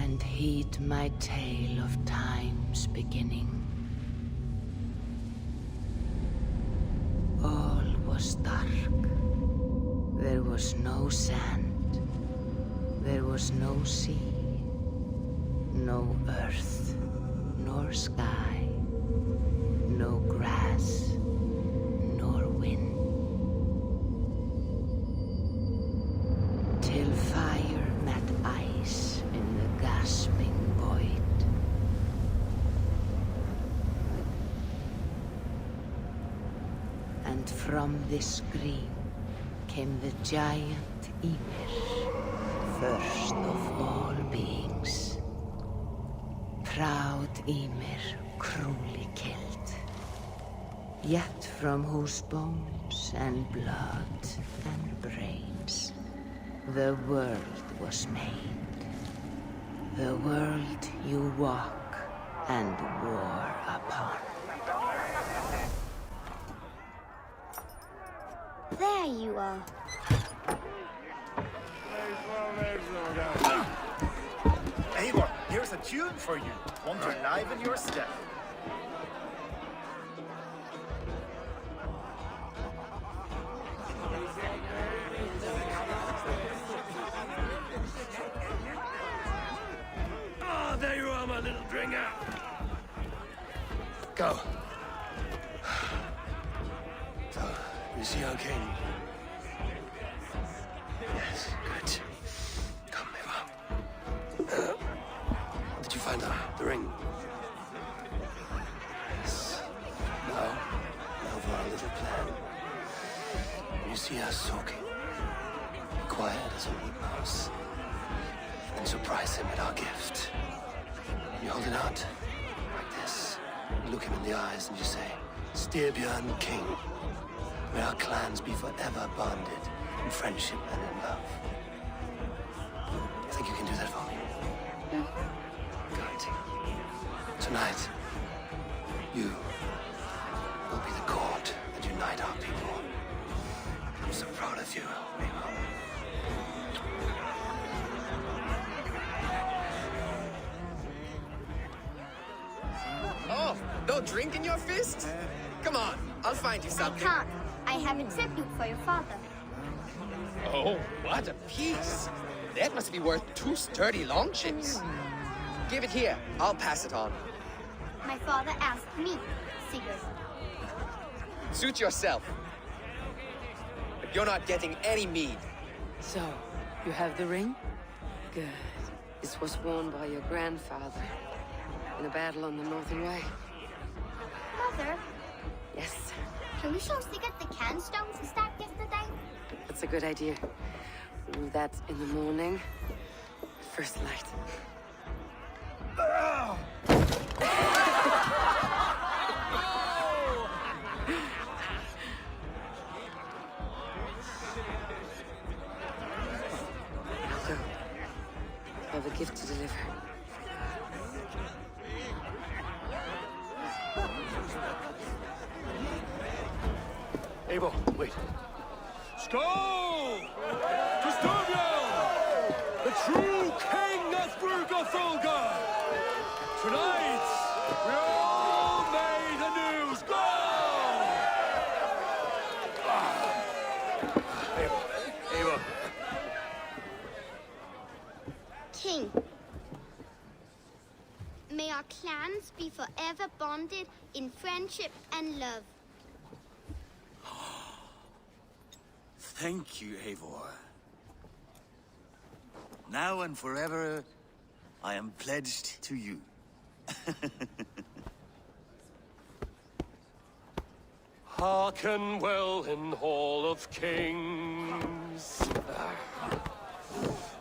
and heed my tale of time's beginning. All was dark. There was no sand. There was no sea. No earth, nor sky. No grass, nor wind. Till fire met ice in the gasping void. And from this scream came the giant Ymir, first of all beings. Proud Ymir, cruelly killed, yet from whose bones and blood and brains the world was made. The world you walk and war upon. There you are. Eivor, here's a tune for you. Want to enliven your step. Ah, there you are, my little drinker. Go. So, you see our king? Yes, good. Come, Eivor. Did you find the ring? Yes. Now for our little plan. When you see us talking, be quiet as a wee mouse. And surprise him with our gift. You hold it out, like this. You look him in the eyes and you say, Styrbjörn King, may our clans be forever bonded in friendship and in love. You think you can do that for me? Good. Tonight, you will be the cord that unite our people. I'm so proud of you, Eivor. Oh, no drink in your fist? Come on, I'll find you I something. can't. I have a tribute for your father. Oh, what a piece. That must be worth 2 sturdy long chips. Give it here. I'll pass it on. My father asked me, Sigurd. Suit yourself. But you're not getting any mead. So, you have the ring? Good. This was worn by your grandfather in a battle on the Northern Way. Mother, Yes, can we show Sigurd the canstones we stacked yesterday? that's a good idea. We'll do that in the morning. First light. Now go. I have a gift to deliver. Eivor, wait. Skål! To Styrbjörn, the true king of Brugafulga! Tonight, we all made anew. Skål! Eivor. King, may our clans be forever bonded in friendship and love. Thank you, Eivor. Now and forever, I am pledged to you. Hearken well in Hall of Kings.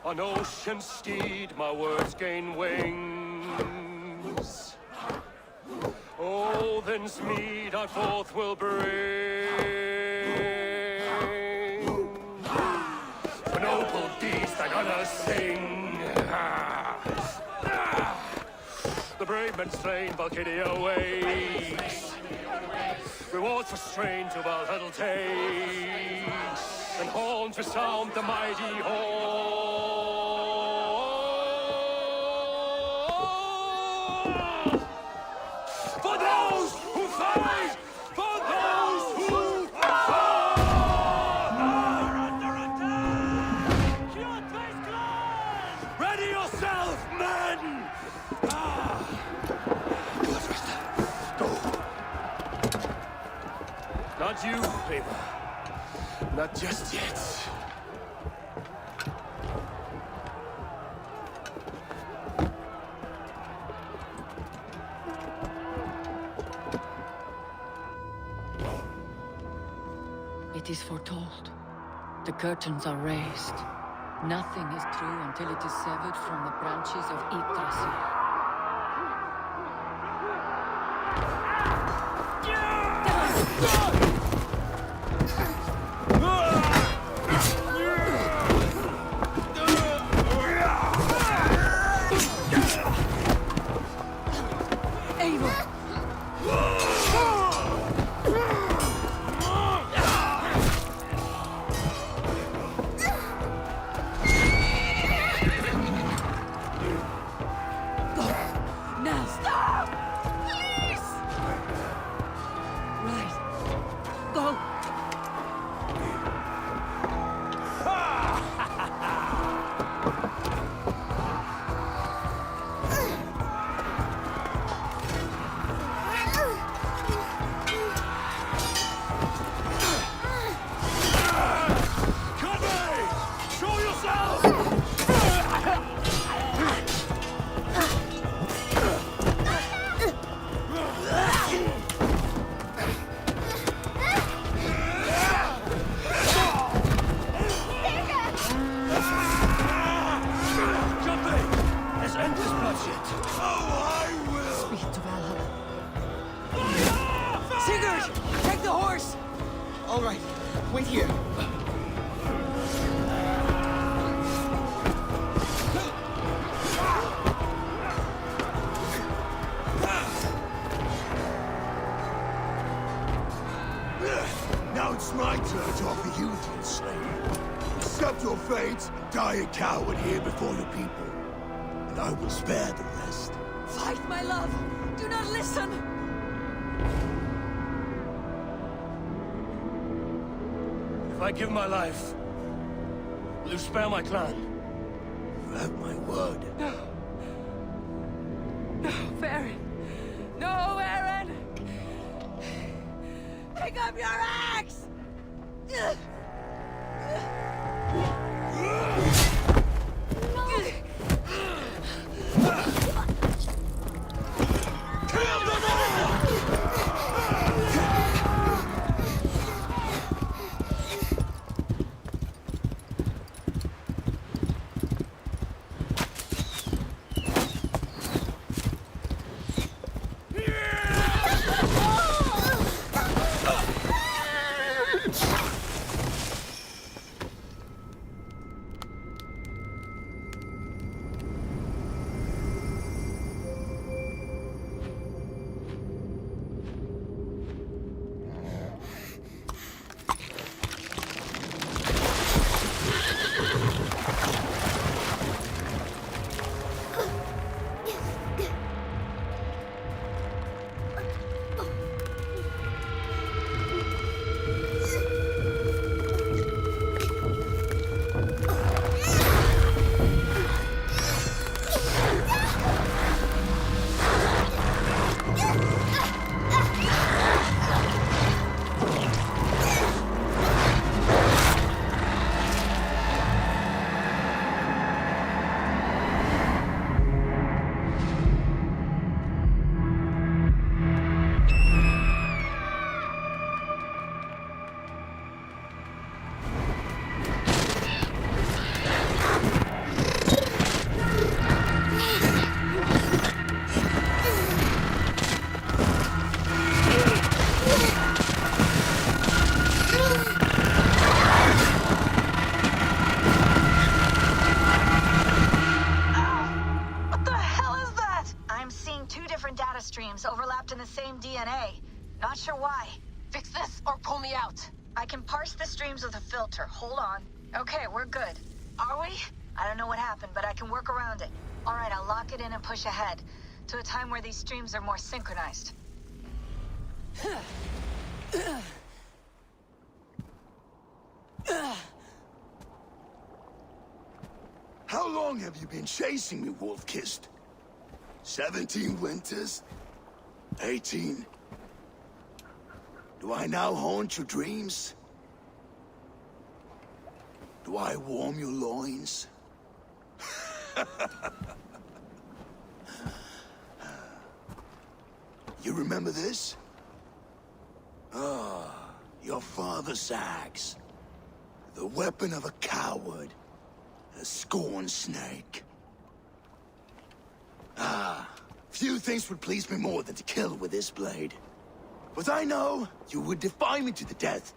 On ocean steed, my words gain wings. Odin's mead I forth will bring. For noble deeds that honor sing. The brave men slain, Valkyria waits. Rewards for strain to Valhalla takes, and horns resound the mighty hall. Not you, Eivor. Not just yet. It is foretold. The curtains are raised. Nothing is true until it is severed from the branches of Yggdrasil. All right, wait here. Now it's my turn to offer you to enslave. Accept your fate, die a coward here before the people, and I will spare the rest. Fight, my love! Do not listen! If I give my life, will you spare my clan? You have my word. No. No, Varin. No, Aaron! Pick up your axe! Overlapped in the same DNA. Not sure why. Fix this or pull me out. I can parse the streams with a filter. Hold on. Okay, we're good. Are we? I don't know what happened, but I can work around it. All right, I'll lock it in and push ahead to a time where these streams are more synchronized. How long have you been chasing me, Wolf-Kissed? 17 winters? 18? Do I now haunt your dreams? Do I warm your loins? You remember this? Ah, your father's axe. The weapon of a coward. A scorned snake. Ah, few things would please me more than to kill with this blade. But I know you would defy me to the death,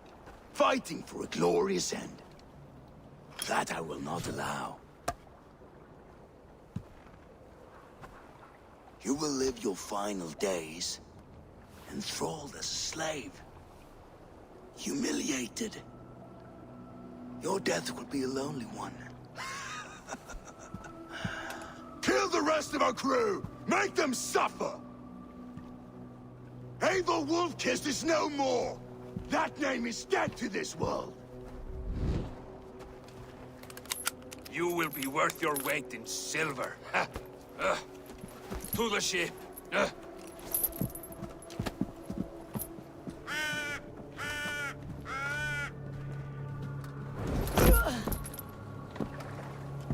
fighting for a glorious end. That I will not allow. You will live your final days enthralled as a slave. Humiliated. Your death will be a lonely one. Kill the rest of our crew! Make them suffer! Eivor Wolf-Kissed is no more! That name is dead to this world! You will be worth your weight in silver. To the ship.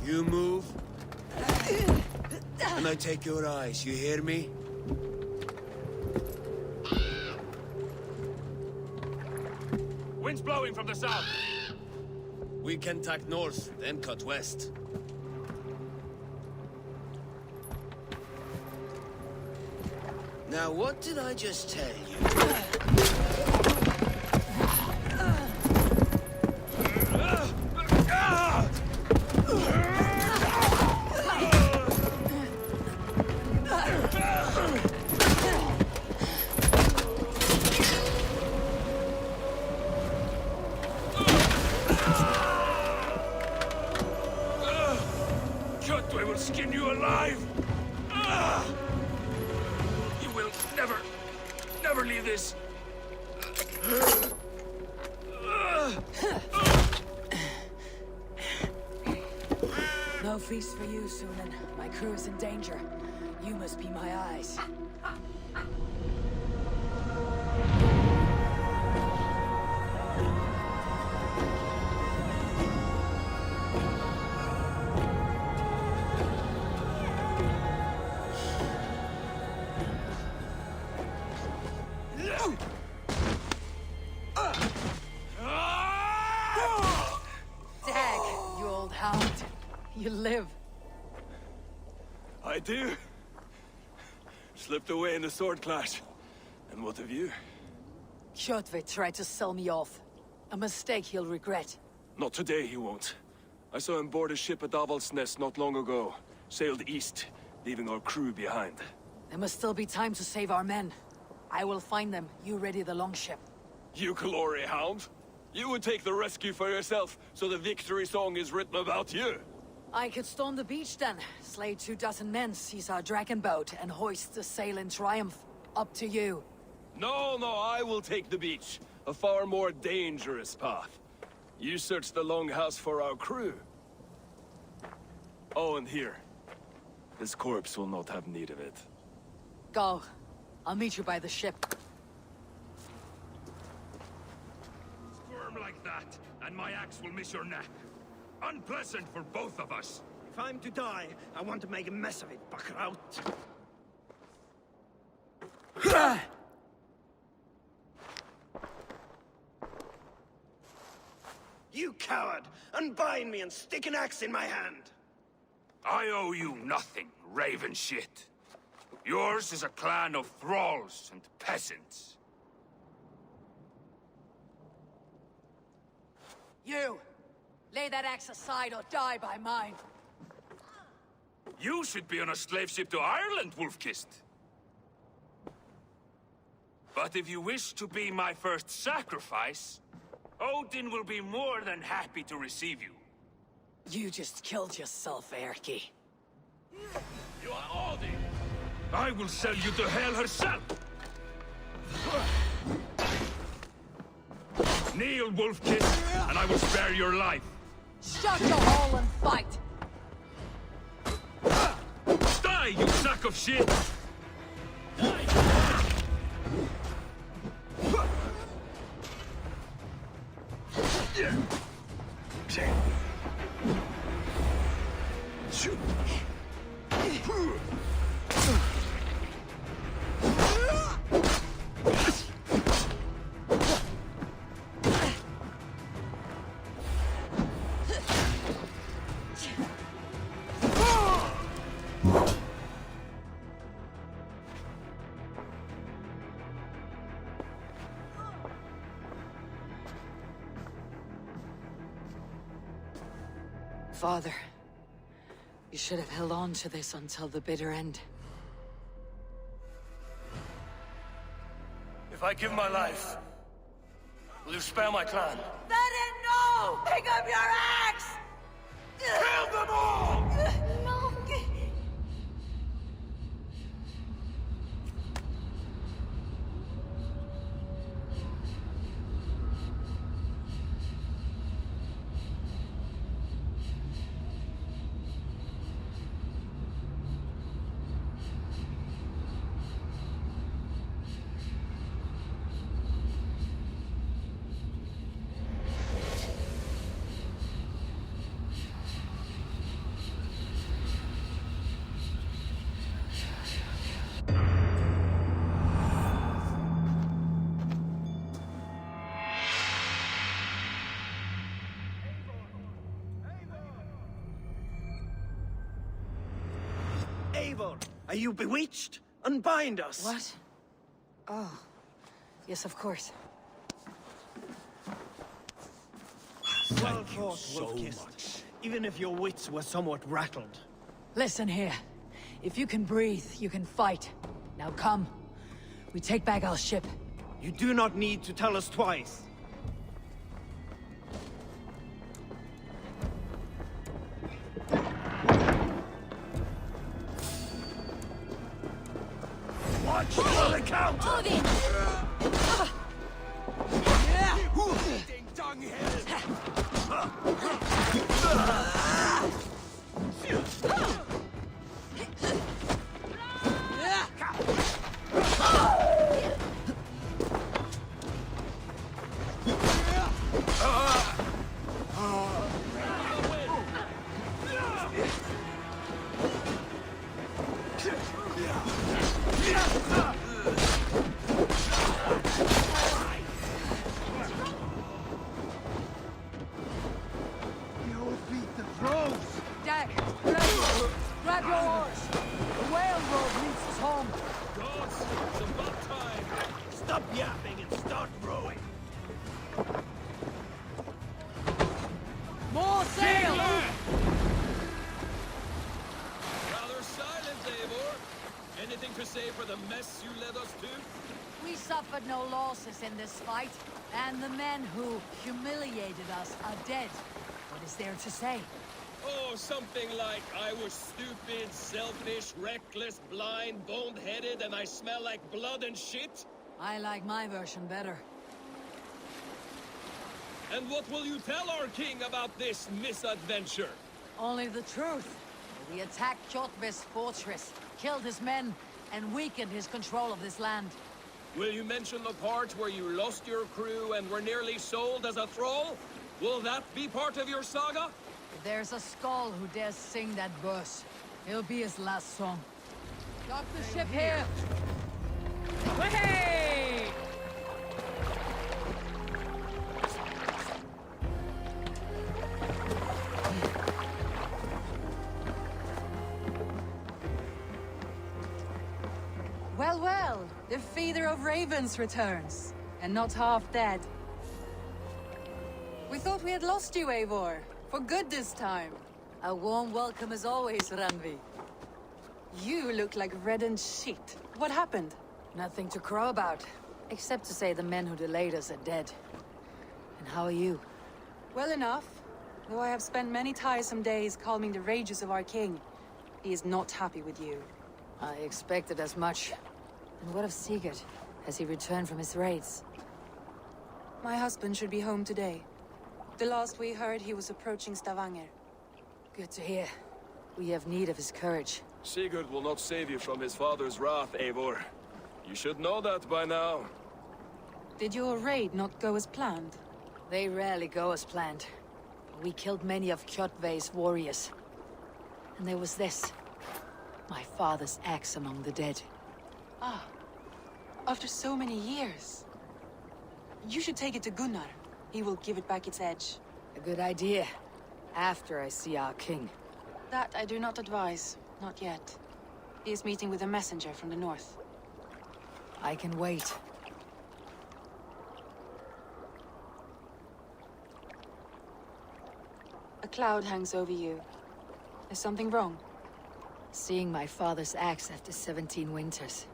You move, and I take your eyes, you hear me? Wind's blowing from the south. We can tack north, then cut west. Now, what did I just tell you? I will skin you alive! You will never leave this. No feast for you, Sunan. My crew is in danger. You must be my eyes. You live. I do. Slipped away in the sword clash. And what of you? Kjotve tried to sell me off. A mistake he'll regret. Not today, he won't. I saw him board a ship at Avaldsnes not long ago. Sailed east, leaving our crew behind. There must still be time to save our men. I will find them. You ready the longship. You glory hound? You would take the rescue for yourself, so the victory song is written about you. I could storm the beach then, slay 24 men, seize our dragon boat, and hoist the sail in triumph. Up to you. No, I will take the beach. A far more dangerous path. You search the longhouse for our crew. Oh, and here. This corpse will not have need of it. Go. I'll meet you by the ship. Squirm like that, and my axe will miss your neck. Unpleasant for both of us. If I'm to die, I want to make a mess of it, Bakraut. You coward! Unbind me and stick an axe in my hand! I owe you nothing, raven shit. Yours is a clan of thralls and peasants. You! Lay that axe aside or die by mine. You should be on a slave ship to Ireland, Wolf-Kissed. But if you wish to be my first sacrifice, Odin will be more than happy to receive you. You just killed yourself, Erki. You are Odin! I will sell you to hell herself! Kneel, Wolf-Kissed, and I will spare your life. Shut your hole and fight! Die, you sack of shit! Die! Father, you should have held on to this until the bitter end. If I give my life, will you spare my clan? Then no! Pick up your axe! Kill them all! No! Eivor, are you bewitched? Unbind us! What? Oh. Yes, of course. Well fought, Wolf-Kissed. Even if your wits were somewhat rattled. Listen here. If you can breathe, you can fight. Now come. We take back our ship. You do not need to tell us twice. Watch for the counter! Odin! Eating dunghill! Jack, grab your oars. The whale road leads us home. Gods, it's about time. Stop yapping and start rowing. More sail! Rather silent, Eivor. Anything to say for the mess you led us to? We suffered no losses in this fight, and the men who humiliated us are dead. What is there to say? Oh, something like, I was stupid, selfish, reckless, blind, bone-headed, and I smell like blood and shit? I like my version better. And what will you tell our king about this misadventure? Only the truth. We attacked Kjotve's fortress, killed his men, and weakened his control of this land. Will you mention the part where you lost your crew and were nearly sold as a thrall? Will that be part of your saga? If there's a skull who dares sing that verse, it'll be his last song. Dock the ship here! Hey! Well, well, the feeder of ravens returns, and not half dead. We thought we had lost you, Eivor. For good this time. A warm welcome as always, Randvi. You look like reddened shit. What happened? Nothing to crow about, except to say the men who delayed us are dead. And how are you? Well enough, though I have spent many tiresome days calming the rages of our king. He is not happy with you. I expected as much. And what of Sigurd? Has he returned from his raids? My husband should be home today. The last we heard, he was approaching Stavanger. Good to hear. We have need of his courage. Sigurd will not save you from his father's wrath, Eivor. You should know that by now. Did your raid not go as planned? They rarely go as planned. We killed many of Kjotve's warriors. And there was this. My father's axe among the dead. Ah. After so many years. You should take it to Gunnar. He will give it back its edge. A good idea. After I see our king. That I do not advise. Not yet. He is meeting with a messenger from the north. I can wait. A cloud hangs over you. Is something wrong? Seeing my father's axe after 17 winters.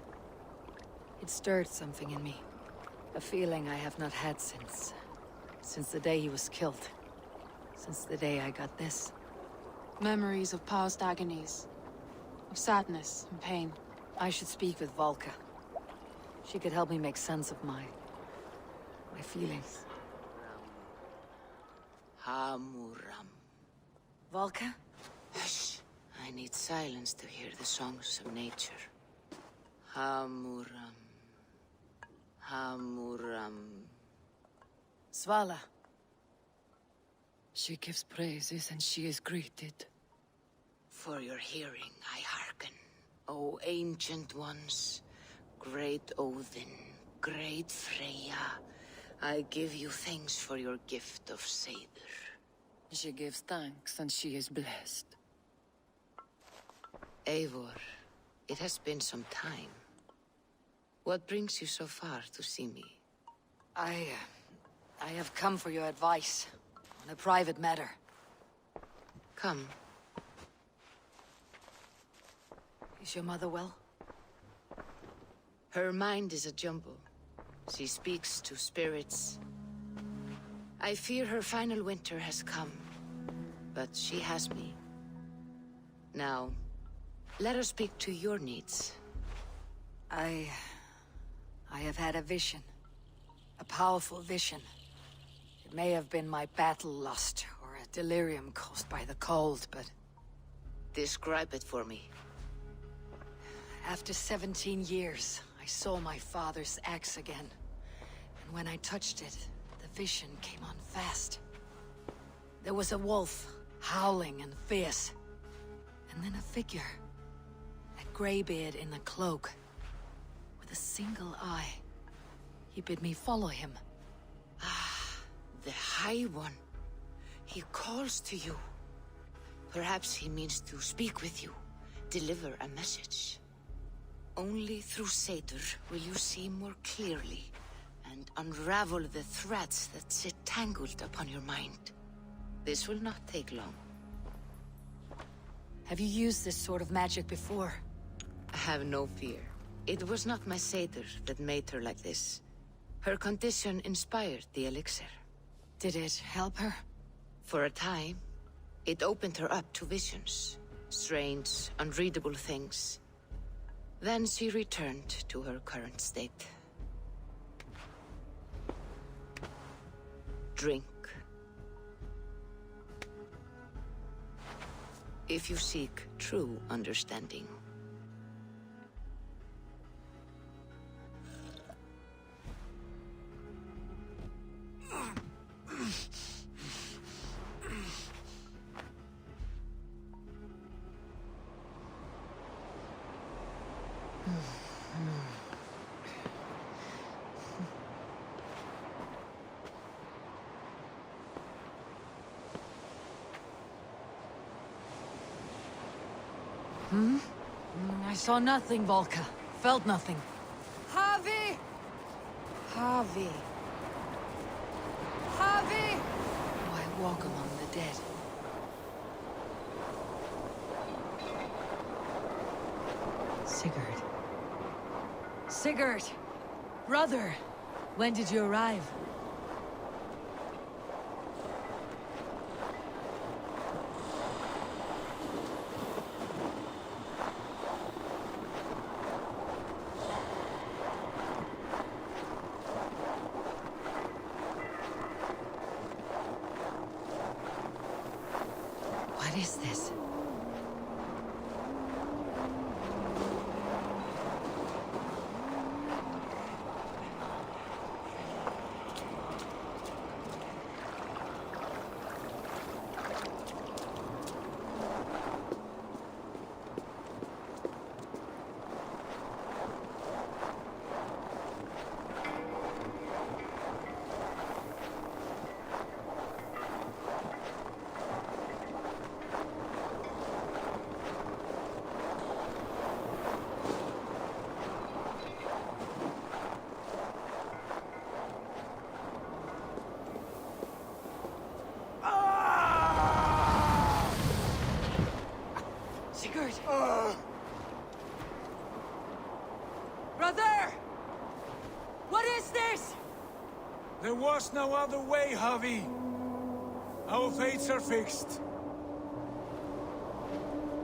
It stirred something in me. A feeling I have not had since the day he was killed. Since the day I got this. Memories of past agonies. Of sadness and pain. I should speak with Volka. She could help me make sense of my feelings. Hamuram. Volka? Hush. I need silence to hear the songs of nature. Hamuram. Hamuram. Svala. She gives praises and she is greeted. For your hearing I hearken, O ancient ones, great Odin, great Freya. I give you thanks for your gift of Seder. She gives thanks and she is blessed. Eivor, it has been some time. What brings you so far to see me? I have come for your advice on a private matter. Come. Is your mother well? Her mind is a jumble. She speaks to spirits. I fear her final winter has come, but she has me. Now, let us speak to your needs. I have had a vision. A powerful vision. It may have been my battle lust, or a delirium caused by the cold, but... Describe it for me. After 17 years, I saw my father's axe again. And when I touched it, the vision came on fast. There was a wolf, howling and fierce. And then a figure. A graybeard in a cloak. With a single eye. He bid me follow him. Ah, the High One. He calls to you. Perhaps he means to speak with you. Deliver a message. Only through Seder will you see more clearly and unravel the threads that sit tangled upon your mind. This will not take long. Have you used this sort of magic before? Have no fear. It was not my Seder that made her like this. Her condition inspired the elixir. Did it help her? For a time, it opened her up to visions. Strange, unreadable things. Then she returned to her current state. Drink. If you seek true understanding. I saw nothing, Volka. Felt nothing. Harvey! Harvey. Harvey! Oh, I walk among the dead. Sigurd. Sigurd! Brother! When did you arrive? What is this? There was no other way, Javi. Our fates are fixed.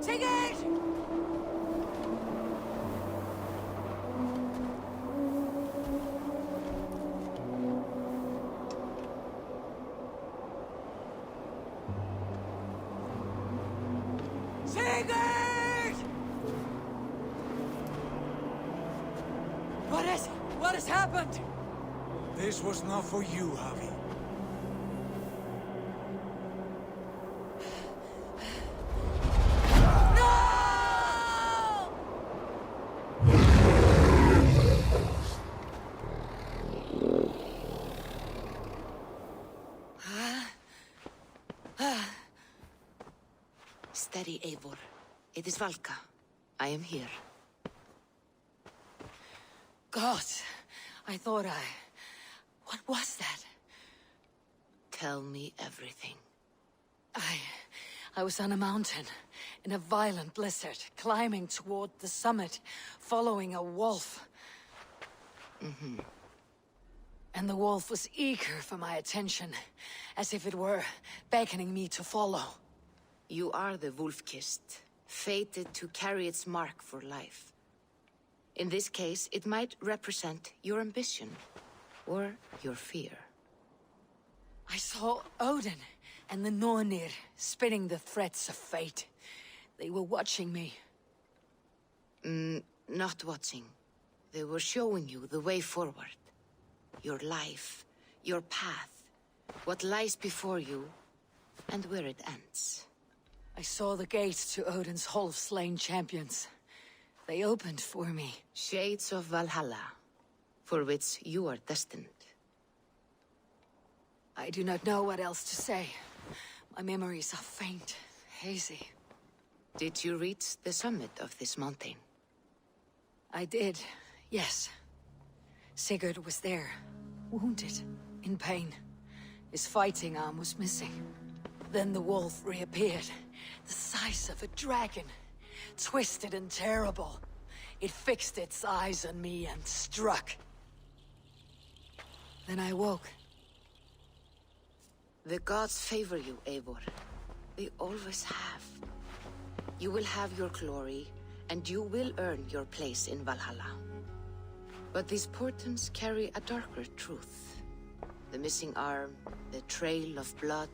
Sigurd! Sigurd! What has happened? This was not for you, Javi. Steady, Eivor. It is Valka. I am here. God, I thought What was that? Tell me everything. I was on a mountain, in a violent blizzard, climbing toward the summit, following a wolf. Mm-hmm. And the wolf was eager for my attention, as if it were beckoning me to follow. You are the wolf-kissed, fated to carry its mark for life. In this case, it might represent your ambition, or your fear. I saw Odin and the Nornir spitting the threats of fate. They were watching me. Not watching. They were showing you the way forward. Your life, your path, what lies before you, and where it ends. I saw the gates to Odin's Hall of Slain Champions. They opened for me. Shades of Valhalla, for which you are destined. I do not know what else to say. My memories are faint, hazy. Did you reach the summit of this mountain? I did, yes. Sigurd was there, wounded, in pain. His fighting arm was missing. Then the wolf reappeared, the size of a dragon, twisted and terrible. It fixed its eyes on me and struck. Then I woke. The gods favor you, Eivor. They always have. You will have your glory, and you will earn your place in Valhalla. But these portents carry a darker truth. The missing arm, the trail of blood,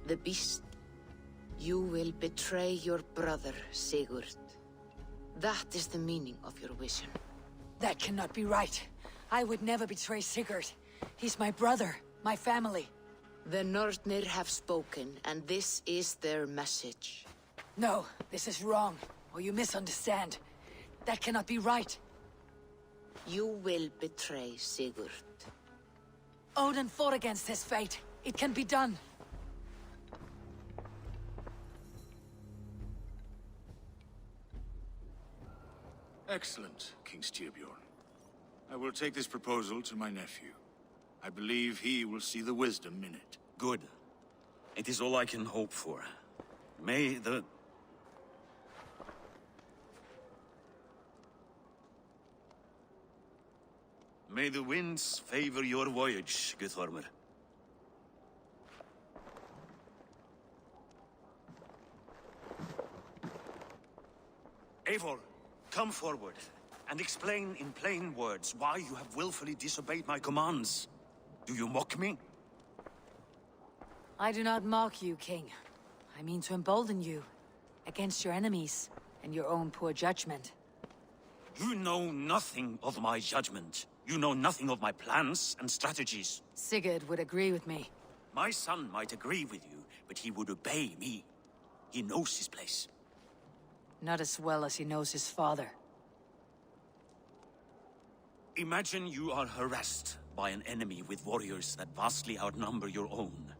the beast. You will betray your brother, Sigurd. That is the meaning of your vision. That cannot be right. I would never betray Sigurd. He's my brother, my family. The Nornir have spoken, and this is their message. No, this is wrong, or you misunderstand. That cannot be right. You will betray Sigurd. Odin fought against his fate. It can be done. Excellent, King Styrbjorn. I will take this proposal to my nephew. I believe he will see the wisdom in it. Good. It is all I can hope for. May the... May the winds favor your voyage, Guthormr. Eivor, come forward, and explain in plain words why you have willfully disobeyed my commands. Do you mock me? I do not mock you, King. I mean to embolden you, against your enemies, and your own poor judgment. You know nothing of my judgment. You know nothing of my plans and strategies. Sigurd would agree with me. My son might agree with you, but he would obey me. He knows his place. Not as well as he knows his father. Imagine you are harassed by an enemy with warriors that vastly outnumber your own.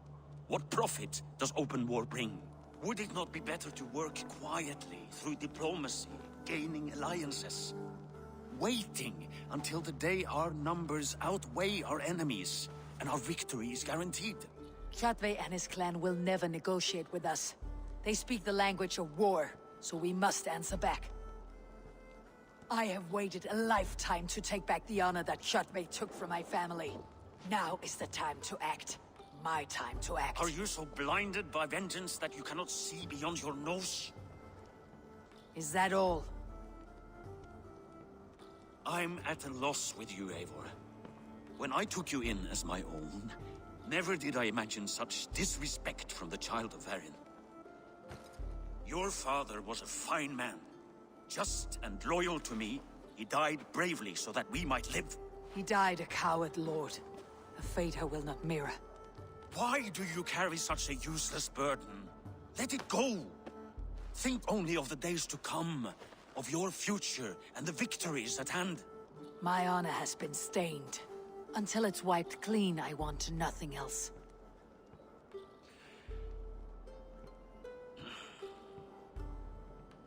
What profit does open war bring? Would it not be better to work quietly through diplomacy, gaining alliances? Waiting until the day our numbers outweigh our enemies, and our victory is guaranteed. Kjotve and his clan will never negotiate with us. They speak the language of war, so we must answer back. I have waited a lifetime to take back the honor that Kjotve took from my family. Now is the time to act. My time to act. Are you so blinded by vengeance that you cannot see beyond your nose? Is that all? I'm at a loss with you, Eivor. When I took you in as my own, never did I imagine such disrespect from the child of Varin. Your father was a fine man. Just and loyal to me, he died bravely so that we might live. He died a coward, Lord. A fate I will not mirror. Why do you carry such a useless burden? Let it go! Think only of the days to come, of your future and the victories at hand. My honor has been stained. Until it's wiped clean, I want nothing else.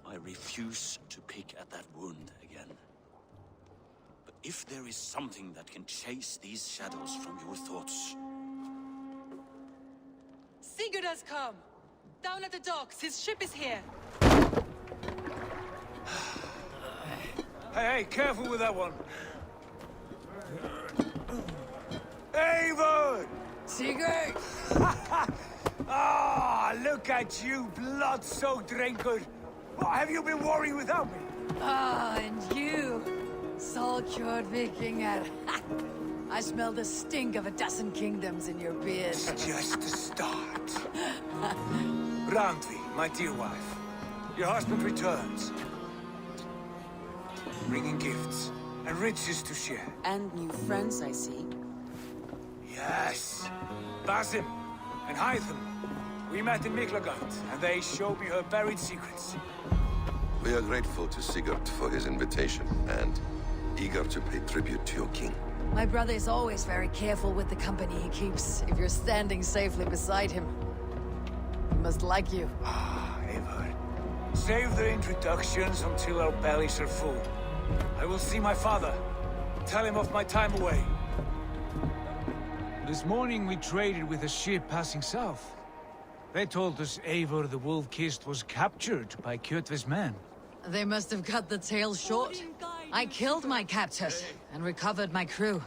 I refuse to pick at that wound again. But if there is something that can chase these shadows from your thoughts... Sigurd has come! Down at the docks, his ship is here! Hey, careful with that one. Eivor! Sigurd! Ah, look at you, blood-soaked Drinkard. What have you been worrying without me? Ah, and you, Salkjord Vikinger. I smell the stink of 12 kingdoms in your beard. It's just the start. Randvi, my dear wife, your husband returns. Bringing gifts and riches to share. And new friends, I see. Yes. Basim and Hytham. We met in Miklagard, and they showed me her buried secrets. We are grateful to Sigurd for his invitation, and eager to pay tribute to your king. My brother is always very careful with the company he keeps, if you're standing safely beside him. He must like you. Ah, Eivor. Save the introductions until our bellies are full. I will see my father. Tell him of my time away. This morning we traded with a ship passing south. They told us Eivor the Wolf-Kissed was captured by Kjotve's men. They must have cut the tail short. I killed my captors and recovered my crew.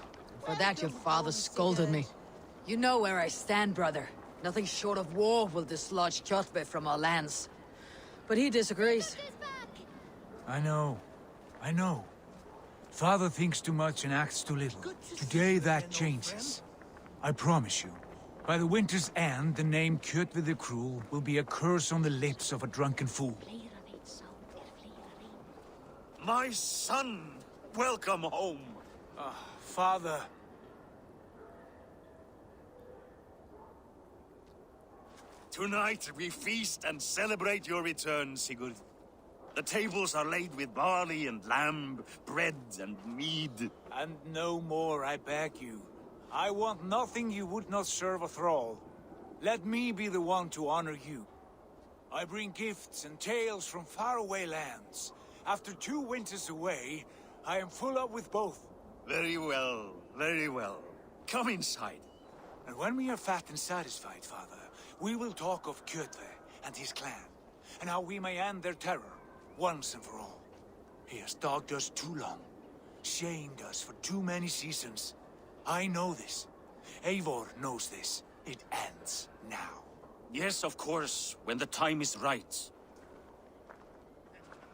For that your father scolded me. You know where I stand, brother. Nothing short of war will dislodge Kjotve from our lands. But he disagrees. I know. I know. Father thinks too much and acts too little. Today that changes. I promise you. By the winter's end, the name Kjotve the Cruel will be a curse on the lips of a drunken fool. My son! Welcome home! Father. Tonight we feast and celebrate your return, Sigurd. The tables are laid with barley and lamb, bread and mead. And no more, I beg you. I want nothing you would not serve a thrall. Let me be the one to honor you. I bring gifts and tales from faraway lands. After 2 winters away, I am full up with both. Very well, very well. Come inside. And when we are fat and satisfied, Father, we will talk of Kjotve and his clan, and how we may end their terror, once and for all. He has dogged us too long, shamed us for too many seasons. I know this. Eivor knows this. It ends now. Yes, of course, when the time is right.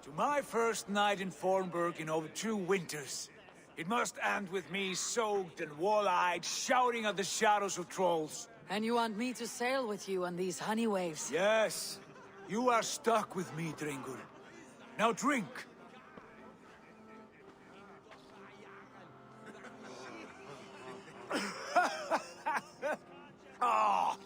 To my first night in Fornburg in over 2 winters. It must end with me soaked and wall-eyed, shouting at the shadows of trolls. And you want me to sail with you on these honey waves? Yes. You are stuck with me, Dringur. Now drink. Ah,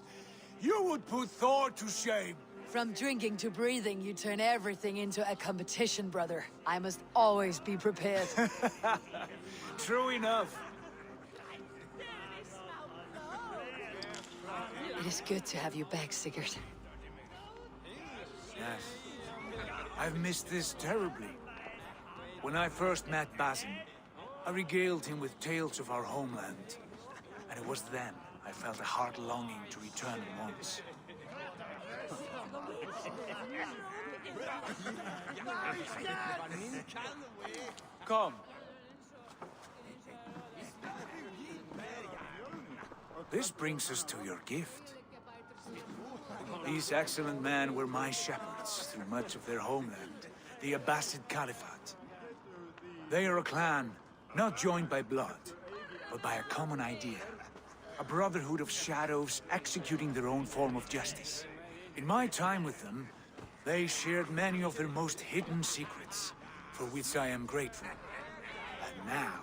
you would put Thor to shame. From drinking to breathing, you turn everything into a competition, brother. I must always be prepared. True enough. It is good to have you back, Sigurd. Yes. I've missed this terribly. When I first met Basim, I regaled him with tales of our homeland. And it was then I felt a heart longing to return at once. Come. This brings us to your gift. These excellent men were my shepherds through much of their homeland, the Abbasid Caliphate. They are a clan, not joined by blood, but by a common idea. A brotherhood of shadows executing their own form of justice. In my time with them, they shared many of their most hidden secrets, for which I am grateful. And now,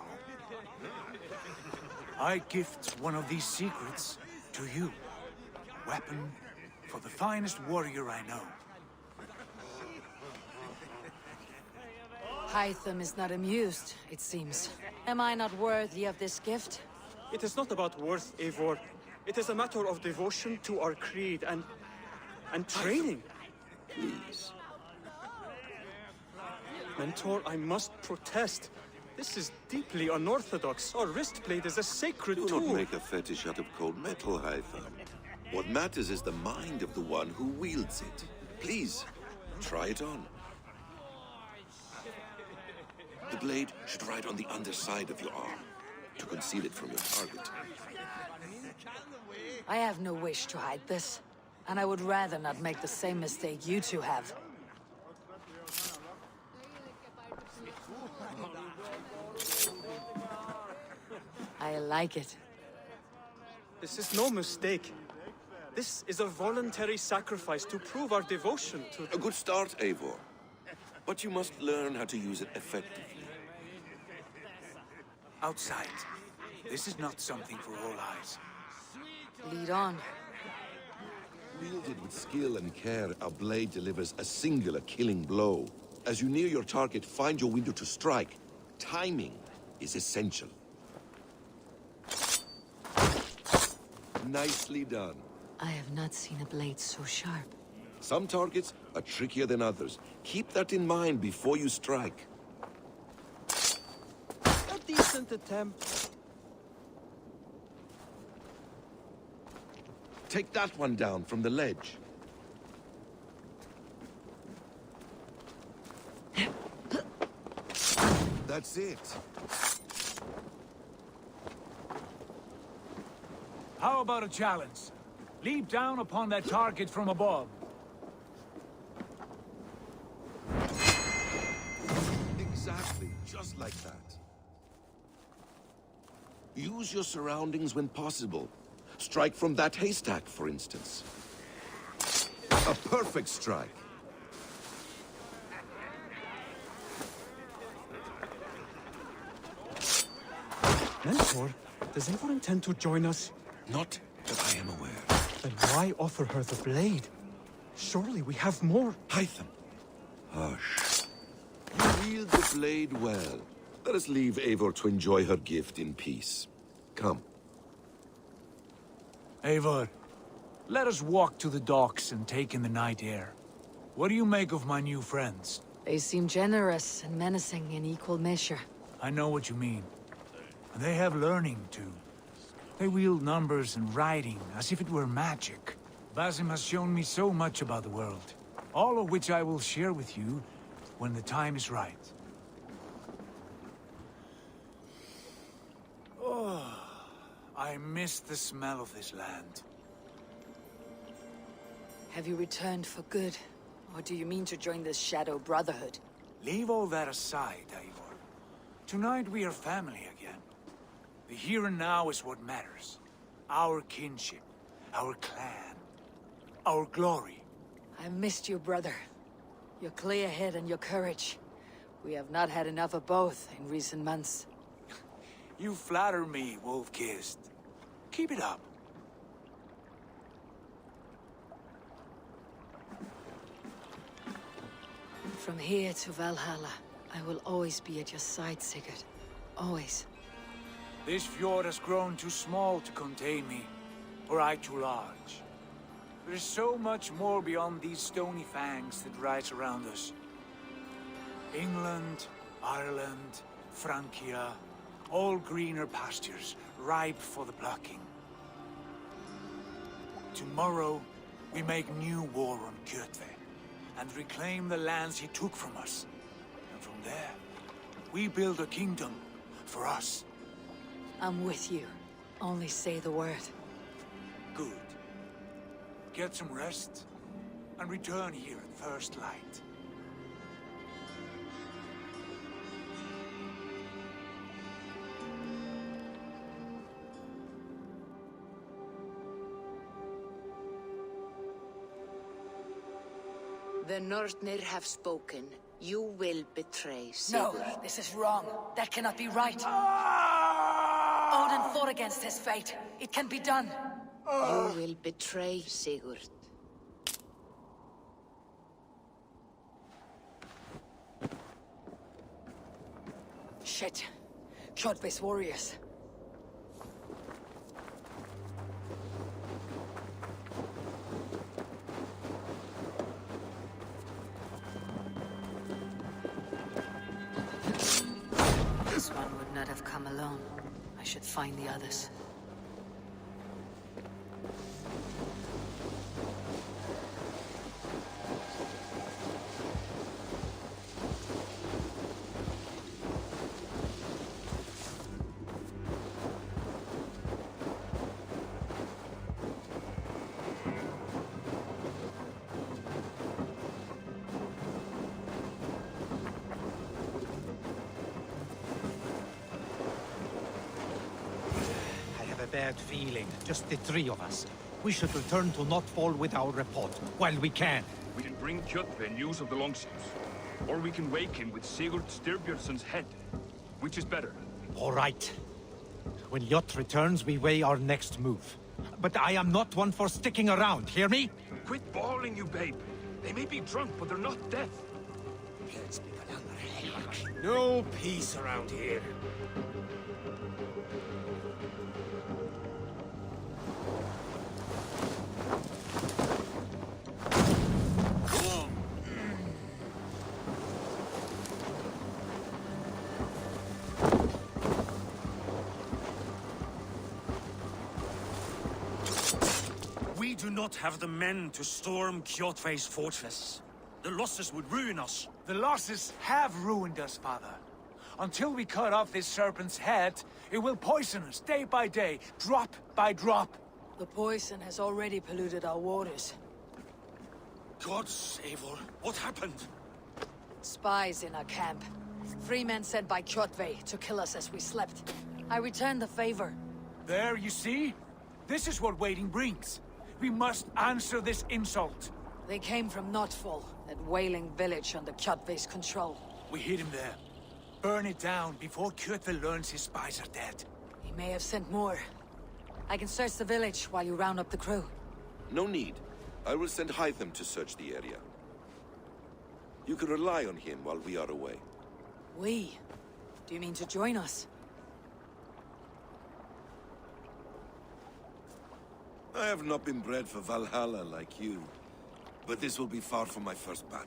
I gift one of these secrets to you. Weapon for the finest warrior I know. Hytham is not amused, it seems. Am I not worthy of this gift? It is not about worth, Eivor. It is a matter of devotion to our creed and training. Please. Mentor, I must protest. This is deeply unorthodox. Our wristblade is a sacred tool. Do not make a fetish out of cold metal, Hytham. What matters is the mind of the one who wields it. Please, try it on. The blade should ride on the underside of your arm, to conceal it from your target. I have no wish to hide this, and I would rather not make the same mistake you two have. I like it. This is no mistake. This is a voluntary sacrifice to prove our devotion to... A good start, Eivor. But you must learn how to use it effectively. Outside. This is not something for all eyes. Lead on. Wielded with skill and care, our blade delivers a singular killing blow. As you near your target, find your window to strike. Timing is essential. Nicely done. I have not seen a blade so sharp. Some targets are trickier than others. Keep that in mind before you strike. A decent attempt. Take that one down from the ledge. That's it. How about a challenge? Leap down upon that target from above. Exactly, just like that. Use your surroundings when possible. Strike from that haystack, for instance. A perfect strike. Mentor, does Eivor intend to join us? Not that I am aware. Then why offer her the blade? Surely we have more. Hytham. Hush. You wield the blade well. Let us leave Eivor to enjoy her gift in peace. Come. Eivor, let us walk to the docks and take in the night air. What do you make of my new friends? They seem generous and menacing in equal measure. I know what you mean. And they have learning, too. They wield numbers and writing as if it were magic. Basim has shown me so much about the world, all of which I will share with you when the time is right. Oh, I miss the smell of this land. Have you returned for good? Or do you mean to join this Shadow Brotherhood? Leave all that aside, Eivor. Tonight we are family again. The here and now is what matters. Our kinship, our clan, our glory. I've missed you, brother. Your clear head and your courage. We have not had enough of both in recent months. You flatter me, Wolf-Kissed. Keep it up. From here to Valhalla, I will always be at your side, Sigurd. Always. This fjord has grown too small to contain me, or I too large. There is so much more beyond these stony fangs that rise around us. England, Ireland, Francia, all greener pastures, ripe for the plucking. Tomorrow, we make new war on Kjotve, and reclaim the lands he took from us. And from there, we build a kingdom for us. I'm with you. Only say the word. Good. Get some rest, and return here at first light. The Northnir have spoken. You will betray No, Sigurd. this is wrong. That cannot be right. Odin fought against his fate. It can be done. You will betray Sigurd. Shit. Kjotve's warriors. This one would not have come alone. I should find the others. Bad feeling. Just the three of us. We should return to Notfall with our report, while we can. We can bring Kjotve news of the longships. Or we can wake him with Sigurd Styrbjörnsson's head. Which is better? All right. When Jot returns, we weigh our next move. But I am not one for sticking around, hear me? Quit bawling, you babe. They may be drunk, but they're not deaf. No peace around here. We do not have the men to storm Kjotve's fortress. The losses would ruin us. The losses have ruined us, father. Until we cut off this serpent's head, it will poison us day by day, drop by drop. The poison has already polluted our waters. Gods, Eivor, what happened? Spies in our camp. 3 men sent by Kjotve to kill us as we slept. I returned the favor. There, you see? This is what waiting brings. We must answer this insult. They came from Notfall, that whaling village under Kjotve's control. We hid him there. Burn it down before Kjotve learns his spies are dead. He may have sent more. I can search the village while you round up the crew. No need. I will send Hytham to search the area. You can rely on him while we are away. We? Do you mean to join us? I have not been bred for Valhalla like you, but this will be far from my first battle.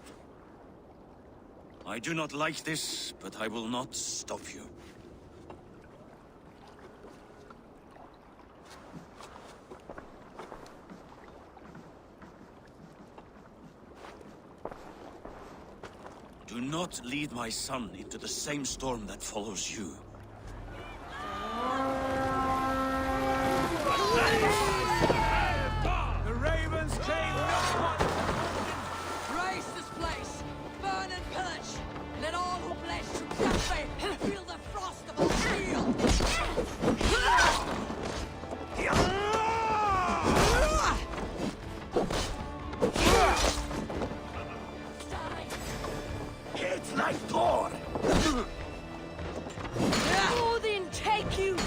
I do not like this, but I will not stop you. Do not lead my son into the same storm that follows you. The ravens came not Raise this place! Burn and pillage! Let all who pledge to Kjotve feel the frost of our steel! It's my door! Odin, take you!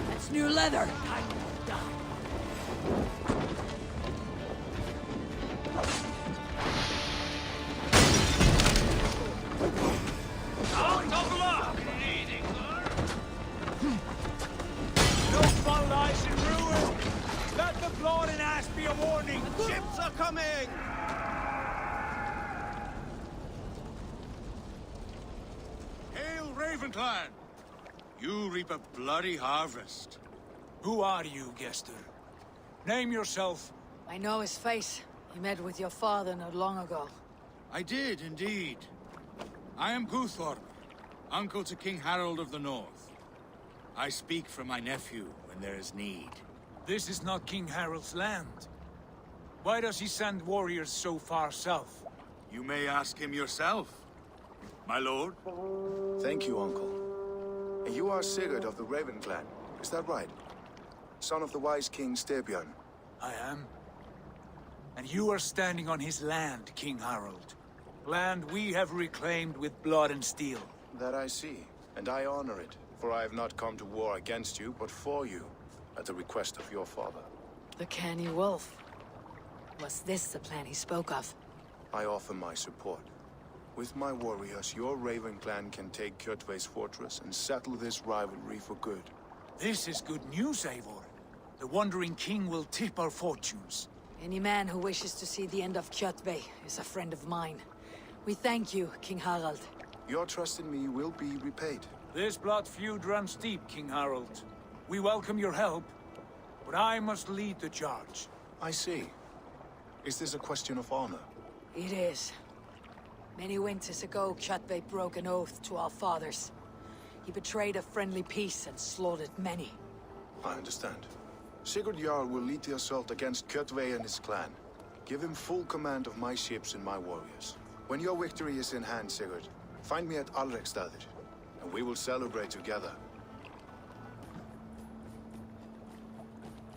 That's new leather! No fun lies in ruin! Let the blood and ash be a warning! Ships are coming! Hail, Ravenclan! You reap a bloody harvest. Who are you, Gester? Name yourself. I know his face. You met with your father not long ago. I did, indeed. I am Guthorm, uncle to King Harold of the North. I speak for my nephew when there is need. This is not King Harold's land. Why does he send warriors so far south? You may ask him yourself, my lord. Thank you, uncle. And you are Sigurd of the Raven clan, is that right? Son of the wise King Styrbjörn. I am. And you are standing on his land, King Harold. Land we have reclaimed with blood and steel. That I see, and I honor it, for I have not come to war against you, but for you, at the request of your father. The canny wolf. Was this the plan he spoke of? I offer my support. With my warriors, your Raven clan can take Kjotve's fortress and settle this rivalry for good. This is good news, Eivor. The Wandering King will tip our fortunes. Any man who wishes to see the end of Kjotve is a friend of mine. We thank you, King Harald. Your trust in me will be repaid. This blood feud runs deep, King Harold. We welcome your help, but I must lead the charge. I see. Is this a question of honor? It is. Many winters ago, Kjotve broke an oath to our fathers. He betrayed a friendly peace and slaughtered many. I understand. Sigurd Jarl will lead the assault against Kjotve and his clan. Give him full command of my ships and my warriors. When your victory is in hand, Sigurd, find me at Alrekstadir, and we will celebrate together.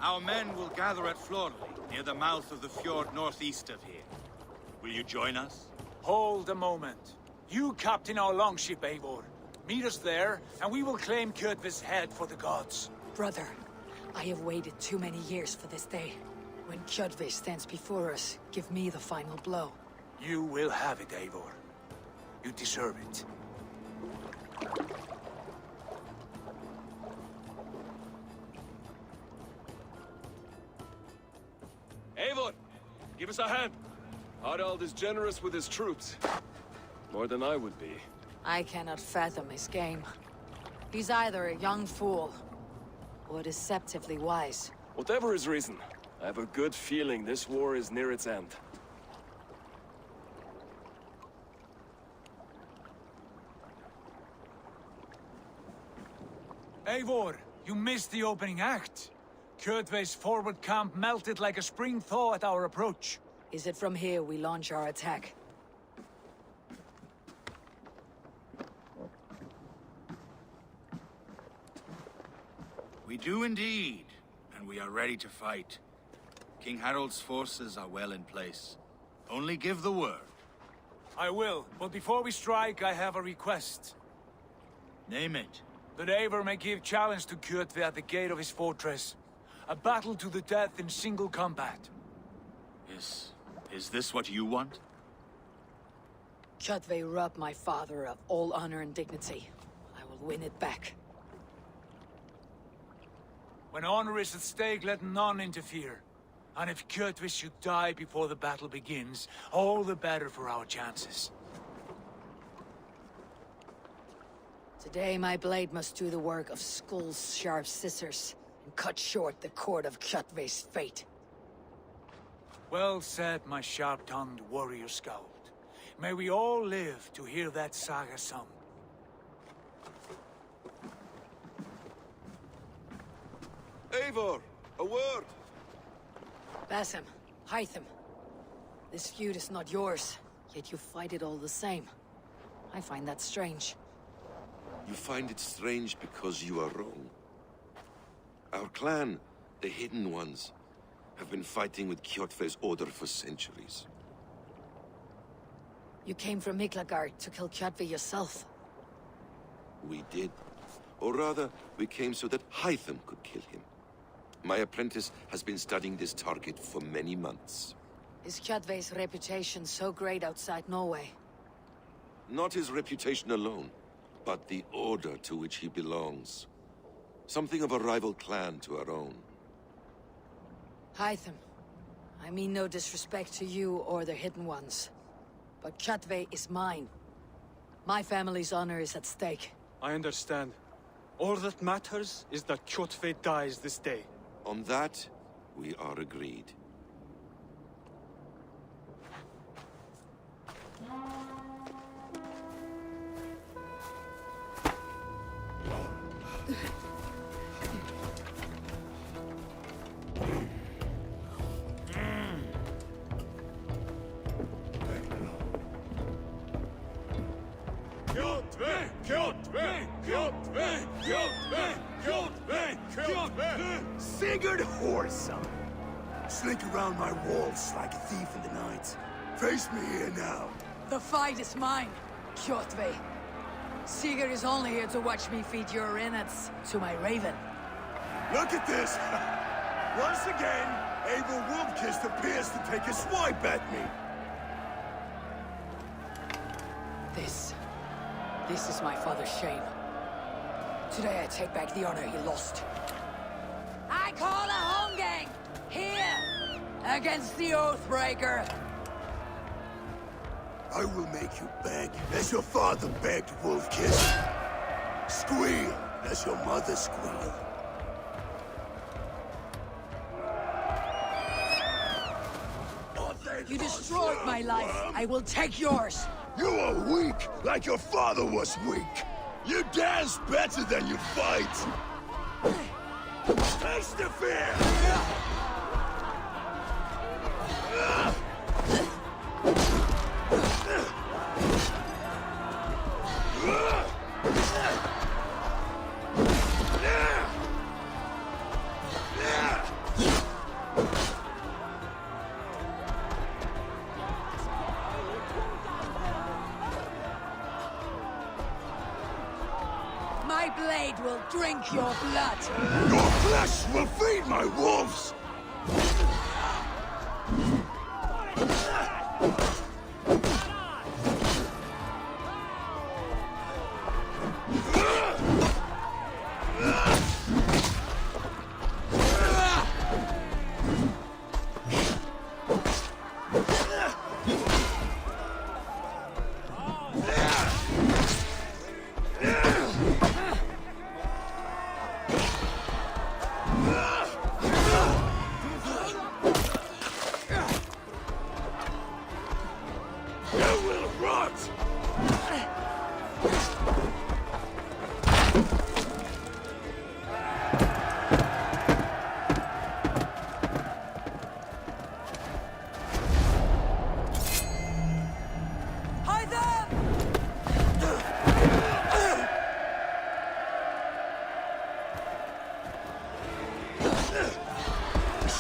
Our men will gather at Florley, near the mouth of the fjord northeast of here. Will you join us? Hold a moment. You captain our longship, Eivor. Meet us there, and we will claim Kjotve's head for the gods. Brother, I have waited too many years for this day. When Kjotve stands before us, give me the final blow. You will have it, Eivor. You deserve it. Eivor, give us a hand. Harald is generous with his troops. More than I would be. I cannot fathom his game. He's either a young fool, or deceptively wise. Whatever his reason, I have a good feeling this war is near its end. Eivor, you missed the opening act. Kjotve's forward camp melted like a spring thaw at our approach. Is it from here we launch our attack? We do indeed, and we are ready to fight. King Harold's forces are well in place. Only give the word. I will, but before we strike, I have a request. Name it. That Eivor may give challenge to Kjotve at the gate of his fortress. A battle to the death in single combat. Is this what you want? Kjotve robbed my father of all honor and dignity. I will win it back. When honor is at stake, let none interfere. And if Kjotve should die before the battle begins, all the better for our chances. Today my blade must do the work of Skull's sharp scissors, and cut short the cord of Kjotve's fate. Well said, my sharp-tongued warrior scout. May we all live to hear that saga sung. Eivor, a word! Basim, Hytham. This feud is not yours, yet you fight it all the same. I find that strange. You find it strange because you are wrong. Our clan, the Hidden Ones, have been fighting with Kjotve's order for centuries. You came from Miklagard to kill Kjotve yourself. We did. Or rather, we came so that Hytham could kill him. My apprentice has been studying this target for many months. Is Kjotve's reputation so great outside Norway? Not his reputation alone, but the order to which he belongs. Something of a rival clan to our own. Hytham, I mean no disrespect to you or the Hidden Ones, but Kjotve is mine. My family's honor is at stake. I understand. All that matters is that Kjotve dies this day. On that, we are agreed. Sigurd Whoreson! Slink around my walls like a thief in the night. Face me here now. The fight is mine, Kjotve. Sigurd is only here to watch me feed your innards to my raven. Look at this! Once again, Eivor Wolfkist appears to take a swipe at me. This is my father's shame. Today I take back the honor he lost. I call a home gang! Here! Against the Oathbreaker! I will make you beg, as your father begged, Wolfkist. Squeal, as your mother squealed. You destroyed my life. I will take yours. You are weak, like your father was weak. You dance better than you fight. Taste the fear! My blade will drink your blood. Your flesh will feed my wolves!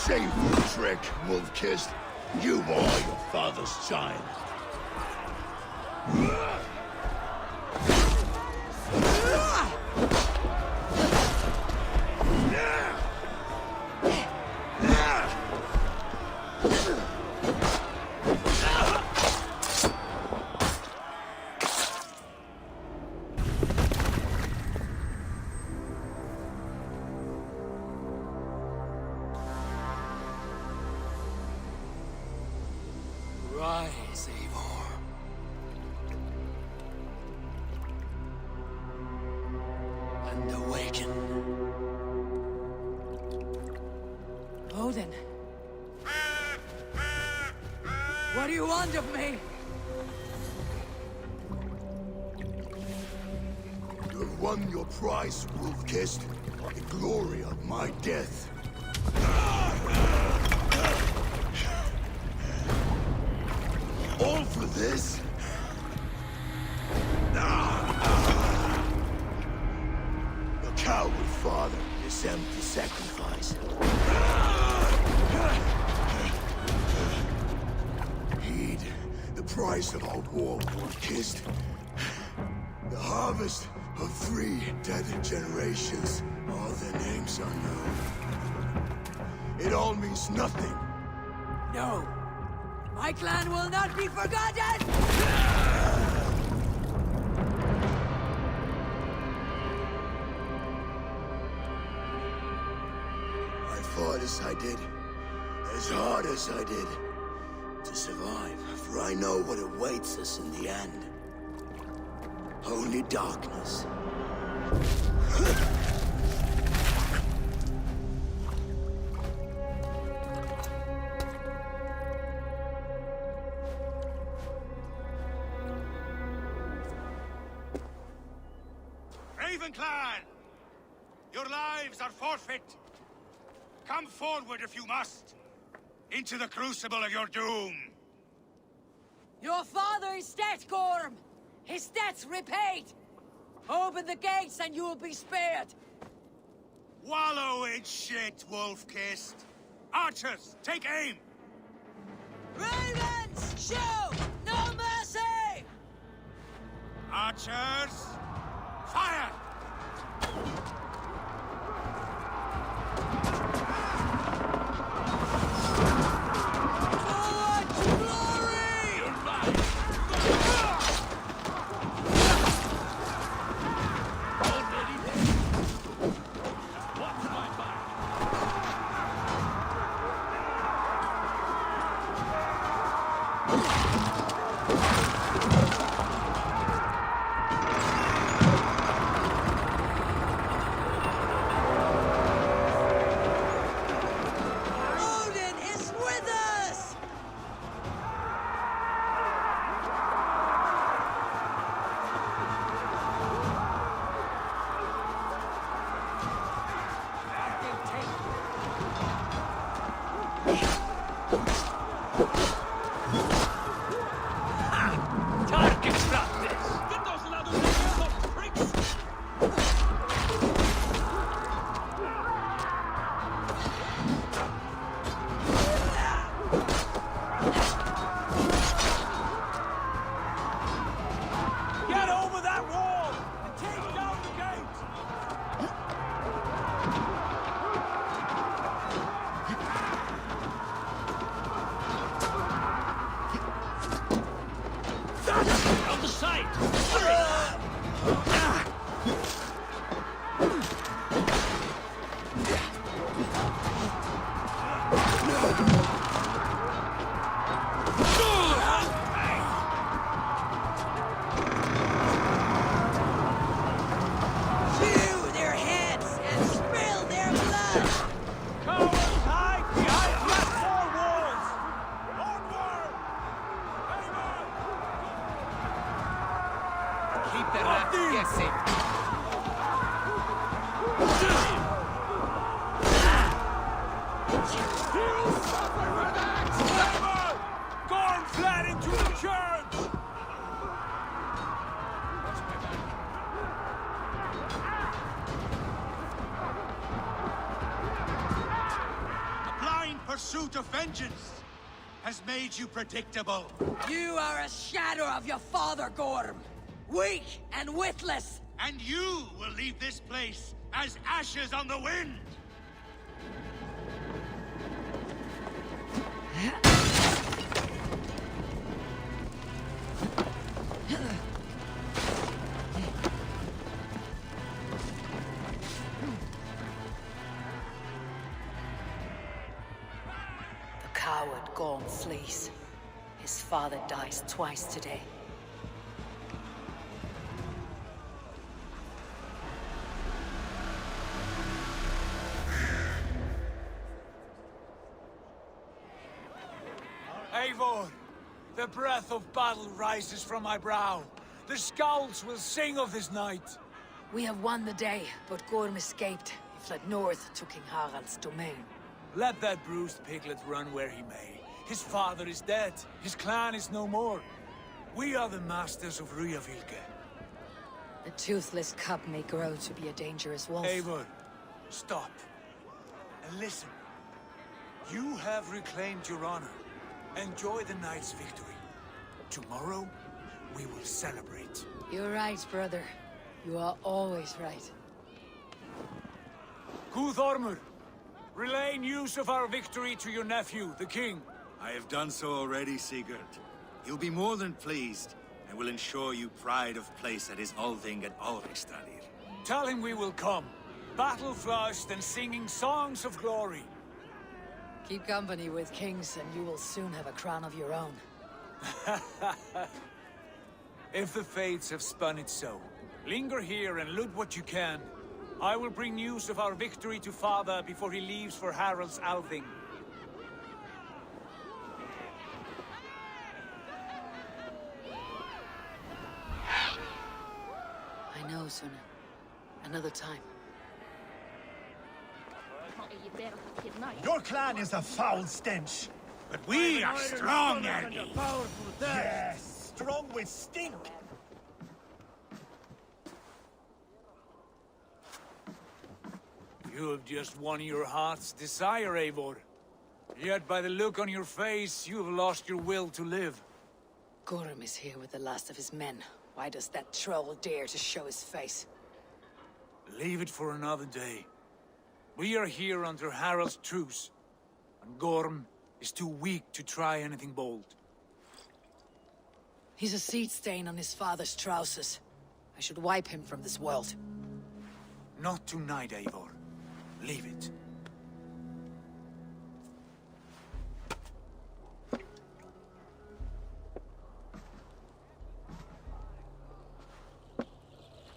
Shameful trick, Wolfkist. You are your father's child. Rise, Eivor. And awaken. Odin. What do you want of me? You've won your prize, Wolfkist. The glory of my death. All for this? Your coward father is empty sacrifice. Heed the price of our war, Wolfkist. The harvest of 3 dead generations. All their names unknown. It all means nothing. No. My clan will not be forgotten! I fought as I did, as hard as I did, to survive, for I know what awaits us in the end. Only darkness. Raven Clan! Your lives are forfeit. Come forward if you must. Into the crucible of your doom. Your father is dead, Gorm! His debt's repaid! Open the gates and you will be spared! Wallow in shit, wolf-kissed! Archers, take aim! Ravens! Shoot! No mercy! Archers, fire! Pursuit of vengeance has made you predictable. You are a shadow of your father, Gorm. Weak and witless. And you will leave this place as ashes on the wind. Coward Gorm flees. His father dies twice today. Eivor, the breath of battle rises from my brow. The scouts will sing of this night. We have won the day, but Gorm escaped. He fled north to King Harald's domain. Let that bruised piglet run where he may. His father is dead. His clan is no more. We are the masters of Ryjavík. The toothless cub may grow to be a dangerous wolf. Eivor, stop. And listen. You have reclaimed your honor. Enjoy the night's victory. Tomorrow, we will celebrate. You're right, brother. You are always right. Guthormur, relay news of our victory to your nephew, the king. I have done so already, Sigurd. He'll be more than pleased, and will ensure you pride of place at his Althing at Alriksdottir. Tell him we will come, battle-flushed and singing songs of glory. Keep company with kings, and you will soon have a crown of your own. If the fates have spun it so, linger here and loot what you can. I will bring news of our victory to father before he leaves for Harald's Althing. I know, Suna. Another time. Your clan is a foul stench. But we are strong, Ernie. Yes, strong with stink. You have just won your heart's desire, Eivor. Yet by the look on your face, you have lost your will to live. Gorm is here with the last of his men. Why does that troll dare to show his face? Leave it for another day. We are here under Harald's truce, and Gorm is too weak to try anything bold. He's a seed stain on his father's trousers. I should wipe him from this world. Not tonight, Eivor. Leave it.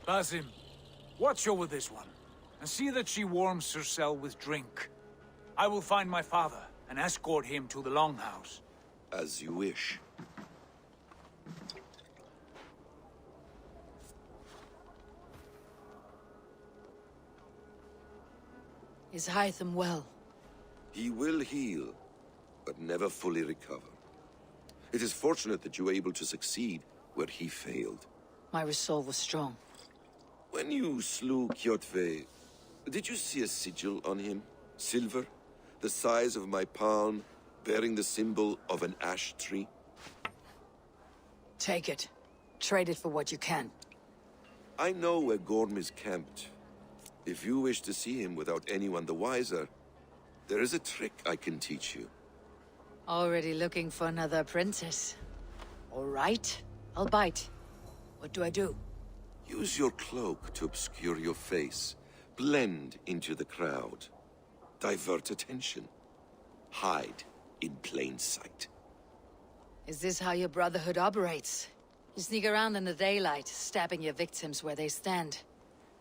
Basim, watch over this one, and see that she warms herself with drink. I will find my father, and escort him to the Longhouse. As you wish. Is Hytham well? He will heal, but never fully recover. It is fortunate that you were able to succeed where he failed. My resolve was strong. When you slew Kjotve, did you see a sigil on him? Silver? The size of my palm, bearing the symbol of an ash tree? Take it. Trade it for what you can. I know where Gorm is camped. If you wish to see him without anyone the wiser, there is a trick I can teach you. Already looking for another apprentice. All right, I'll bite. What do I do? Use your cloak to obscure your face. Blend into the crowd. Divert attention. Hide in plain sight. Is this how your Brotherhood operates? You sneak around in the daylight, stabbing your victims where they stand.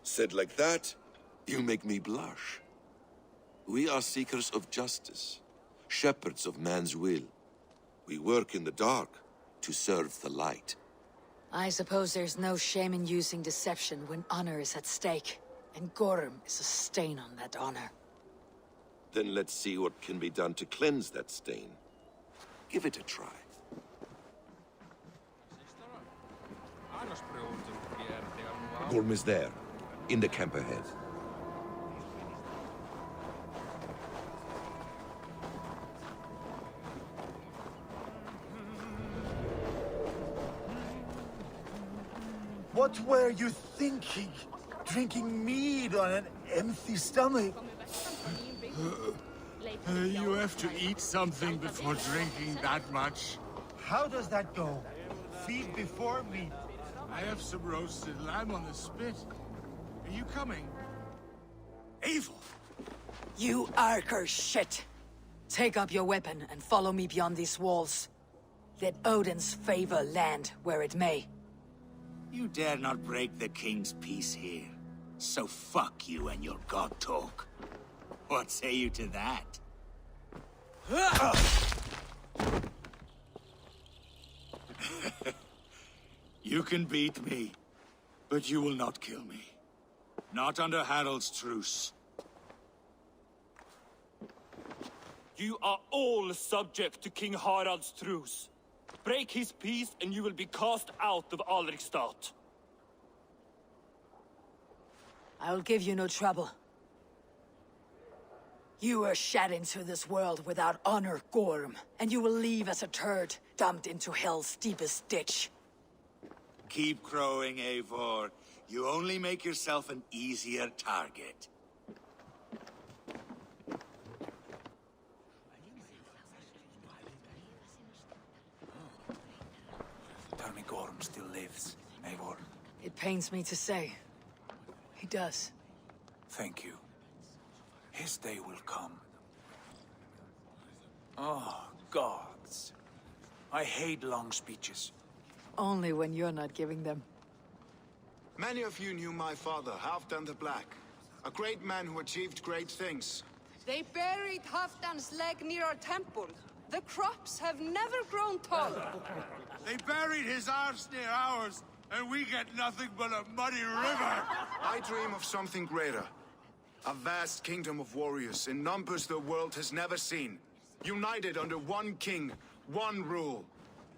Said like that, you make me blush. We are seekers of justice, shepherds of man's will. We work in the dark to serve the light. I suppose there's no shame in using deception when honor is at stake, and Gorm is a stain on that honor. Then let's see what can be done to cleanse that stain. Give it a try. Gorm is there, in the camp ahead. What were you thinking? Drinking mead on an empty stomach? You have to eat something before drinking that much. How does that go? Feed before meat. I have some roasted lamb on the spit. Are you coming? Eivor! You Arker shit! Take up your weapon and follow me beyond these walls. Let Odin's favor land where it may. You dare not break the king's peace here. So fuck you and your god talk. What say you to that? You can beat me, but you will not kill me. Not under Harald's truce. You are all subject to King Harald's truce. Break his peace and you will be cast out of Alrikstat. I'll give you no trouble. You were shed into this world without honor, Gorm, and you will leave as a turd, dumped into hell's deepest ditch. Keep crowing, Eivor. You only make yourself an easier target. Tell me Gorm still lives, Eivor. It pains me to say. He does. Thank you. His day will come. Oh, gods. I hate long speeches. Only when you're not giving them. Many of you knew my father, Halfdan the Black. A great man who achieved great things. They buried Halfdan's leg near our temple. The crops have never grown tall. They buried his arse near ours, and we get nothing but a muddy river. I dream of something greater. A vast kingdom of warriors in numbers the world has never seen. United under one king, one rule.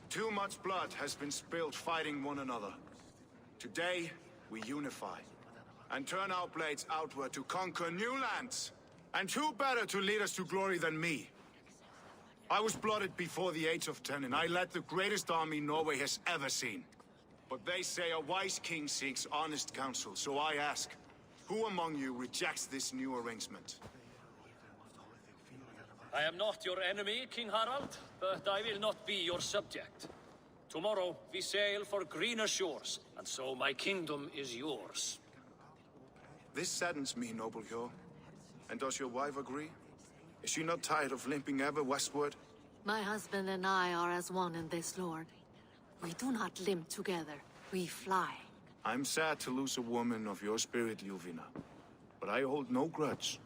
Too much blood has been spilled fighting one another. Today, we unify. and turn our blades outward to conquer new lands. And who better to lead us to glory than me? I was blooded before the age of 10, and I led the greatest army Norway has ever seen. But they say a wise king seeks honest counsel, so I ask, who among you rejects this new arrangement? I am not your enemy, King Harald, but I will not be your subject. Tomorrow we sail for greener shores, and so my kingdom is yours. This saddens me, noble Hjor. And does your wife agree? Is she not tired of limping ever westward? My husband and I are as one in this, Lord. We do not limp together, we fly. I'm sad to lose a woman of your spirit, Ljuvina. But I hold no grudge.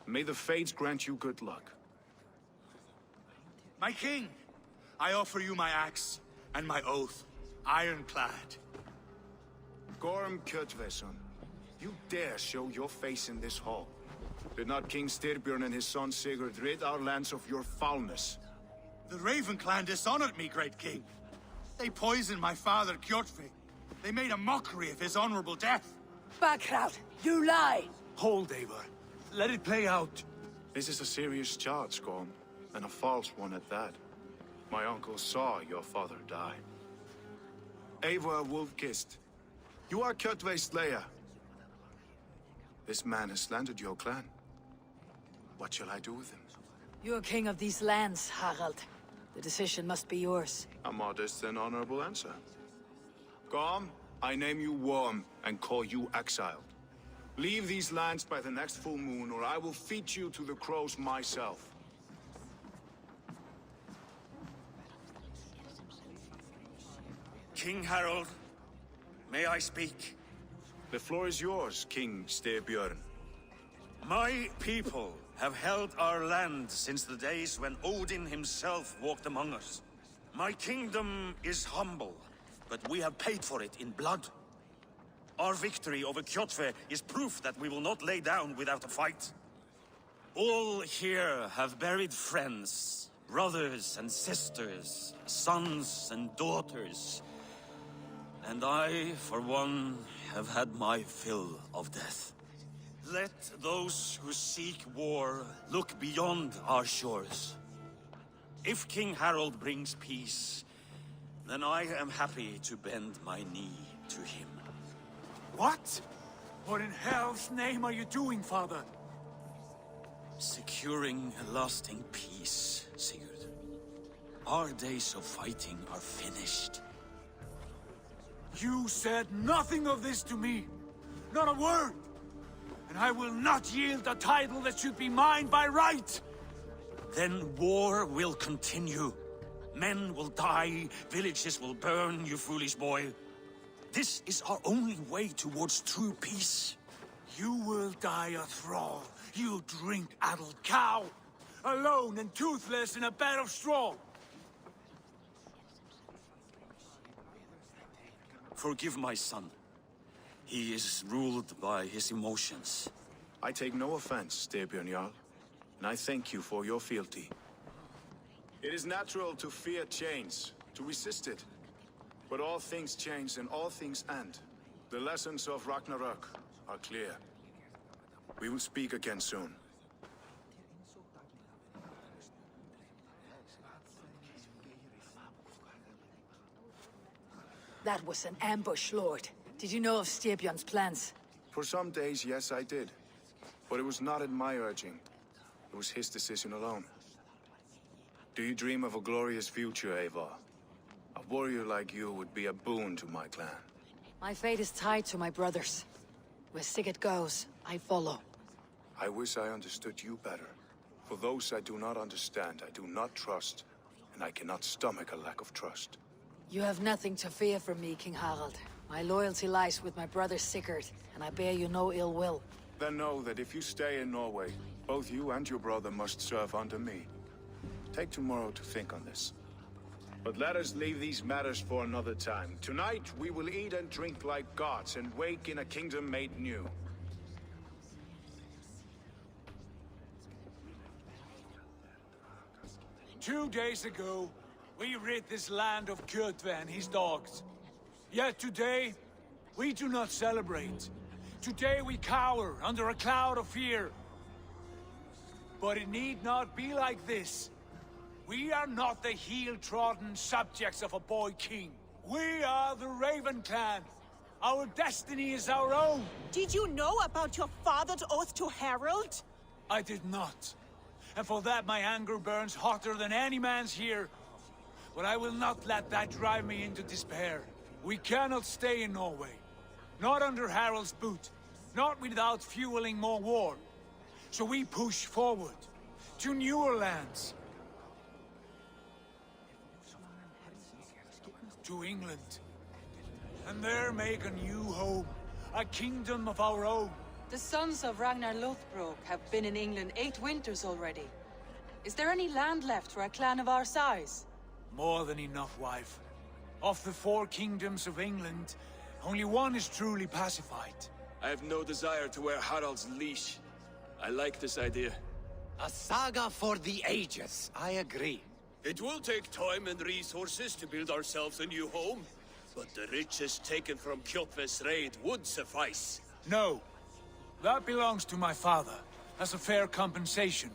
May the fates grant you good luck. My king, I offer you my axe and my oath, ironclad. Gorm Kjotveson, you dare show your face in this hall. Did not King Styrbjörn and his son Sigurd rid our lands of your foulness? The Raven clan dishonored me, great king. They poisoned my father, Kjotve. They made a mockery of his honorable death. Backrout, you lie! Hold, Eivor. Let it play out. This is a serious charge, Gorm, and a false one at that. My uncle saw your father die. Eivor Wolf-Kissed, you are Kjotve's slayer. This man has slandered your clan. What shall I do with him? You're king of these lands, Harald. The decision must be yours. A modest and honorable answer. Gorm, I name you Worm and call you exiled. Leave these lands by the next full moon, or I will feed you to the crows myself. King Harold, may I speak? The floor is yours, King Styrbjörn. My people have held our land since the days when Odin himself walked among us. My kingdom is humble, but we have paid for it in blood. Our victory over Kjotve is proof that we will not lay down without a fight. All here have buried friends, brothers and sisters, sons and daughters. And I, for one, have had my fill of death. Let those who seek war look beyond our shores. If King Harold brings peace, then I am happy to bend my knee to him. What? What in hell's name are you doing, father? Securing a lasting peace, Sigurd. Our days of fighting are finished. You said nothing of this to me. Not a word. And I will not yield a title that should be mine by right. Then war will continue. Men will die, villages will burn, you foolish boy. This is our only way towards true peace. You will die a thrall, you drink-addled cow. Alone and toothless in a bed of straw. Forgive my son. He is ruled by his emotions. I take no offense, Styrbjörn Jarl, and I thank you for your fealty. It is natural to fear change, to resist it. But all things change and all things end. The lessons of Ragnarök are clear. We will speak again soon. That was an ambush, Lord. Did you know of Styrbjörn's plans? For some days, yes, I did. But it was not at my urging. It was his decision alone. Do you dream of a glorious future, Eivor? A warrior like you would be a boon to my clan. My fate is tied to my brothers. Where Sigurd goes, I follow. I wish I understood you better. For those I do not understand, I do not trust, and I cannot stomach a lack of trust. You have nothing to fear from me, King Harald. My loyalty lies with my brother Sigurd, and I bear you no ill will. Then know that if you stay in Norway, both you and your brother must serve under me. Take tomorrow to think on this. But let us leave these matters for another time. Tonight, we will eat and drink like gods and wake in a kingdom made new. Two days ago, we rid this land of Kjotve and his dogs. Yet today, we do not celebrate. Today we cower under a cloud of fear. But it need not be like this. We are not the heel-trodden subjects of a boy king. We are the Raven clan. Our destiny is our own. Did you know about your father's oath to Harald? I did not. And for that my anger burns hotter than any man's here. But I will not let that drive me into despair. We cannot stay in Norway. Not under Harald's boot. Not without fueling more war. So we push forward. To newer lands. To England. And there make a new home. A kingdom of our own. The sons of Ragnar Lothbrok have been in England 8 winters already. Is there any land left for a clan of our size? More than enough, wife. Of the 4 kingdoms of England, only one is truly pacified. I have no desire to wear Harald's leash. I like this idea. A saga for the ages, I agree. It will take time and resources to build ourselves a new home, but the riches taken from Kjotve's raid would suffice. No. That belongs to my father, as a fair compensation.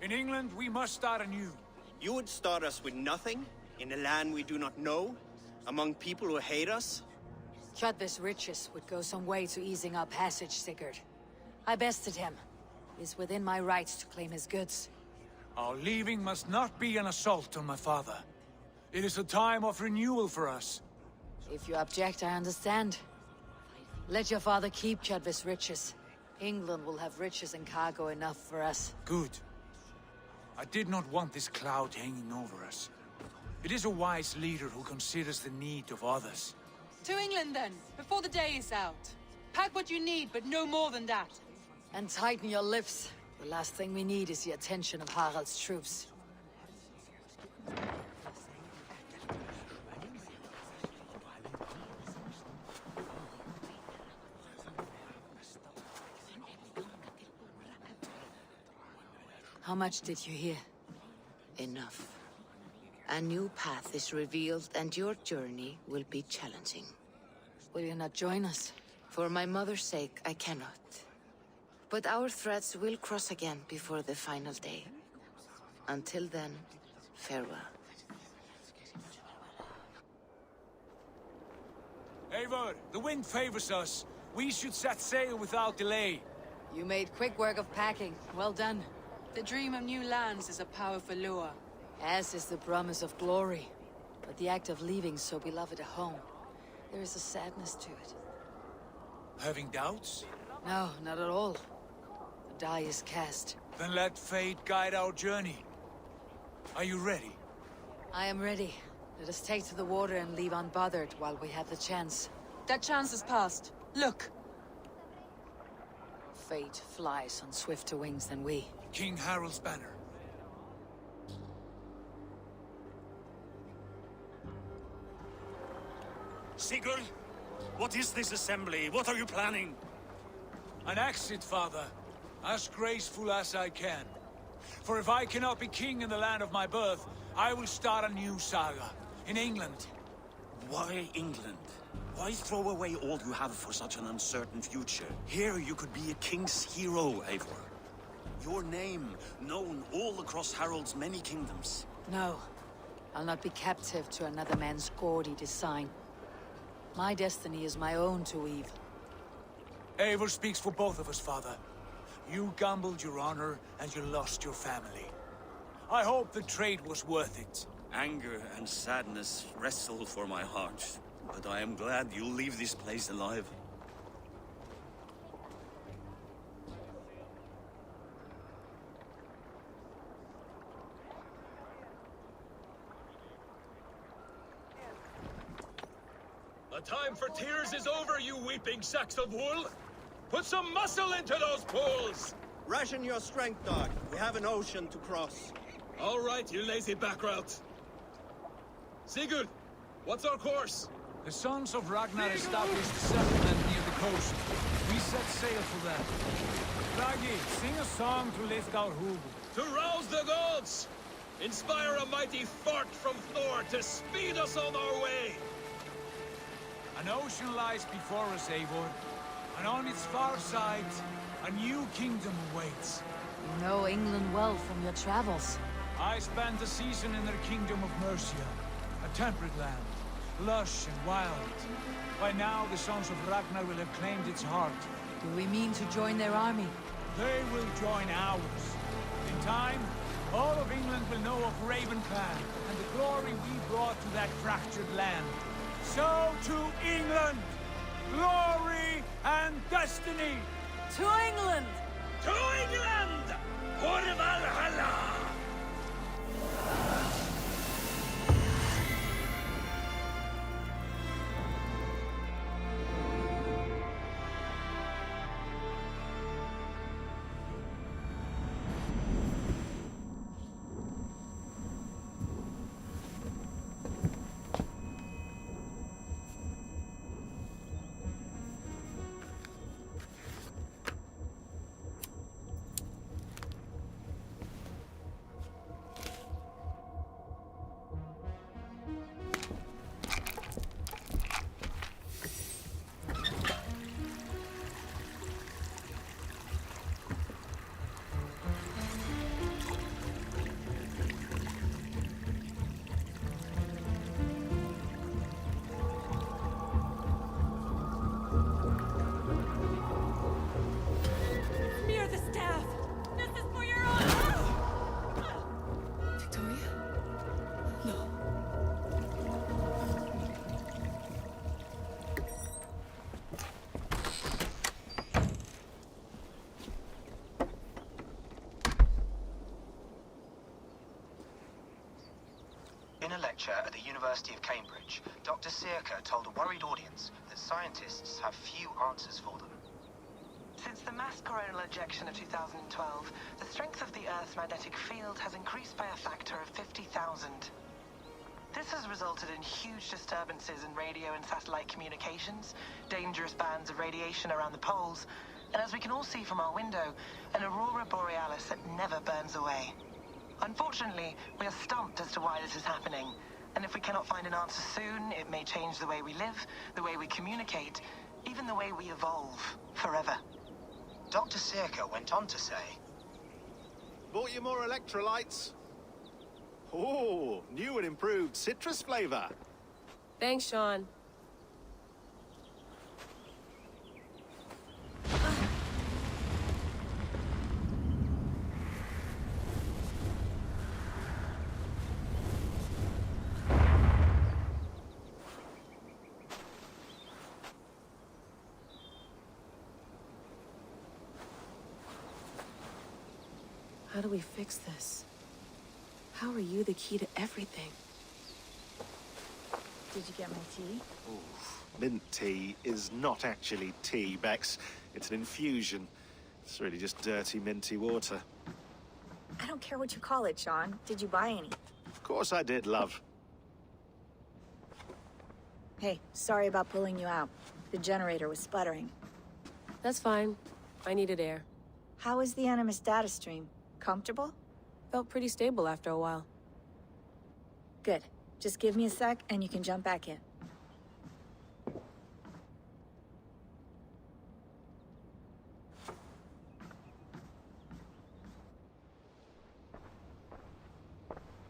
In England, we must start anew. You would start us with nothing? In a land we do not know? Among people who hate us? Kjotve's riches would go some way to easing our passage, Sigurd. I bested him. It is within my rights to claim his goods. Our leaving must not be an assault on my father. It is a time of renewal for us. If you object, I understand. Let your father keep Kjotve's riches. England will have riches and cargo enough for us. Good. I did not want this cloud hanging over us. It is a wise leader who considers the need of others. To England then, before the day is out. Pack what you need, but no more than that. And tighten your lips. The last thing we need is the attention of Harald's troops. How much did you hear? Enough. A new path is revealed, and your journey will be challenging. Will you not join us? For my mother's sake, I cannot. But our threads will cross again before the final day. Until then, farewell. Eivor, the wind favors us. We should set sail without delay. You made quick work of packing. Well done. The dream of new lands is a powerful lure. As is the promise of glory. But the act of leaving so beloved a home, there is a sadness to it. Having doubts? No, not at all. The die is cast. Then let fate guide our journey. Are you ready? I am ready. Let us take to the water and leave unbothered while we have the chance. That chance is past. Look! Fate flies on swifter wings than we. King Harald's banner. Sigurd, what is this assembly? What are you planning? An exit, father. As graceful as I can. For if I cannot be king in the land of my birth, I will start a new saga. In England. Why England? Why throw away all you have for such an uncertain future? Here you could be a king's hero, Eivor. Your name known all across Harald's many kingdoms. No. I'll not be captive to another man's gaudy design. My destiny is my own to weave. Eivor speaks for both of us, father. You gambled your honor, and you lost your family. I hope the trade was worth it. Anger and sadness wrestle for my heart, but I am glad you'll leave this place alive. The time for tears is over, you weeping sacks of wool! Put some muscle into those pools! Ration your strength, dog. We have an ocean to cross. All right, you lazy backrout. Sigurd, what's our course? The sons of Ragnar established a settlement near the coast. We set sail for them. Raggi, sing a song to lift our hoof. To rouse the gods! Inspire a mighty fart from Thor to speed us on our way! An ocean lies before us, Eivor. and on its far side, a new kingdom awaits. You know England well from your travels. I spent a season in their kingdom of Mercia, a temperate land, lush and wild. By now, the sons of Ragnar will have claimed its heart. Do we mean to join their army? They will join ours. In time, all of England will know of Raven Clan and the glory we brought to that fractured land. So to England! Glory and destiny! To England! To England! For Valhalla! In a lecture at the University of Cambridge, Dr. Sirka told a worried audience that scientists have few answers for them. Since the mass coronal ejection of 2012, the strength of the Earth's magnetic field has increased by a factor of 50,000. This has resulted in huge disturbances in radio and satellite communications, dangerous bands of radiation around the poles, and as we can all see from our window, an aurora borealis that never burns away. Unfortunately, we are stumped as to why this is happening, and if we cannot find an answer soon, it may change the way we live, the way we communicate, even the way we evolve, forever. Dr. Sirka went on to say, Bought you more electrolytes? Oh, new and improved citrus flavor. Thanks, Sean. How do we fix this? How are you the key to everything? Did you get my tea? Ooh, mint tea is not actually tea, Bex. It's an infusion. It's really just dirty, minty water. I don't care what you call it, Sean. Did you buy any? Of course I did, love. Hey, sorry about pulling you out. The generator was sputtering. That's fine. I needed air. How is the Animus data stream? Comfortable? Felt pretty stable after a while. Good. Just give me a sec and you can jump back in.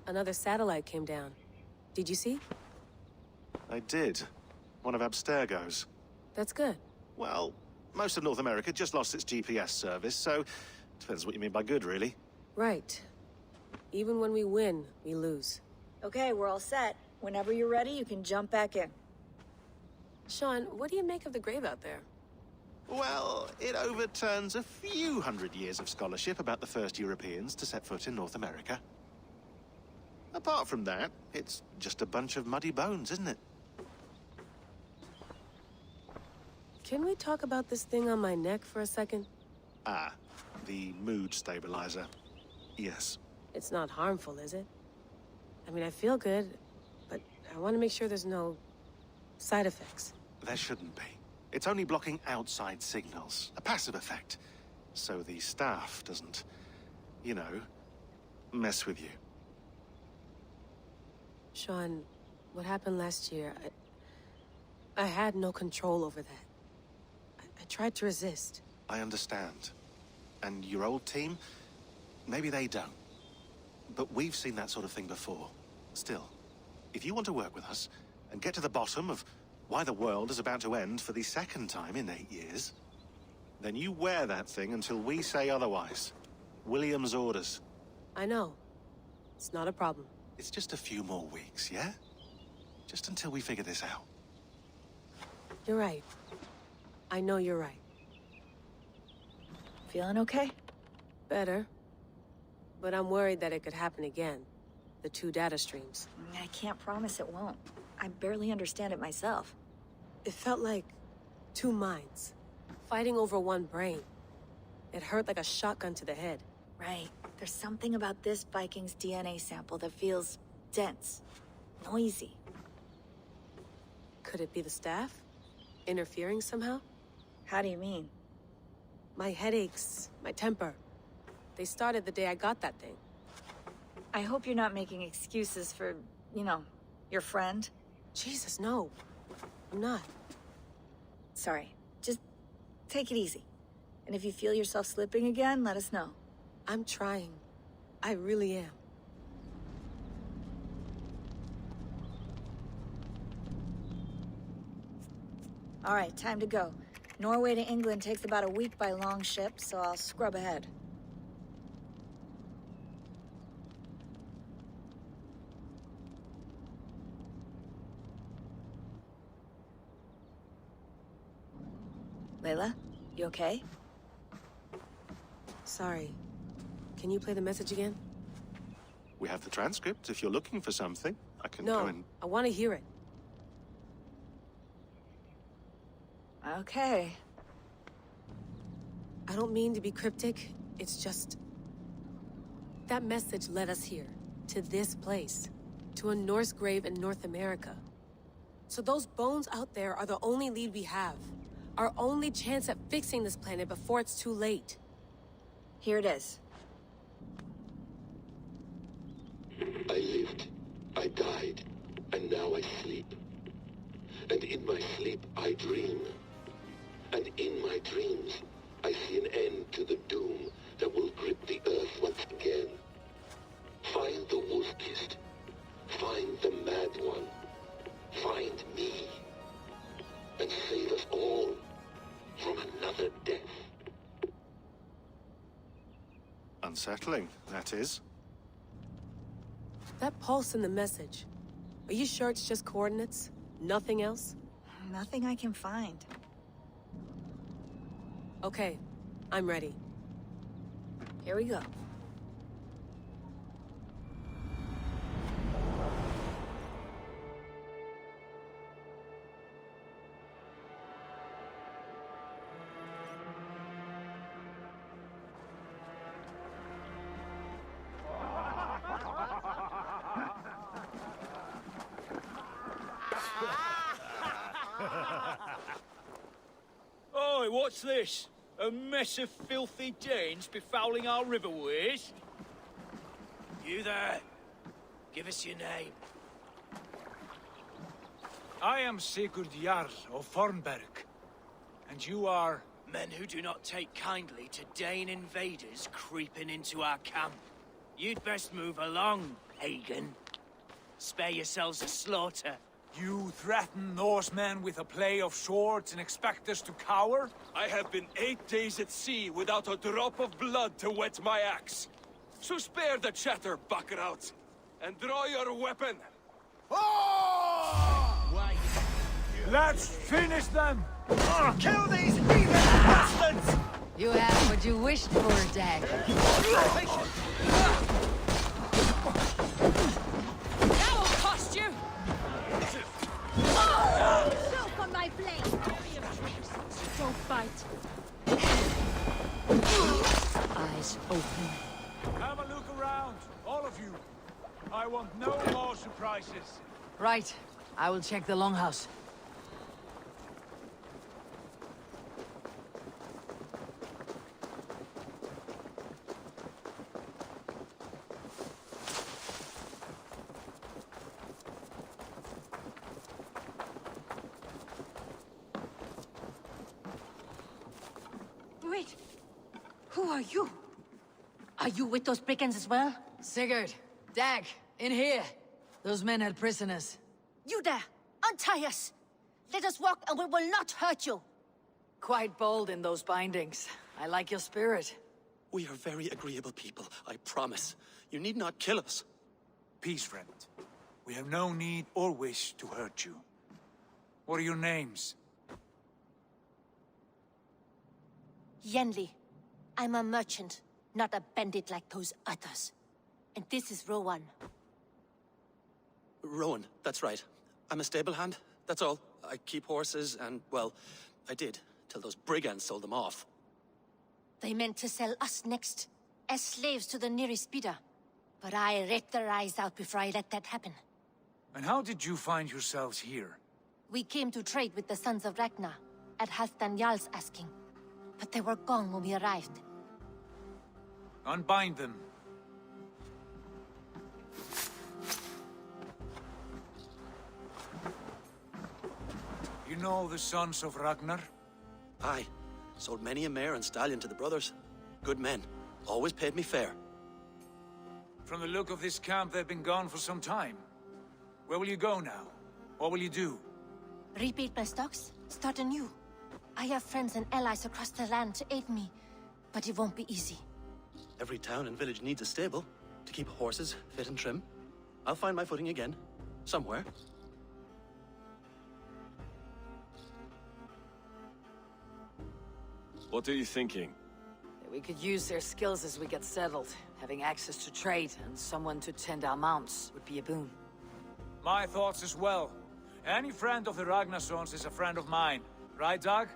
Another satellite came down. Did you see? I did. One of Abstergo's. That's good. Well, most of North America just lost its GPS service, so depends what you mean by good, really. Right. Even when we win, we lose. Okay, we're all set. Whenever you're ready, you can jump back in. Sean, what do you make of the grave out there? Well, it overturns a few hundred years of scholarship about the first Europeans to set foot in North America. Apart from that, it's just a bunch of muddy bones, isn't it? Can we talk about this thing on my neck for a second? Ah, the mood stabilizer. Yes. It's not harmful, is it? I mean, I feel good, but I want to make sure there's no side effects. There shouldn't be. It's only blocking outside signals, a passive effect. So the staff doesn't, you know, mess with you. Sean, what happened last year, I had no control over that. I tried to resist. I understand. And your old team? Maybe they don't. But we've seen that sort of thing before. Still, if you want to work with us and get to the bottom of why the world is about to end for the second time in 8 years, then you wear that thing until we say otherwise. William's orders. I know. It's not a problem. It's just a few more weeks, yeah? Just until we figure this out. You're right. I know you're right. Feeling okay? Better. But I'm worried that it could happen again. The 2 data streams. I can't promise it won't. I barely understand it myself. It felt like 2 minds, fighting over 1 brain. It hurt like a shotgun to the head. Right. There's something about this Viking's DNA sample that feels dense, noisy. Could it be the staff? Interfering somehow? How do you mean? My headaches, my temper. They started the day I got that thing. I hope you're not making excuses for, you know, your friend. Jesus, no. I'm not. Sorry. Just take it easy. And if you feel yourself slipping again, let us know. I'm trying. I really am. All right, time to go. Norway to England takes about a week by long ship, so I'll scrub ahead. Layla, you okay? Sorry. Can you play the message again? We have the transcript. If you're looking for something, I can No, go and... I want to hear it. Okay. I don't mean to be cryptic. It's just... that message led us here. To this place. To a Norse grave in North America. So those bones out there are the only lead we have. Our only chance at fixing this planet before it's too late. Here it is. I lived, I died, and now I sleep. And in my sleep I dream. And in my dreams I see an end to the doom that will grip the earth once again. Find the wolf-kissed. Find the mad one. Find me. And save us all from another death. Unsettling, that is. That pulse in the message. Are you sure it's just coordinates? Nothing else? Nothing I can find. Okay, I'm ready. Here we go. Oi, what's this? A mess of filthy Danes befouling our riverways? You there? Give us your name. I am Sigurd Jarl of Fornberg. And you are... Men who do not take kindly to Dane invaders creeping into our camp. You'd best move along, pagan. Spare yourselves a slaughter. You threaten Norsemen with a play of swords and expect us to cower? I have been 8 days at sea without a drop of blood to wet my axe. So spare the chatter, Buckerout, and draw your weapon. Let's finish them! Kill these heathen bastards! You have what you wished for, Dag. That will cost you! Soak on my blade! Don't bite. Eyes open. Have a look around, all of you. I want no more surprises. Right. I will check the longhouse. Who are you? Are you with those brigands as well? Sigurd, Dag, in here. Those men had prisoners. You there! Untie us! Let us walk and we will not hurt you! Quite bold in those bindings. I like your spirit. We are very agreeable people, I promise. You need not kill us. Peace, friend. We have no need or wish to hurt you. What are your names? Yenli. I'm a merchant, not a bandit like those others. And this is Rowan. Rowan, that's right. I'm a stable hand, that's all. I keep horses and, well, I did, till those brigands sold them off. They meant to sell us next, as slaves to the nearest bidder. But I ripped their eyes out before I let that happen. And how did you find yourselves here? We came to trade with the Sons of Ragnar, at Halfdan Jarl's asking. But they were gone when we arrived. Unbind them. You know the Sons of Ragnar? Aye. Sold many a mare and stallion to the brothers. Good men. Always paid me fair. From the look of this camp, they've been gone for some time. Where will you go now? What will you do? Rebuild my stocks, start anew. I have friends and allies across the land to aid me, but it won't be easy. Every town and village needs a stable to keep horses fit and trim. I'll find my footing again. Somewhere. What are you thinking? We could use their skills as we get settled. Having access to trade and someone to tend our mounts would be a boon. My thoughts as well. Any friend of the Ragnarsons is a friend of mine. Right, Dag?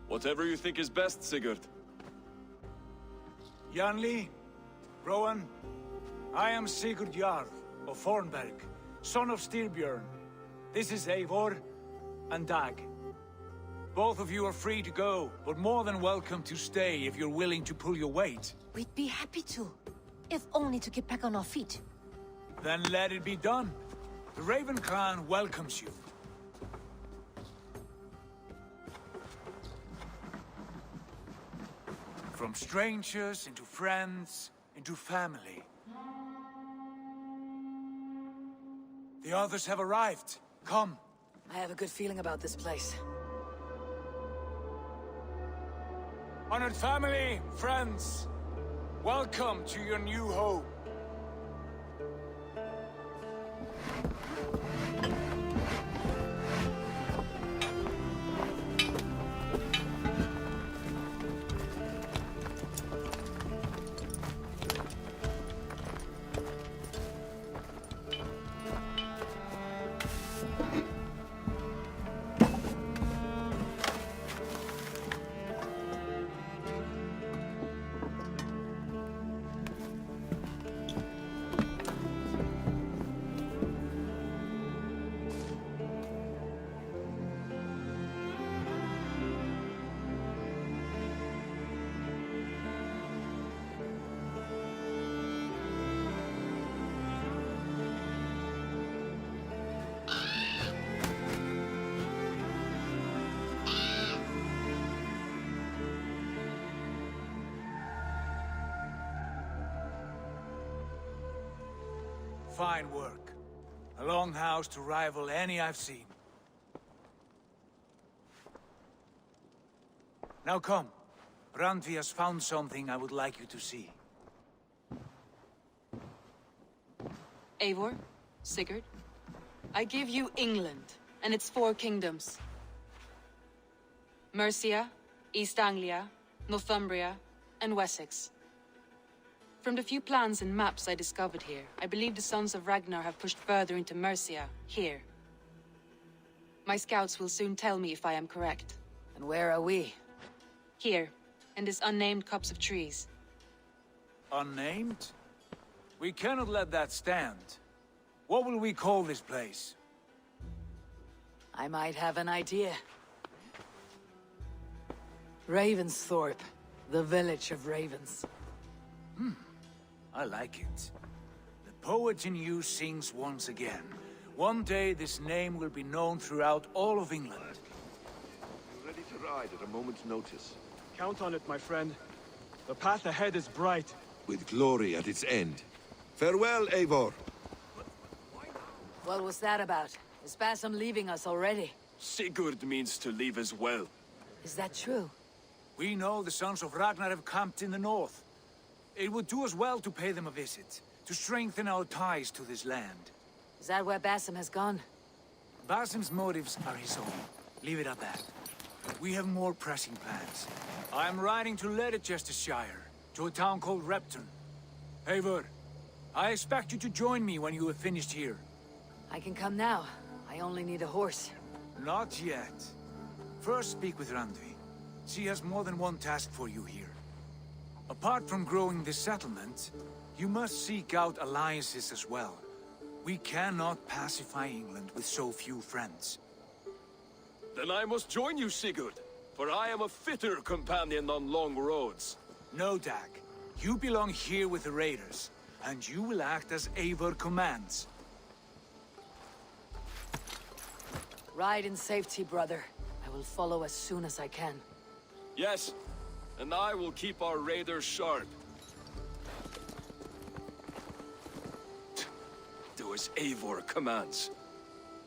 Whatever you think is best, Sigurd. Janli, Rowan, I am Sigurd Jarl of Fornberg, son of Styrbjörn. This is Eivor and Dag. Both of you are free to go, but more than welcome to stay if you're willing to pull your weight. We'd be happy to, if only to get back on our feet. Then let it be done. The Raven Clan welcomes you. From strangers into friends, into family. The others have arrived. Come. I have a good feeling about this place. Honored family, friends, welcome to your new home. Fine work. A longhouse to rival any I've seen. Now come. Randvi has found something I would like you to see. Eivor, Sigurd, I give you England and its 4 kingdoms. Mercia, East Anglia, Northumbria, and Wessex. From the few plans and maps I discovered here, I believe the Sons of Ragnar have pushed further into Mercia, here. My scouts will soon tell me if I am correct. And where are we? Here, in this unnamed copse of trees. Unnamed? We cannot let that stand. What will we call this place? I might have an idea. Ravensthorpe, the village of ravens. I like it. The poet in you sings once again. One day this name will be known throughout all of England. You're ready to ride at a moment's notice. Count on it, my friend. The path ahead is bright. With glory at its end. Farewell, Eivor. What was that about? Is Basim leaving us already? Sigurd means to leave as well. Is that true? We know the sons of Ragnar have camped in the north. It would do us well to pay them a visit, to strengthen our ties to this land. Is that where Basim has gone? Basim's motives are his own. Leave it at that. We have more pressing plans. I am riding to Leicestershire, to a town called Repton. Eivor, I expect you to join me when you have finished here. I can come now. I only need a horse. Not yet. First speak with Randvi. She has more than one task for you here. Apart from growing this settlement, you must seek out alliances as well. We cannot pacify England with so few friends. Then I must join you, Sigurd, for I am a fitter companion on long roads. No, Dag. You belong here with the raiders, and you will act as Eivor commands. Ride in safety, brother. I will follow as soon as I can. Yes, and I will keep our raiders sharp. Do as Eivor commands.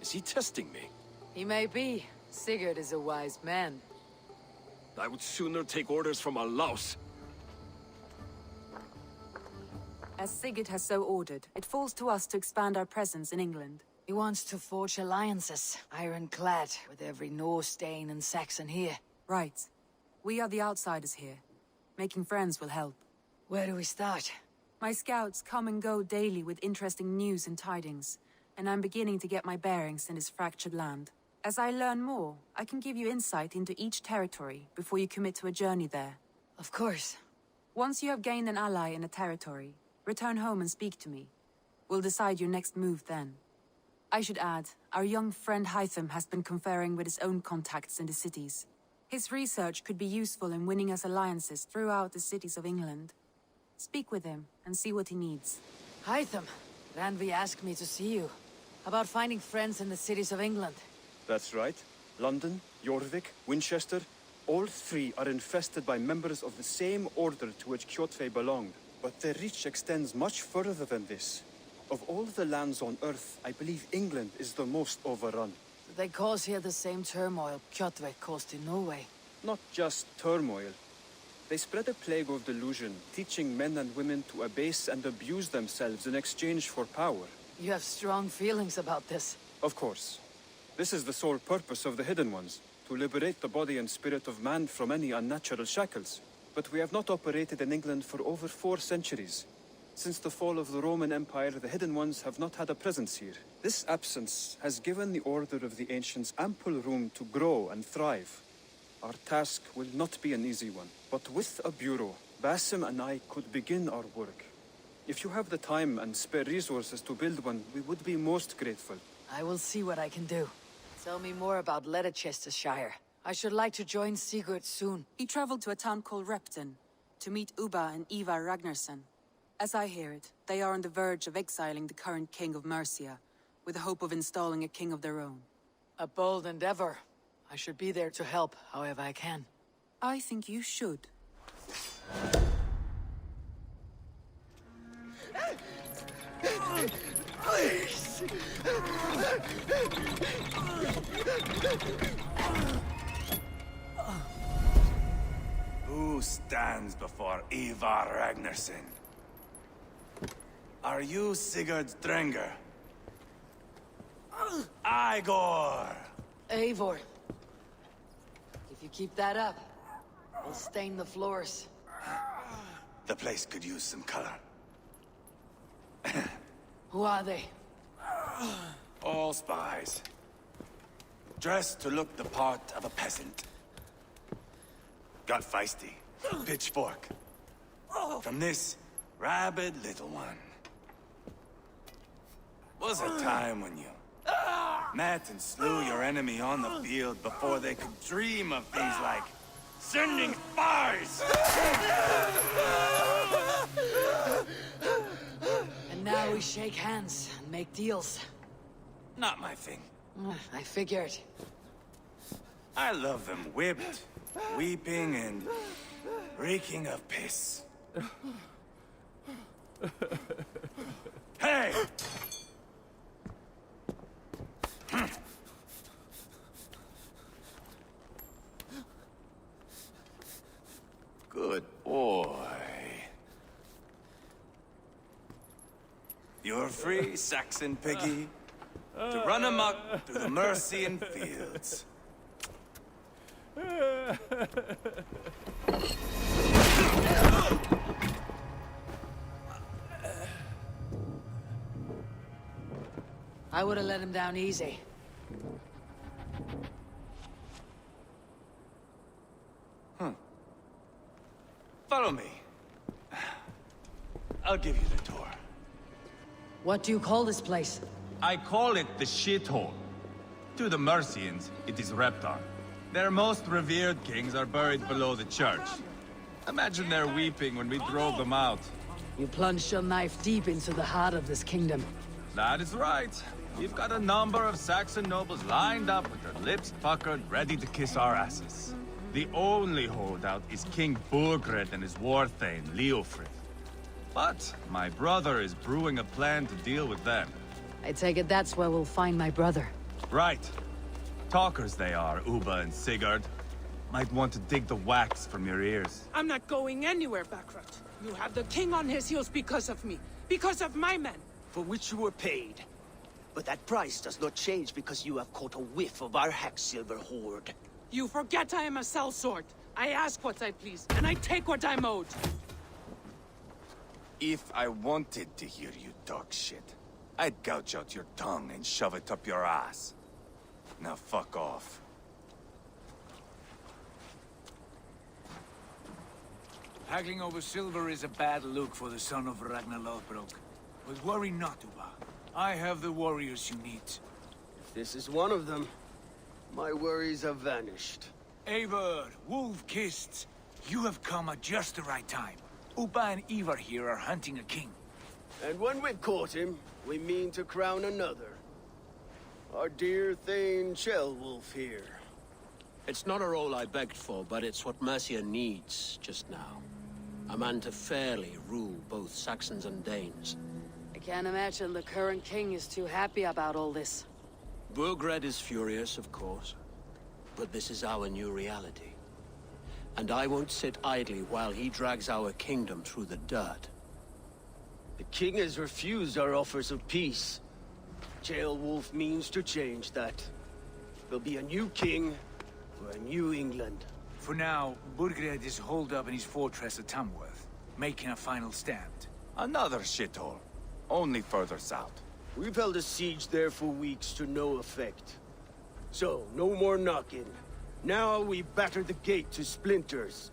Is he testing me? He may be. Sigurd is a wise man. I would sooner take orders from a louse. As Sigurd has so ordered, it falls to us to expand our presence in England. He wants to forge alliances, ironclad, with every Norse, Dane, and Saxon here. Right. We are the outsiders here. Making friends will help. Where do we start? My scouts come and go daily with interesting news and tidings, and I'm beginning to get my bearings in this fractured land. As I learn more, I can give you insight into each territory before you commit to a journey there. Of course. Once you have gained an ally in a territory, return home and speak to me. We'll decide your next move then. I should add, our young friend Hytham has been conferring with his own contacts in the cities. His research could be useful in winning us alliances throughout the cities of England. Speak with him and see what he needs. Hytham, Randvi asked me to see you. About finding friends in the cities of England. That's right. London, Jorvik, Winchester, all three are infested by members of the same order to which Kjotve belonged. But their reach extends much further than this. Of all the lands on Earth, I believe England is the most overrun. They cause here the same turmoil Kjotve caused in Norway. Not just turmoil. They spread a plague of delusion, teaching men and women to abase and abuse themselves in exchange for power. You have strong feelings about this. Of course. This is the sole purpose of the Hidden Ones, to liberate the body and spirit of man from any unnatural shackles. But we have not operated in England for over 4 centuries. Since the fall of the Roman Empire, the Hidden Ones have not had a presence here. This absence has given the Order of the Ancients ample room to grow and thrive. Our task will not be an easy one, but with a bureau, Basim and I could begin our work. If you have the time and spare resources to build one, we would be most grateful. I will see what I can do. Tell me more about Leicestershire. I should like to join Sigurd soon. He traveled to a town called Repton to meet Ubba and Ivar Ragnarsson. As I hear it, they are on the verge of exiling the current king of Mercia, with the hope of installing a king of their own. A bold endeavor. I should be there to help, however I can. I think you should. Please! Who stands before Ivar Ragnarsson? Are you Sigurd Drenger? Igor! Eivor. If you keep that up, we'll stain the floors. The place could use some color. Who are they? All spies. Dressed to look the part of a peasant. Got feisty. Pitchfork. From this rabid little one. Was a time when you met and slew your enemy on the field before they could dream of things like sending spies! And now we shake hands and make deals. Not my thing. I figured. I love them whipped, weeping, and Reeking of piss. Hey! Good boy. You're free, Saxon piggy, to run amok through the Mercian fields. I would have let him down easy. Follow me. I'll give you the tour. What do you call this place? I call it the shithole. To the Mercians, it is Reptar. Their most revered kings are buried below the church. Imagine their weeping when we drove them out. You plunged your knife deep into the heart of this kingdom. That is right. We've got a number of Saxon nobles lined up with their lips puckered, ready to kiss our asses. The only holdout is King Burgred and his war thane, Leofrith. But my brother is brewing a plan to deal with them. I take it that's where we'll find my brother. Right. Talkers they are, Uba and Sigurd. Might want to dig the wax from your ears. I'm not going anywhere, Backrot. You have the king on his heels because of me. Because of my men. For which you were paid. But that price does not change because you have caught a whiff of our Hacksilver hoard. You forget I am a sellsword. I ask what I please, and I take what I'm owed. If I wanted to hear you talk shit, I'd gouge out your tongue and shove it up your ass. Now fuck off. Haggling over silver is a bad look for the son of Ragnar Lothbrok. But worry not, Uba. I have the warriors you need. If this is one of them, my worries have vanished. Eivor, wolf-kissed, you have come at just the right time. Uba and Eivor here are hunting a king. And when we've caught him, we mean to crown another. Our dear Thane Ceolwulf here. It's not a role I begged for, but it's what Mercia needs just now. A man to fairly rule both Saxons and Danes. I can't imagine the current king is too happy about all this. Burgred is furious, of course. But this is our new reality. And I won't sit idly while he drags our kingdom through the dirt. The king has refused our offers of peace. Ceolwulf means to change that. There'll be a new king for a new England. For now, Burgred is holed up in his fortress at Tamworth, making a final stand. Another shithole. Only further south. We've held a siege there for weeks to no effect. So, no more knocking. Now we batter the gate to splinters.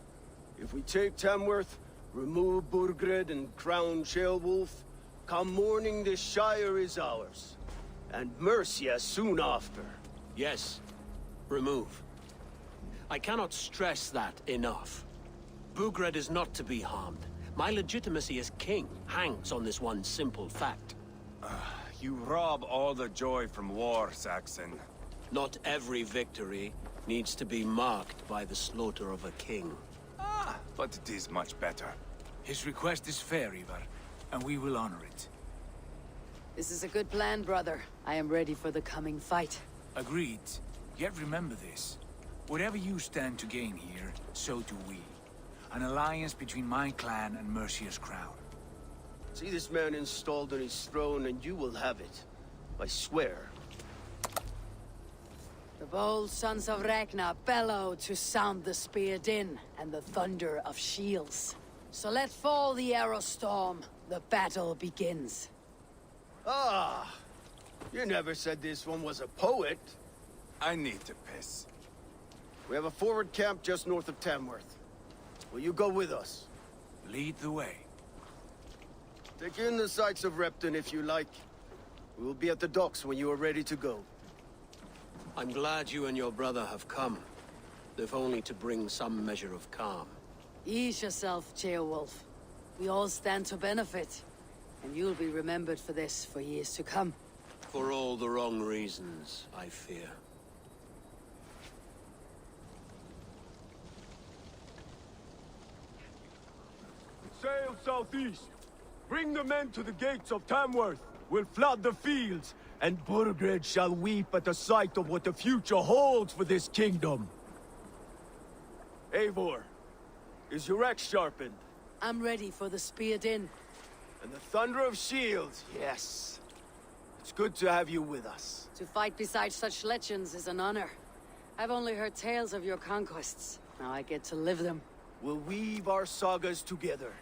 If we take Tamworth, remove Burgred and crown Ceolwulf, come morning the Shire is ours. And Mercia soon after. Yes, remove. I cannot stress that enough. Burgred is not to be harmed. My legitimacy as king hangs on this one simple fact. You rob all the joy from war, Saxon. Not every victory needs to be marked by the slaughter of a king. But it is much better. His request is fair, Ivar, and we will honor it. This is a good plan, brother. I am ready for the coming fight. Agreed. Yet remember this. Whatever you stand to gain here, so do we. An alliance between my clan and Mercia's crown. See this man installed on his throne and you will have it. I swear. The bold sons of Ragnar bellow to sound the spear din and the thunder of shields. So let fall the arrow storm. The battle begins. Ah! You never said this one was a poet. I need to piss. We have a forward camp just north of Tamworth. Will you go with us? Lead the way. Take in the sights of Repton if you like. We will be at the docks when you are ready to go. I'm glad you and your brother have come, if only to bring some measure of calm. Ease yourself, Ceolwulf. We all stand to benefit, and you'll be remembered for this for years to come. For all the wrong reasons, I fear. southeast. Bring the men to the gates of Tamworth. We'll flood the fields, and Burgred shall weep at the sight of what the future holds for this kingdom. Eivor, is your axe sharpened? I'm ready for the spear din. And the thunder of shields, yes. It's good to have you with us. To fight beside such legends is an honor. I've only heard tales of your conquests. Now I get to live them. We'll weave our sagas together.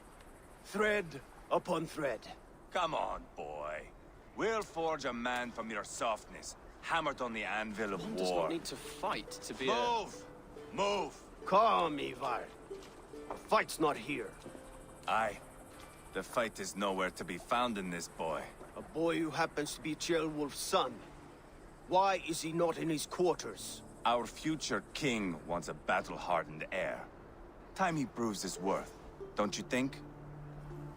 Thread upon thread. Come on, boy. We'll forge a man from your softness, hammered on the anvil of One war. does not need to fight to be Move! Move! Calm, Ivar. The fight's not here. Aye. The fight is nowhere to be found in this boy. A boy who happens to be Ceolwulf's son. Why is he not in his quarters? Our future king wants a battle-hardened heir. Time he proves his worth, don't you think?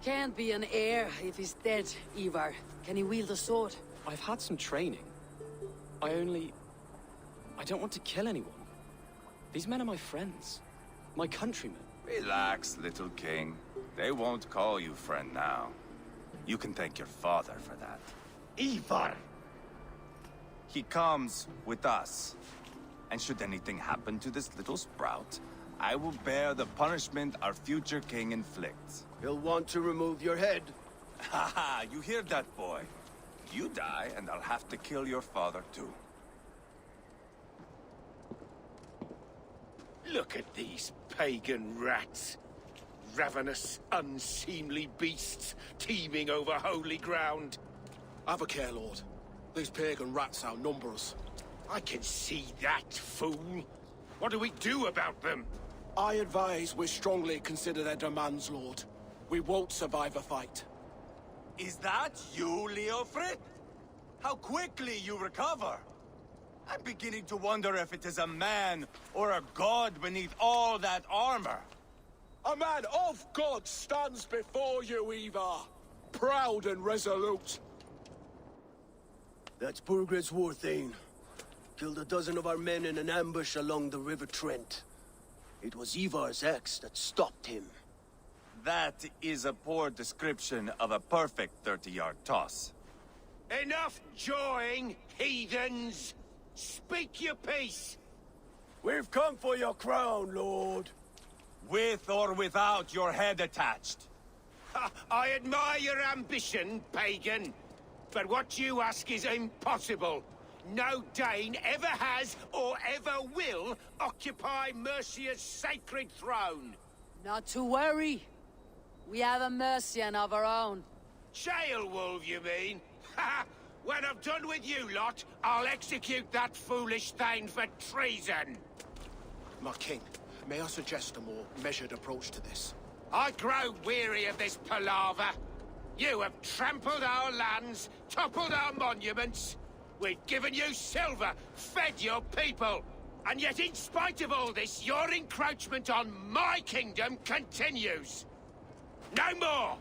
Can't be an heir if he's dead, Ivar. Can he wield a sword? I've had some training. I don't want to kill anyone. These men are my friends. My countrymen. Relax, little king. They won't call you friend now. You can thank your father for that. Ivar! He comes with us. And should anything happen to this little sprout, I will bear the punishment our future king inflicts. He'll want to remove your head. Ha ha! You hear that, boy? You die, and I'll have to kill your father, too. Look at these pagan rats. Ravenous, unseemly beasts teeming over holy ground. Have a care, Lord. These pagan rats outnumber us. I can see that, fool. What do we do about them? I advise we strongly consider their demands, Lord. We won't survive a fight. Is that you, Leofrid? How quickly you recover! I'm beginning to wonder if it is a man or a god beneath all that armor. A man of God stands before you, Ivar. Proud and resolute. That's Burgred's war thane. Killed a dozen of our men in an ambush along the River Trent. It was Ivar's axe that stopped him. That is a poor description of a perfect 30-yard toss. Enough jawing, heathens! Speak your piece! We've come for your crown, Lord. With or without your head attached. Ha, I admire your ambition, pagan. But what you ask is impossible. No Dane ever has or ever will occupy Mercia's sacred throne. Not to worry. We have a Mercian of our own. Ceolwulf, you mean? Ha! When I'm done with you lot, I'll execute that foolish thing for treason. My king, may I suggest a more measured approach to this? I grow weary of this palaver. You have trampled our lands, toppled our monuments. We've given you silver, fed your people. And yet in spite of all this, your encroachment on my kingdom continues. No more!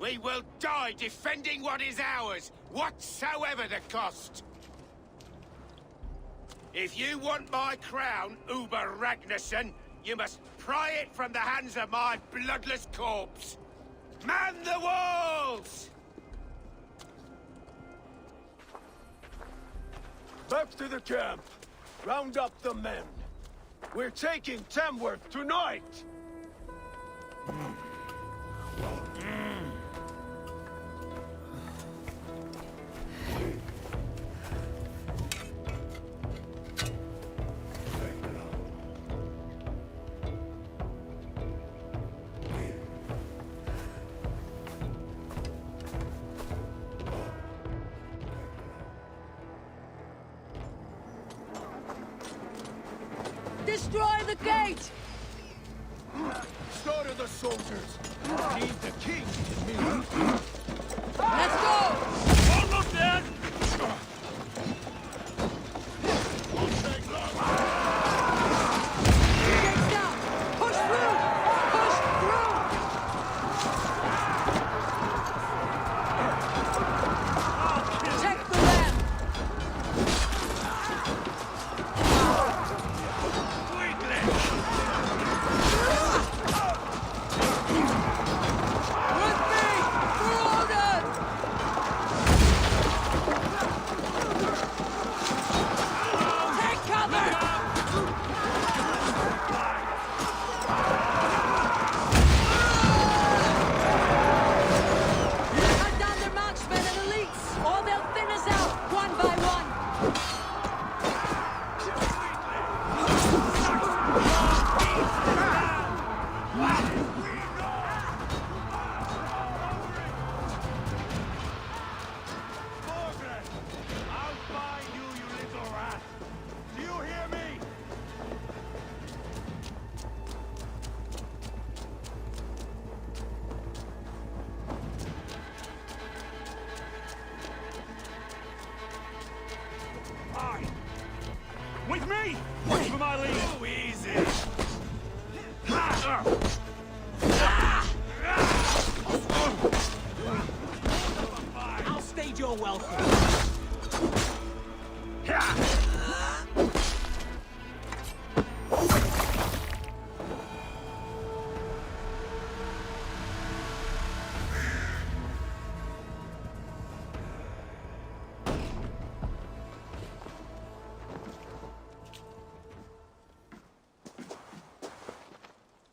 We will die defending what is ours, whatsoever the cost. If you want my crown, Uber Ragnarsson, you must pry it from the hands of my bloodless corpse. Man the walls! Back to the camp. Round up the men. We're taking Tamworth tonight! Destroy the gate! Slaughter the soldiers! Need the king in me! Let's go! Almost dead! Gates down! Push through! Push through! Check the land! Run! me! Watch for my lead! Oh, easy! I'll stage your welcome.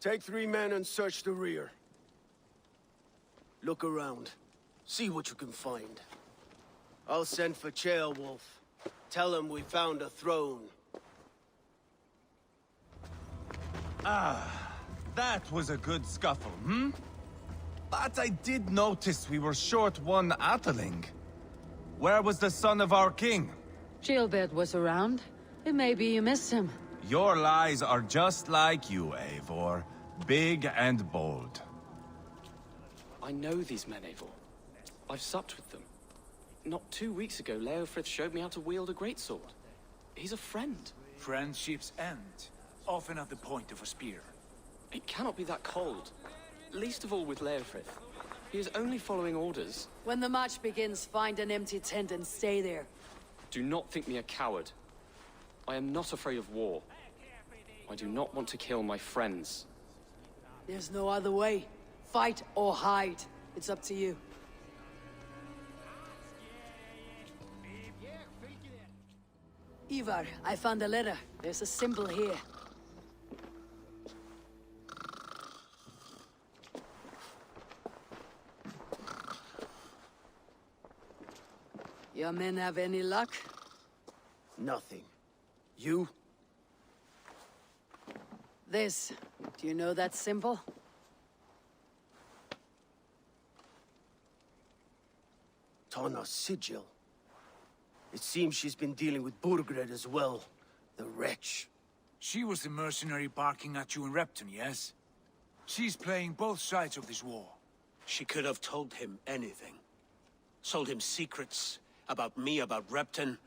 Take 3 men and search the rear. Look around. See what you can find. I'll send for Ceolwulf. Tell him we found a throne. Ah, that was a good scuffle, hmm? But I did notice we were short one Atheling. Where was the son of our king? Gilbert was around. It may be you missed him. Your lies are just like you, Eivor. Big and bold. I know these men, Eivor. I've supped with them. Not 2 weeks ago, Leofrith showed me how to wield a greatsword. He's a friend. Friendships end, often at the point of a spear. It cannot be that cold. Least of all with Leofrith. He is only following orders. When the march begins, find an empty tent and stay there. Do not think me a coward. I am not afraid of war. I do not want to kill my friends. There's no other way. Fight or hide. It's up to you. Ivar, I found a letter. There's a symbol here. Your men have any luck? Nothing. You? This. Do you know that symbol? Tana's sigil. It seems she's been dealing with Burgred as well. The wretch. She was the mercenary barking at you in Repton, yes? She's playing both sides of this war. She could have told him anything. Sold him secrets about me, about Repton,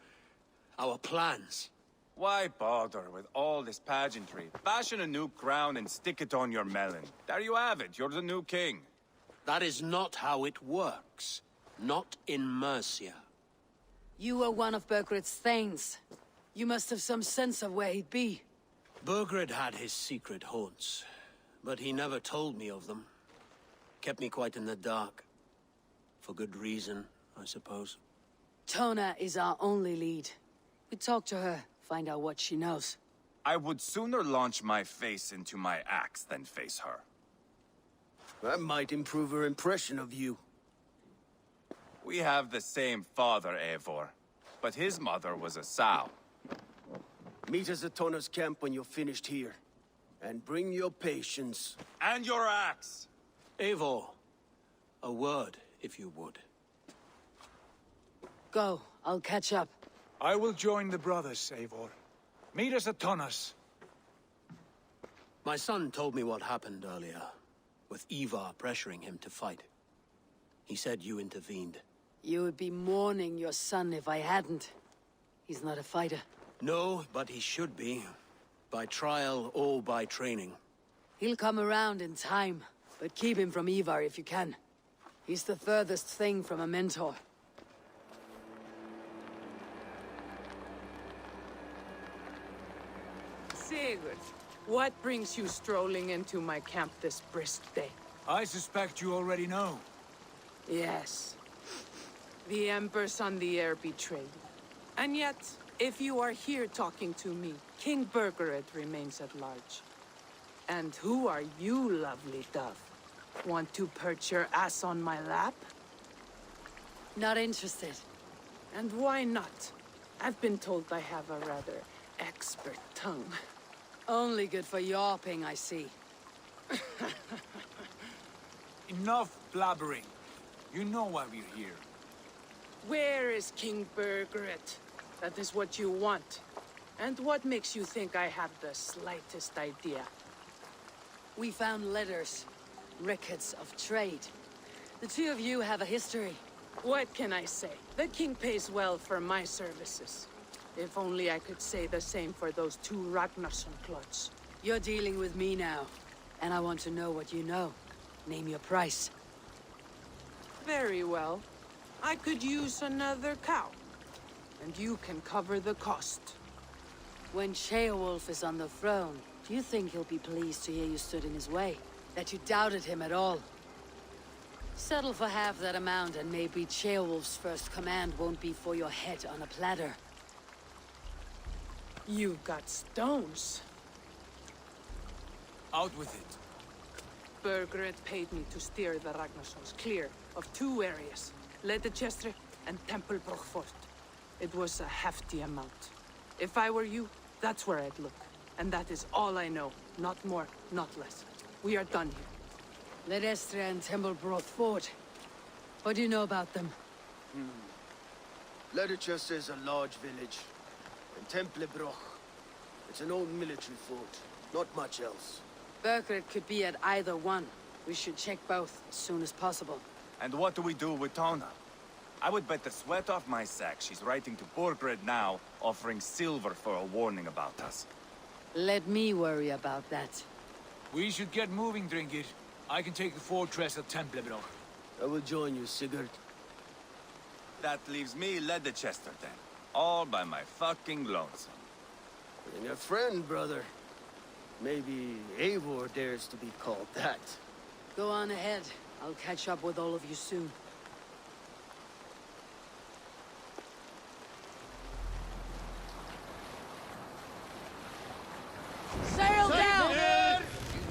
our plans. Why bother with all this pageantry? Fashion a new crown and stick it on your melon. There you have it, you're the new king. That is not how it works. Not in Mercia. You were one of Burgred's thanes. You must have some sense of where he'd be. Burgred had his secret haunts, but he never told me of them. Kept me quite in the dark. For good reason, I suppose. Tona is our only lead. We talk to her, find out what she knows. I would sooner launch my face into my axe than face her. That might improve her impression of you. We have the same father, Eivor, but his mother was a sow. Meet us at Tona's camp when you're finished here. And bring your patience. And your axe! Eivor, a word, if you would. Go, I'll catch up. I will join the brothers, Eivor. Meet us at Tona's. My son told me what happened earlier, with Ivar pressuring him to fight. He said you intervened. You would be mourning your son if I hadn't. He's not a fighter. No, but he should be. By trial or by training. He'll come around in time, but keep him from Ivar if you can. He's the furthest thing from a mentor. Sigurd, what brings you strolling into my camp this brisk day? I suspect you already know. Yes. The Embers on the air betrayed me. And yet, if you are here talking to me, King Burgred remains at large. And who are you, lovely dove? Want to perch your ass on my lap? Not interested. And why not? I've been told I have a rather expert tongue. Only good for yawping, I see. Enough blabbering. You know why we're here. Where is King Burgred? That is what you want. And what makes you think I have the slightest idea? We found letters, records of trade. The two of you have a history. What can I say? The king pays well for my services. If only I could say the same for those two Ragnarsson clots. You're dealing with me now, and I want to know what you know. Name your price. Very well. I could use another cow. And you can cover the cost. When Ceolwulf is on the throne, do you think he'll be pleased to hear you stood in his way? That you doubted him at all? Settle for half that amount, and maybe Ceolwulf's first command won't be for your head on a platter. You've got stones. Out with it. Burgred paid me to steer the Ragnarssons clear of two areas, Ledechestre and Templebroch Fort. It was a hefty amount. If I were you, that's where I'd look. And that is all I know. Not more, not less. We are done here. Ledestre and Templebroch Fort. What do you know about them? Ledechestre is a large village. And Templebroch, it's an old military fort. Not much else. Burgred could be at either one. We should check both as soon as possible. And what do we do with Tona? I would bet the sweat off my sack she's writing to Burgred now, offering silver for a warning about us. Let me worry about that. We should get moving, Dringir. I can take the fortress at Templebroch. I will join you, Sigurd. That leaves me Ledechestre then. All by my fucking lonesome. And a friend, brother. Maybe Eivor dares to be called that. Go on ahead. I'll catch up with all of you soon. Sail down!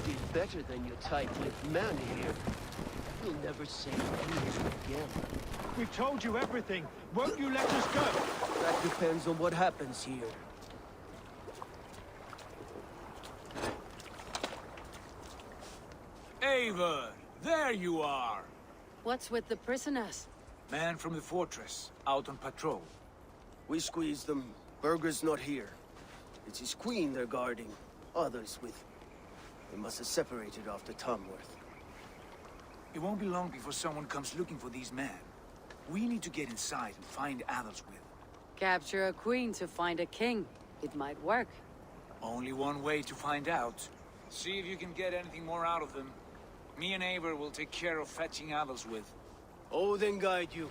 You did better than your tight-lipped man here. You'll never say anything again. We told you everything. Won't you let us go? That depends on what happens here. Eivor, there you are! What's with the prisoners? Man from the fortress, out on patrol. We squeezed them. Burger's not here. It's his queen they're guarding. Others with him. They must have separated after Tamworth. It won't be long before someone comes looking for these men. We need to get inside and find Adalswith. Capture a queen to find a king. It might work. Only one way to find out. See if you can get anything more out of them. Me and Eivor will take care of fetching Adalswith. Odin guide you.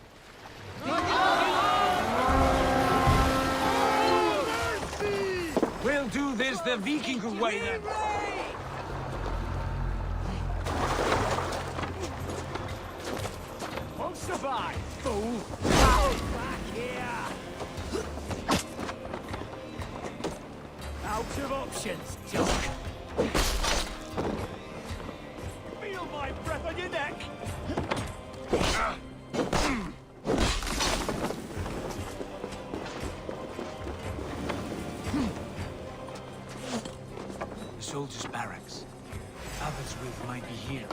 We'll do this the Viking way then. Won't survive, fool! Back here! Out of options, Jock! Feel my breath on your neck! The soldiers' barracks. Adalswith might be here.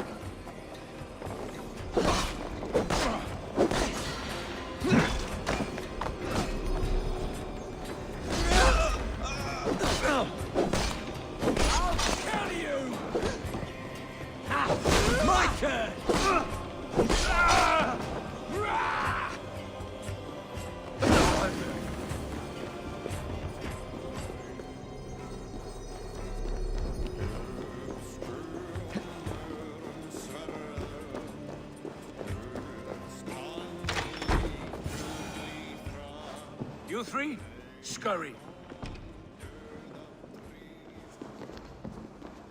You three, scurry.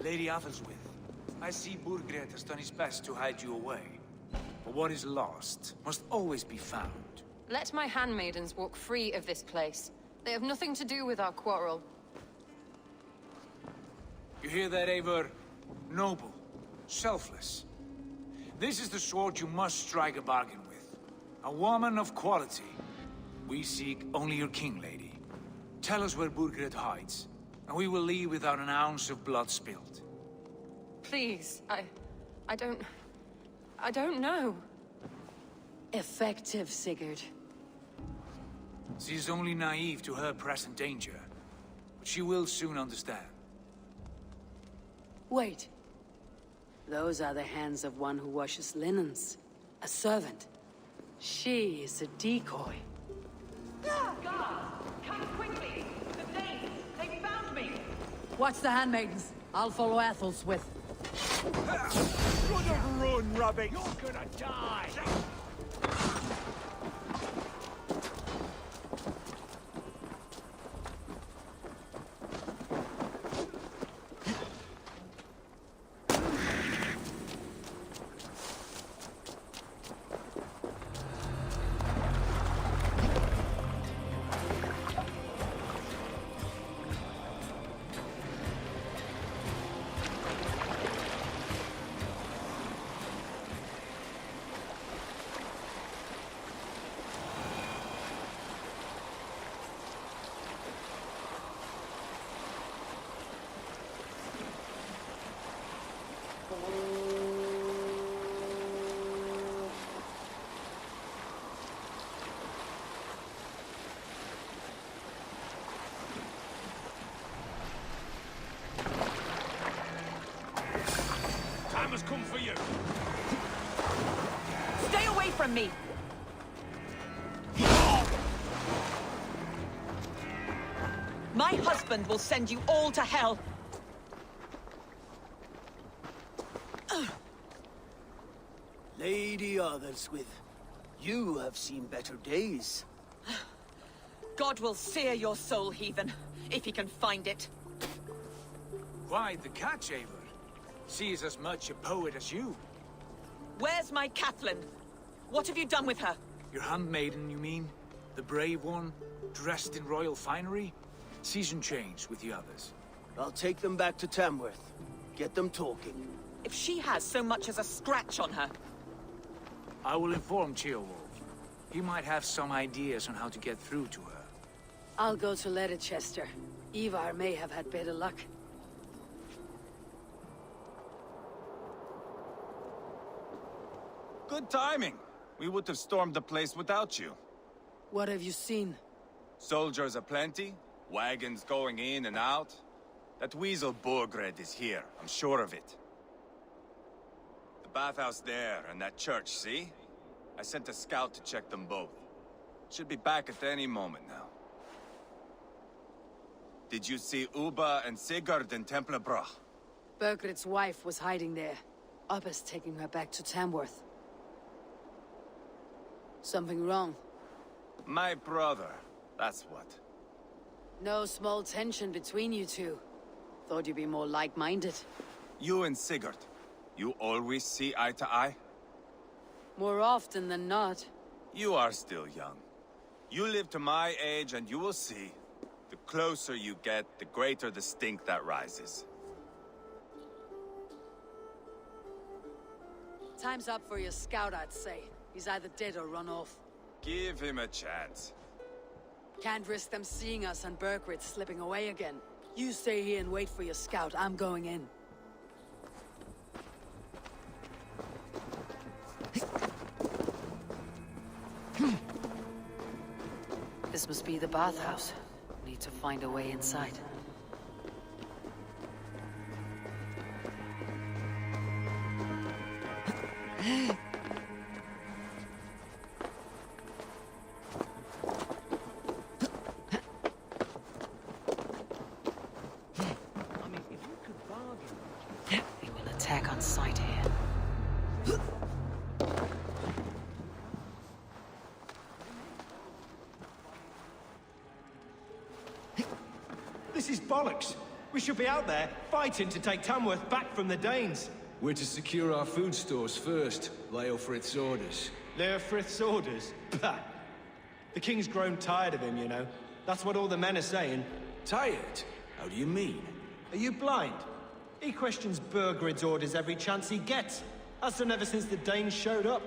Lady Adalswith, I see Burgred has done his best to hide you away. But what is lost must always be found. Let my handmaidens walk free of this place. They have nothing to do with our quarrel. You hear that, Eivor? Noble, selfless. This is the sword you must strike a bargain with. A woman of quality. We seek only your king, lady. Tell us where Burgred hides, and we will leave without an ounce of blood spilled. Please, I don't know. Effective, Sigurd. She is only naive to her present danger, but she will soon understand. Wait. Those are the hands of one who washes linens. A servant. She is a decoy. Guards, come quickly! Watch the handmaidens. I'll follow Athel's. Run, rabbit! You're gonna die! Time has come for you. Stay away from me! My husband will send you all to hell! Lady Adelswith, you have seen better days. God will sear your soul, heathen, if he can find it. Quite the catch, Eivor. She's as much a poet as you. Where's my Catelyn? What have you done with her? Your handmaiden, you mean? The brave one, dressed in royal finery? Season change with the others. I'll take them back to Tamworth. Get them talking. If she has so much as a scratch on her... I will inform Ceolwulf. He might have some ideas on how to get through to her. I'll go to Leicester. Ivar may have had better luck. Good timing. We would have stormed the place without you. What have you seen? Soldiers aplenty, wagons going in and out. That weasel Borgred is here, I'm sure of it. The bathhouse there and that church, see? I sent a scout to check them both. Should be back at any moment now. Did you see Uba and Sigurd in Templebrach? Bergred's wife was hiding there. Ubba's taking her back to Tamworth. Something wrong? My brother, that's what. No small tension between you two. Thought you'd be more like-minded. You and Sigurd, you always see eye to eye? More often than not. You are still young. You live to my age and you will see. The closer you get, the greater the stink that rises. Time's up for your scout, I'd say. He's either dead or run off. Give him a chance. Can't risk them seeing us and Bergred slipping away again. You stay here and wait for your scout. I'm going in. This must be the bathhouse. Need to find a way inside. They will attack on sight here. This is bollocks. We should be out there, fighting to take Tamworth back from the Danes. We're to secure our food stores first. Leofrith's orders. Leofrith's orders? Bah! The king's grown tired of him, you know. That's what all the men are saying. Tired? How do you mean? Are you blind? He questions Bergred's orders every chance he gets. Has done ever since the Danes showed up.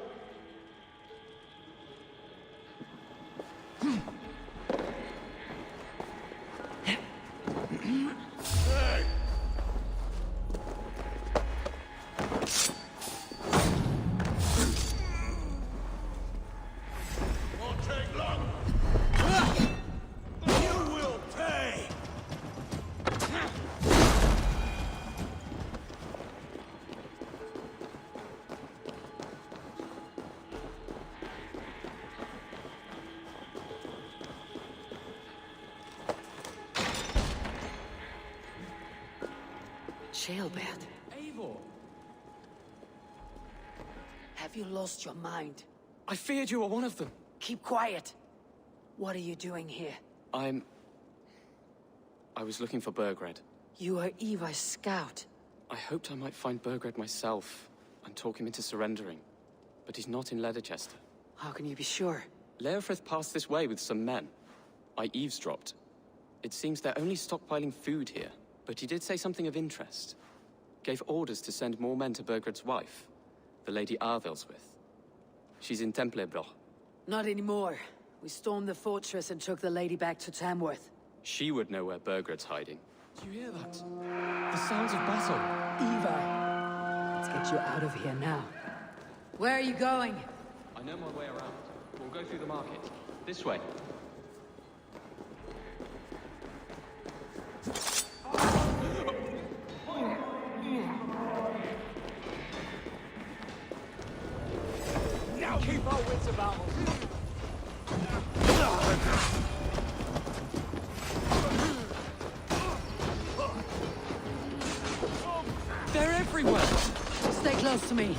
Jailbird. Eivor! Have you lost your mind? I feared you were one of them. Keep quiet. What are you doing here? I was looking for Burgred. You are Eivor's scout. I hoped I might find Burgred myself and talk him into surrendering. But he's not in Leatherchester. How can you be sure? Leofrith passed this way with some men. I eavesdropped. It seems they're only stockpiling food here, but he did say something of interest. Gave orders to send more men to Burgred's wife, the Lady Arvelswith. She's in Templebroch. Not anymore. We stormed the fortress and took the lady back to Tamworth. She would know where Burgred's hiding. Do you hear that? The sounds of battle. Eivor! Let's get you out of here now. Where are you going? I know my way around. We'll go through the market. This way. Now keep our wits about us. They're everywhere! Stay close to me.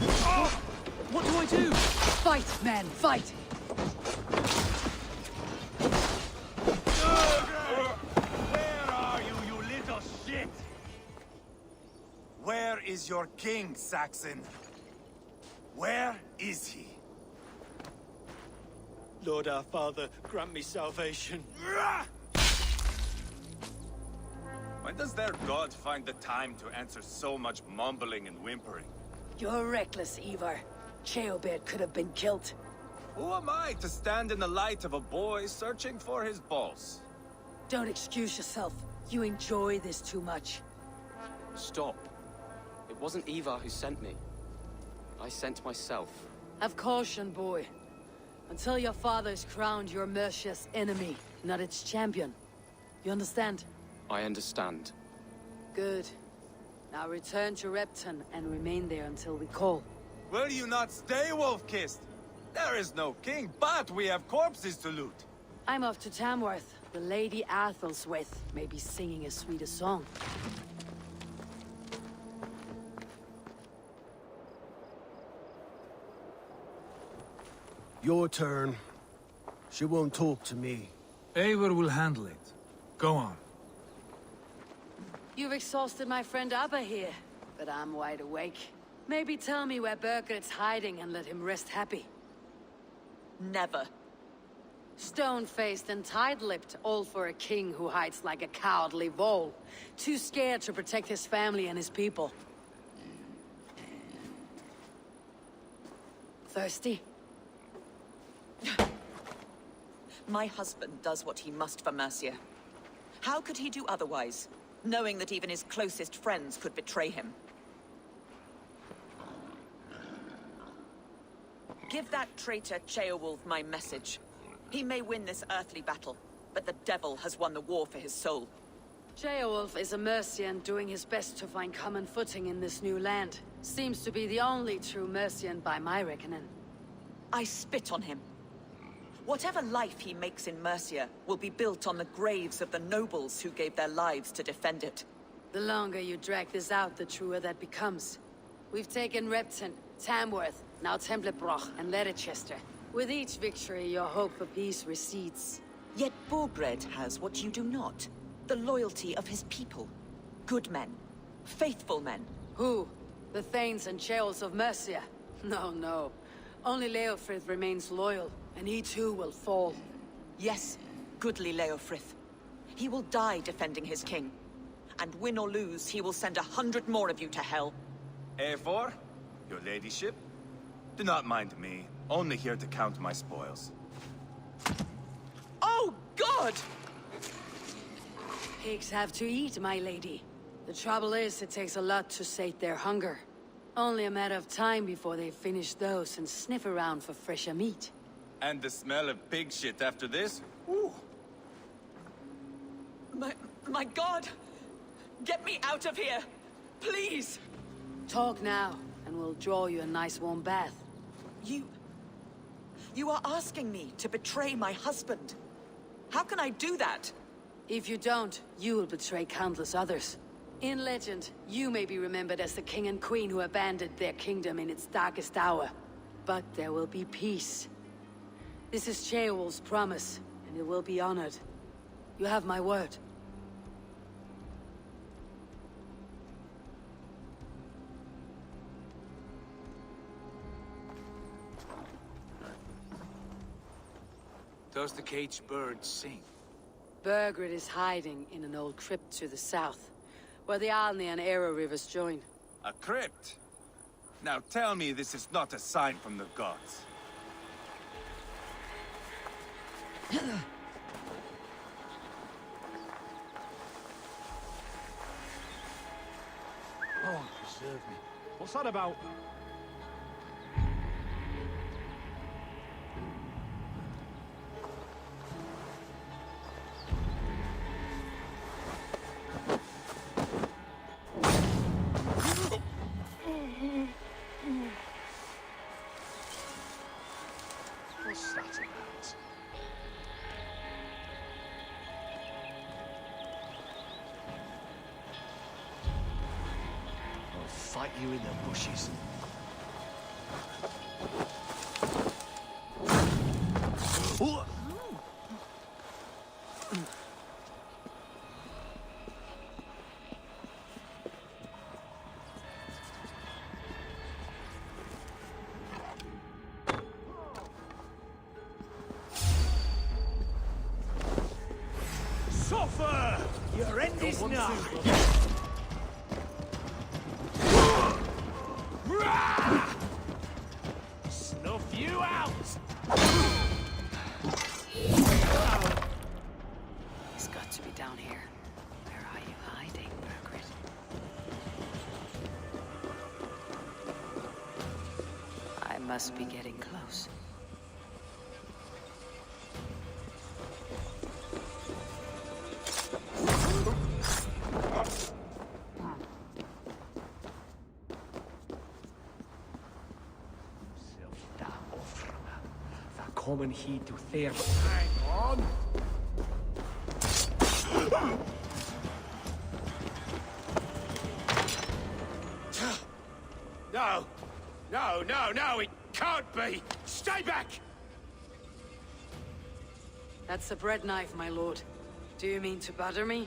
What do I do? Fight, man, fight! Where are you, you little shit? Where is your king, Saxon? Where is he? Lord our Father, grant me salvation. When does their god find the time to answer so much mumbling and whimpering? You're reckless, Eivor. Jailbird could have been killed. Who am I to stand in the light of a boy searching for his balls? Don't excuse yourself. You enjoy this too much. Stop. It wasn't Eivor who sent me. I sent myself. Have caution, boy. Until your father's crowned your Mercia's enemy, not its champion. You understand? I understand. Good. Now return to Repton and remain there until we call. Will you not stay, Wolf-Kissed? There is no king, but we have corpses to loot. I'm off to Tamworth. The Lady Arvelswith may be singing a sweeter song. Your turn. She won't talk to me. Eivor will handle it. Go on. You've exhausted my friend Abba here, but I'm wide awake. Maybe tell me where Burgred's hiding and let him rest happy. Never. Stone-faced and tight-lipped, all for a king who hides like a cowardly vole. Too scared to protect his family and his people. Thirsty? My husband does what he must for Mercia. How could he do otherwise, knowing that even his closest friends could betray him? Give that traitor Ceolwulf my message. He may win this earthly battle, but the devil has won the war for his soul. Ceolwulf is a Mercian doing his best to find common footing in this new land. Seems to be the only true Mercian by my reckoning. I spit on him. Whatever life he makes in Mercia will be built on the graves of the nobles who gave their lives to defend it. The longer you drag this out, the truer that becomes. We've taken Repton, Tamworth, now Templebroch and Leatherchester. With each victory, your hope for peace recedes. Yet Burgred has what you do not. The loyalty of his people. Good men. Faithful men. Who? The Thanes and Ceolls of Mercia? No, no. Only Leofrith remains loyal, and he too will fall. Yes, goodly Leofrith. He will die defending his king. And win or lose, he will send 100 more of you to hell. Eivor, your ladyship? Do not mind me. Only here to count my spoils. Oh, God! Pigs have to eat, my lady. The trouble is, it takes a lot to sate their hunger. Only a matter of time before they finish those and sniff around for fresher meat. And the smell of pig shit after this? Ooh. My God! Get me out of here! Please! Talk now, and we'll draw you a nice warm bath. You are asking me to betray my husband. How can I do that? If you don't, you will betray countless others. In legend, you may be remembered as the king and queen who abandoned their kingdom in its darkest hour. But there will be peace. This is Ceolwulf's promise, and it will be honored. You have my word. Does the caged bird sing? Burgred is hiding in an old crypt to the south, where the Alni and Era rivers join. A crypt? Now tell me this is not a sign from the gods. Oh, preserve me. What's that about? What's that about? I'll fight you in the bushes. Suffer! Your end is nigh! Snuff you out! He's got to be down here. Where are you hiding, Burgred? I must be getting close. Common heed to Thair. Hang on! No! No, no, no! It can't be! Stay back! That's a bread knife, my lord. Do you mean to butter me?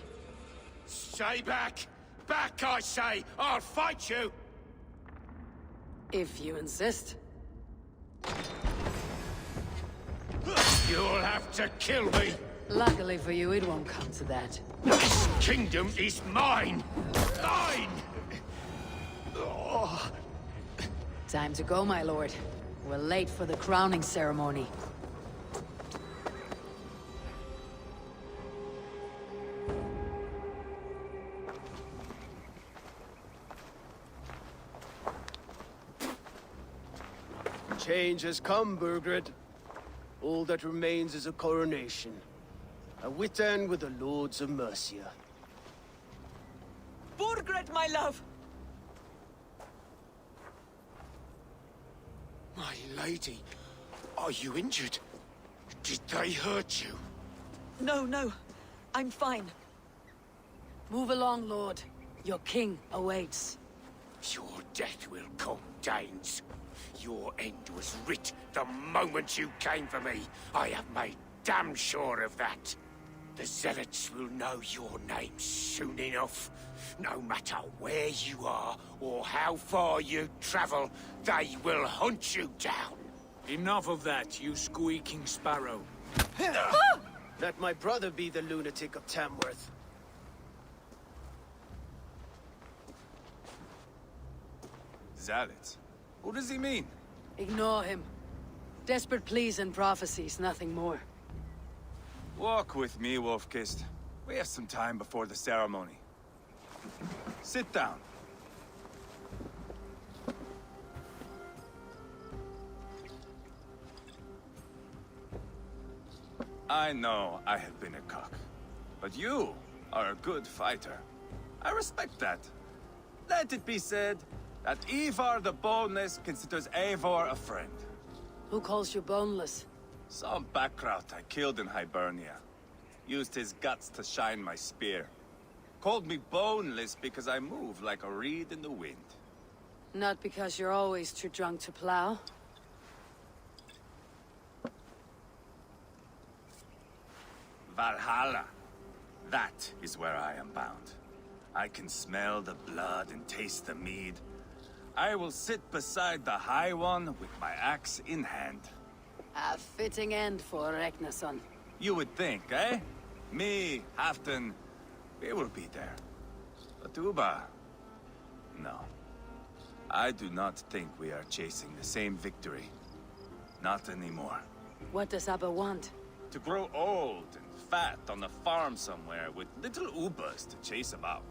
Stay back! Back, I say! I'll fight you! If you insist. You'll have to kill me! Luckily for you, it won't come to that. This kingdom is mine! Mine! Oh. Time to go, my lord. We're late for the crowning ceremony. Change has come, Burgred. All that remains is a coronation. A witan with the Lords of Mercia. Burgred, my love! My lady, are you injured? Did they hurt you? No, no. I'm fine. Move along, lord. Your king awaits. Your death will come, Danes. Your end was writ the moment you came for me. I have made damn sure of that. The Zealots will know your name soon enough. No matter where you are or how far you travel, they will hunt you down. Enough of that, you squeaking sparrow. Let my brother be the lunatic of Tamworth. Zealots? What does he mean? Ignore him. Desperate pleas and prophecies, nothing more. Walk with me, Wolf-Kissed. We have some time before the ceremony. Sit down. I know I have been a cock, but you are a good fighter. I respect that. Let it be said that Ivar the Boneless considers Eivor a friend. Who calls you boneless? Some backrout I killed in Hibernia. Used his guts to shine my spear. Called me boneless because I move like a reed in the wind. Not because you're always too drunk to plow. Valhalla. That is where I am bound. I can smell the blood and taste the mead. I will sit beside the High One with my axe in hand. A fitting end for Ragnarsson. You would think, eh? Me, Halfdan, we will be there. But Uba... no. I do not think we are chasing the same victory. Not anymore. What does Abba want? To grow old and fat on a farm somewhere with little Ubas to chase about.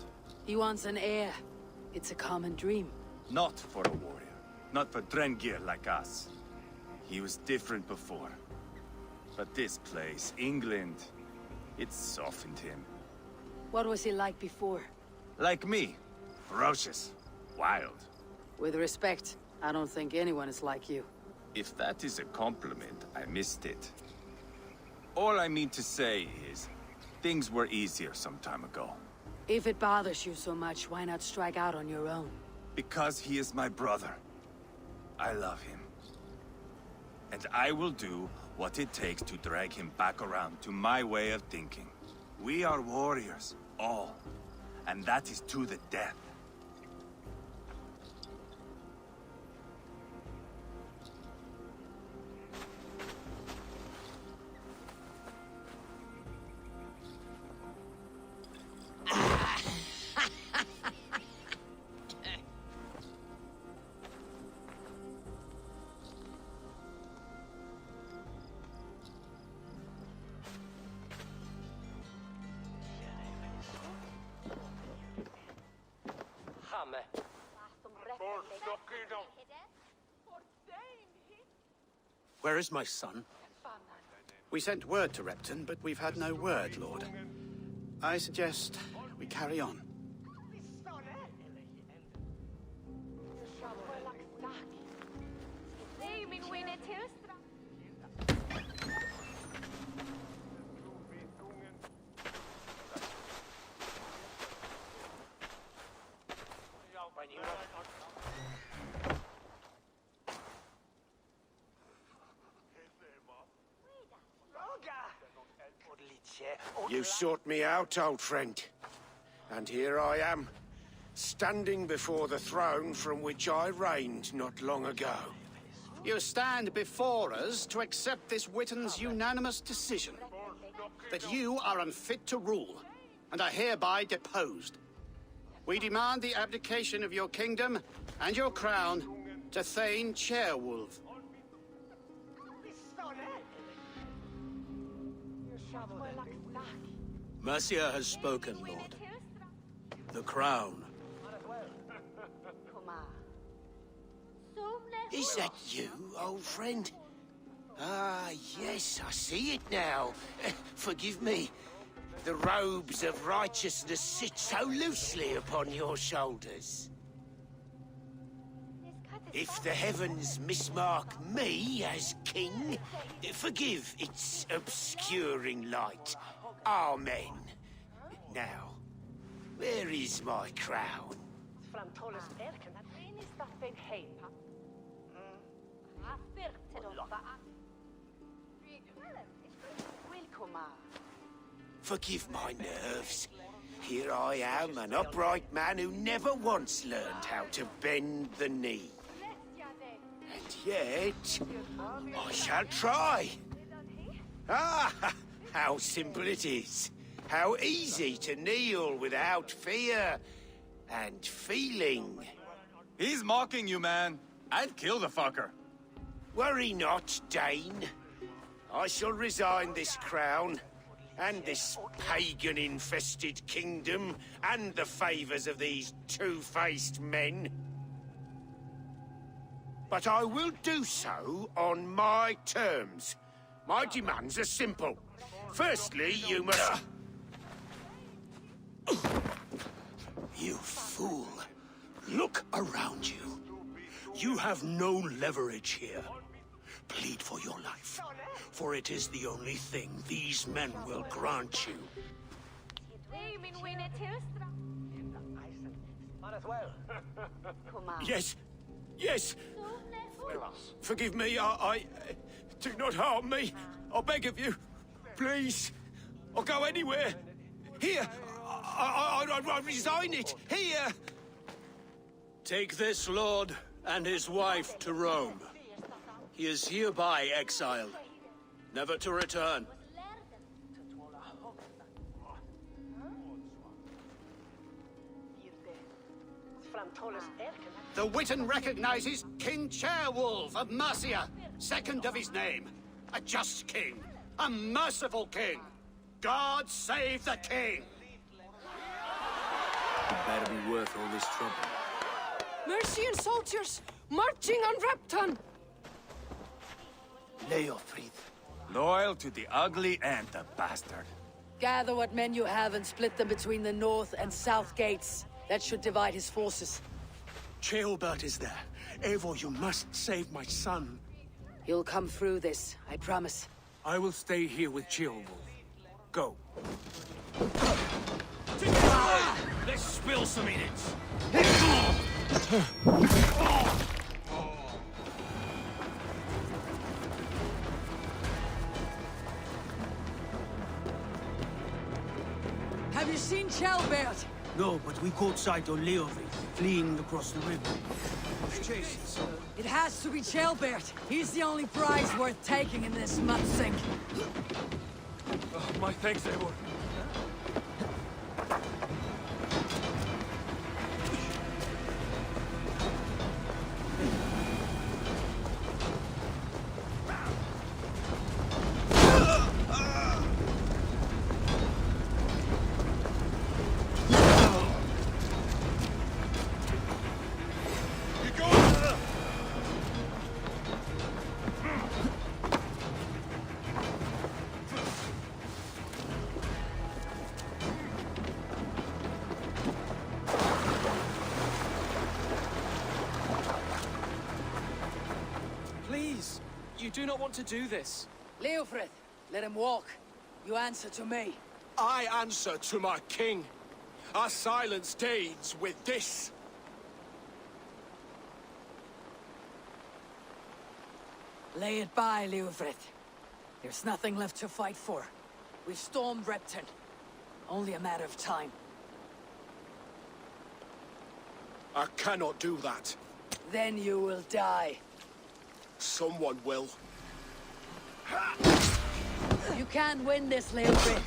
He wants an heir. It's a common dream. Not for a warrior. Not for Drengir like us. He was different before. But this place, England, it softened him. What was he like before? Like me. Ferocious. Wild. With respect, I don't think anyone is like you. If that is a compliment, I missed it. All I mean to say is, things were easier some time ago. If it bothers you so much, why not strike out on your own? Because he is my brother. I love him. And I will do what it takes to drag him back around to my way of thinking. We are warriors, all. And that is to the death. Where is my son? We sent word to Repton, but we've had no word, Lord. I suggest we carry on. You sought me out, old friend. And here I am, standing before the throne from which I reigned not long ago. You stand before us to accept this Witten's unanimous decision. That you are unfit to rule, and are hereby deposed. We demand the abdication of your kingdom and your crown to Thane Chairwolf. Mercia has spoken, Lord. The crown. Is that you, old friend? Ah, yes, I see it now. Forgive me. The robes of righteousness sit so loosely upon your shoulders. If the heavens mismark me as king, forgive its obscuring light. Amen. Now, where is my crown? Forgive my nerves. Here I am, an upright man who never once learned how to bend the knee. And yet, I shall try. Ah, how simple it is. How easy to kneel without fear and feeling. He's mocking you, man. I'd kill the fucker. Worry not, Dane. I shall resign this crown, and this pagan-infested kingdom, and the favors of these two-faced men. But I will do so on my terms. My demands are simple. Firstly, you must... You fool. Look around you. You have no leverage here. Plead for your life, for it is the only thing these men will grant you. Yes! Yes! Forgive me, I... Do not harm me! I beg of you! Please! I'll go anywhere! Here! I resign it! Here! Take this lord and his wife to Rome. He is hereby exiled, never to return. The Witan recognizes King Chairwolf of Mercia, second of his name. A just king, a merciful king. God save the king! It better be worth all this trouble. Mercian soldiers, marching on Repton! Leofrid. Loyal to the ugly and the bastard. Gather what men you have and split them between the north and south gates. That should divide his forces. Ceolbert is there. Eivor, you must save my son. You'll come through this, I promise. I will stay here with Ceolwulf. Go. Let's spill some in it. Have you seen Ceolbert? No, but we caught sight of Leofrid, fleeing across the river. Jesus. It has to be Ceolbert. He's the only prize worth taking in this mud sink. Oh, my thanks, Eivor. Please, you do not want to do this. Leofrid, let him walk. You answer to me. I answer to my king. I silence deeds with this. Lay it by, Leofrid. There's nothing left to fight for. We've stormed Repton. Only a matter of time. I cannot do that. Then you will die. Someone will. You can't win this, Leofrid.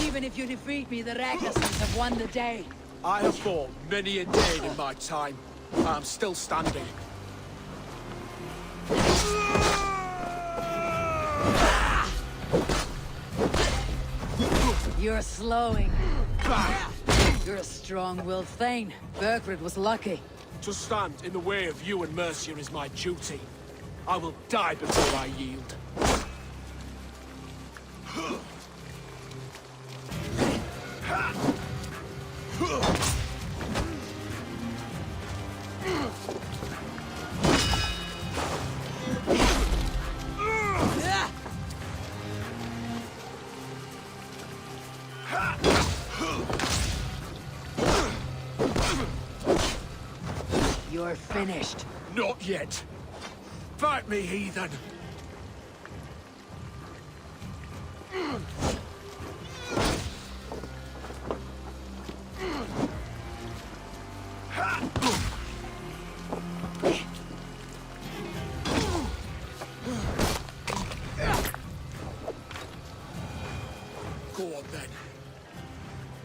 Even if you defeat me, the Ragnarsons have won the day. I have fought many a day in my time. I am still standing. You're slowing. You're a strong-willed Thane. Burgred was lucky. To stand in the way of you and Mercia is my duty. I will die before I yield. You're finished. Not yet. Fight me, heathen! Go on then.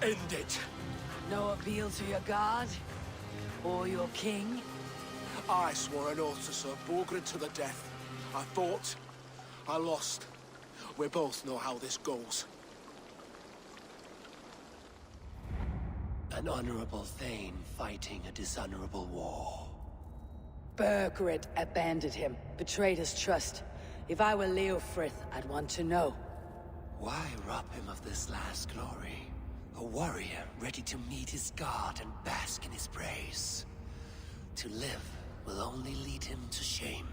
End it. No appeal to your god? Or your king? I swore an oath to serve Borgred to the death. I fought. I lost. We both know how this goes. An honorable Thane fighting a dishonorable war. Burgred abandoned him, betrayed his trust. If I were Leofrith, I'd want to know. Why rob him of this last glory? A warrior ready to meet his god and bask in his praise. To live will only lead him to shame.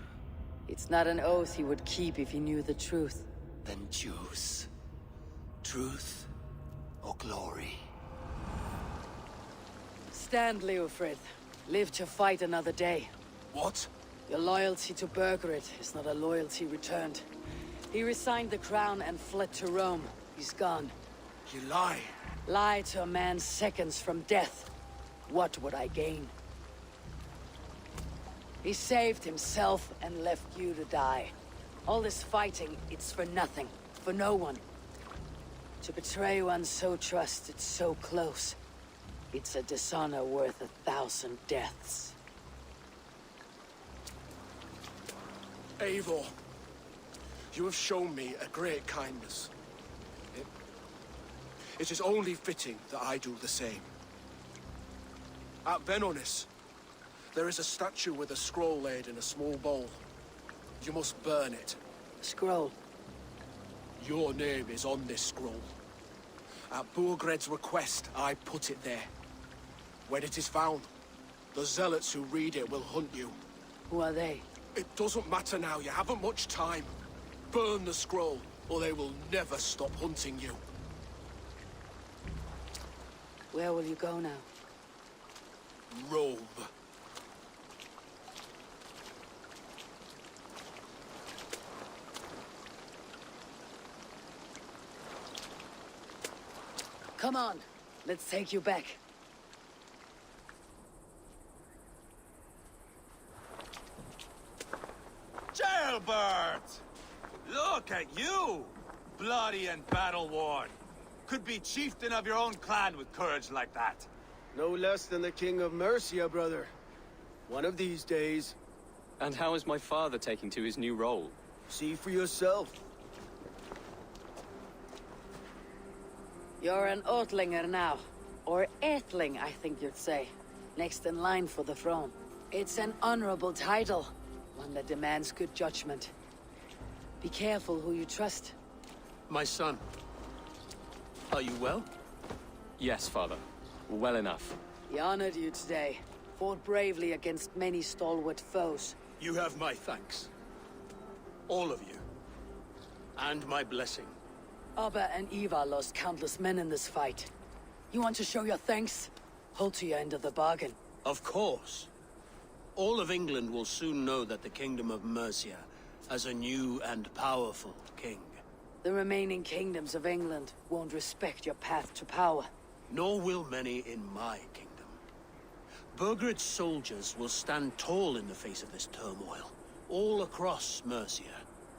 It's not an oath he would keep if he knew the truth. Then choose. Truth or glory. stand, Leofrid. Live to fight another day. What? Your loyalty to Burgred is not a loyalty returned. He resigned the crown and fled to Rome. He's gone. You lie. Lie to a man seconds from death. What would I gain? He saved himself and left you to die. All this fighting, it's for nothing. For no one. To betray one so trusted, so close. It's a dishonor worth 1,000 deaths. Eivor, you have shown me a great kindness. It is only fitting that I do the same. At Venonis, there is a statue with a scroll laid in a small bowl. You must burn it. Scroll? Your name is on this scroll. At Burgred's request, I put it there. When it is found, the zealots who read it will hunt you. Who are they? It doesn't matter now, you haven't much time. Burn the scroll, or they will never stop hunting you. Where will you go now? Rome. Come on, let's take you back. Jailbird! Look at you! Bloody and battle-worn. Could be chieftain of your own clan with courage like that. No less than the King of Mercia, brother. One of these days. And how is my father taking to his new role? See for yourself. You're an Oatlinger now. Or Aethling, I think you'd say. Next in line for the throne. It's an honorable title. One that demands good judgment. Be careful who you trust. My son. Are you well? Yes, father. Well enough. He honored you today. Fought bravely against many stalwart foes. You have my thanks. All of you. And my blessing. Abba and Eva lost countless men in this fight. You want to show your thanks? Hold to your end of the bargain. Of course. All of England will soon know that the Kingdom of Mercia has a new and powerful king. The remaining kingdoms of England won't respect your path to power. Nor will many in my kingdom. Burgred's soldiers will stand tall in the face of this turmoil, all across Mercia,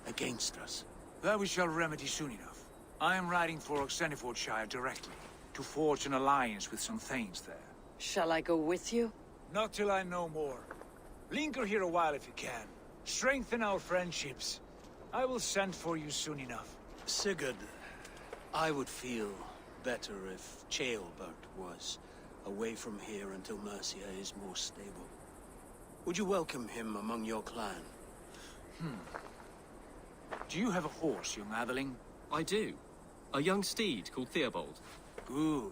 against us. That we shall remedy soon enough. I am riding for Oxenfordshire directly, to forge an alliance with some thanes there. Shall I go with you? Not till I know more. Linger here a while if you can. Strengthen our friendships. I will send for you soon enough. Sigurd, I would feel better if Ceolbert was away from here until Mercia is more stable. Would you welcome him among your clan? Do you have a horse, young Atheling? I do. A young steed called Theobald. Good.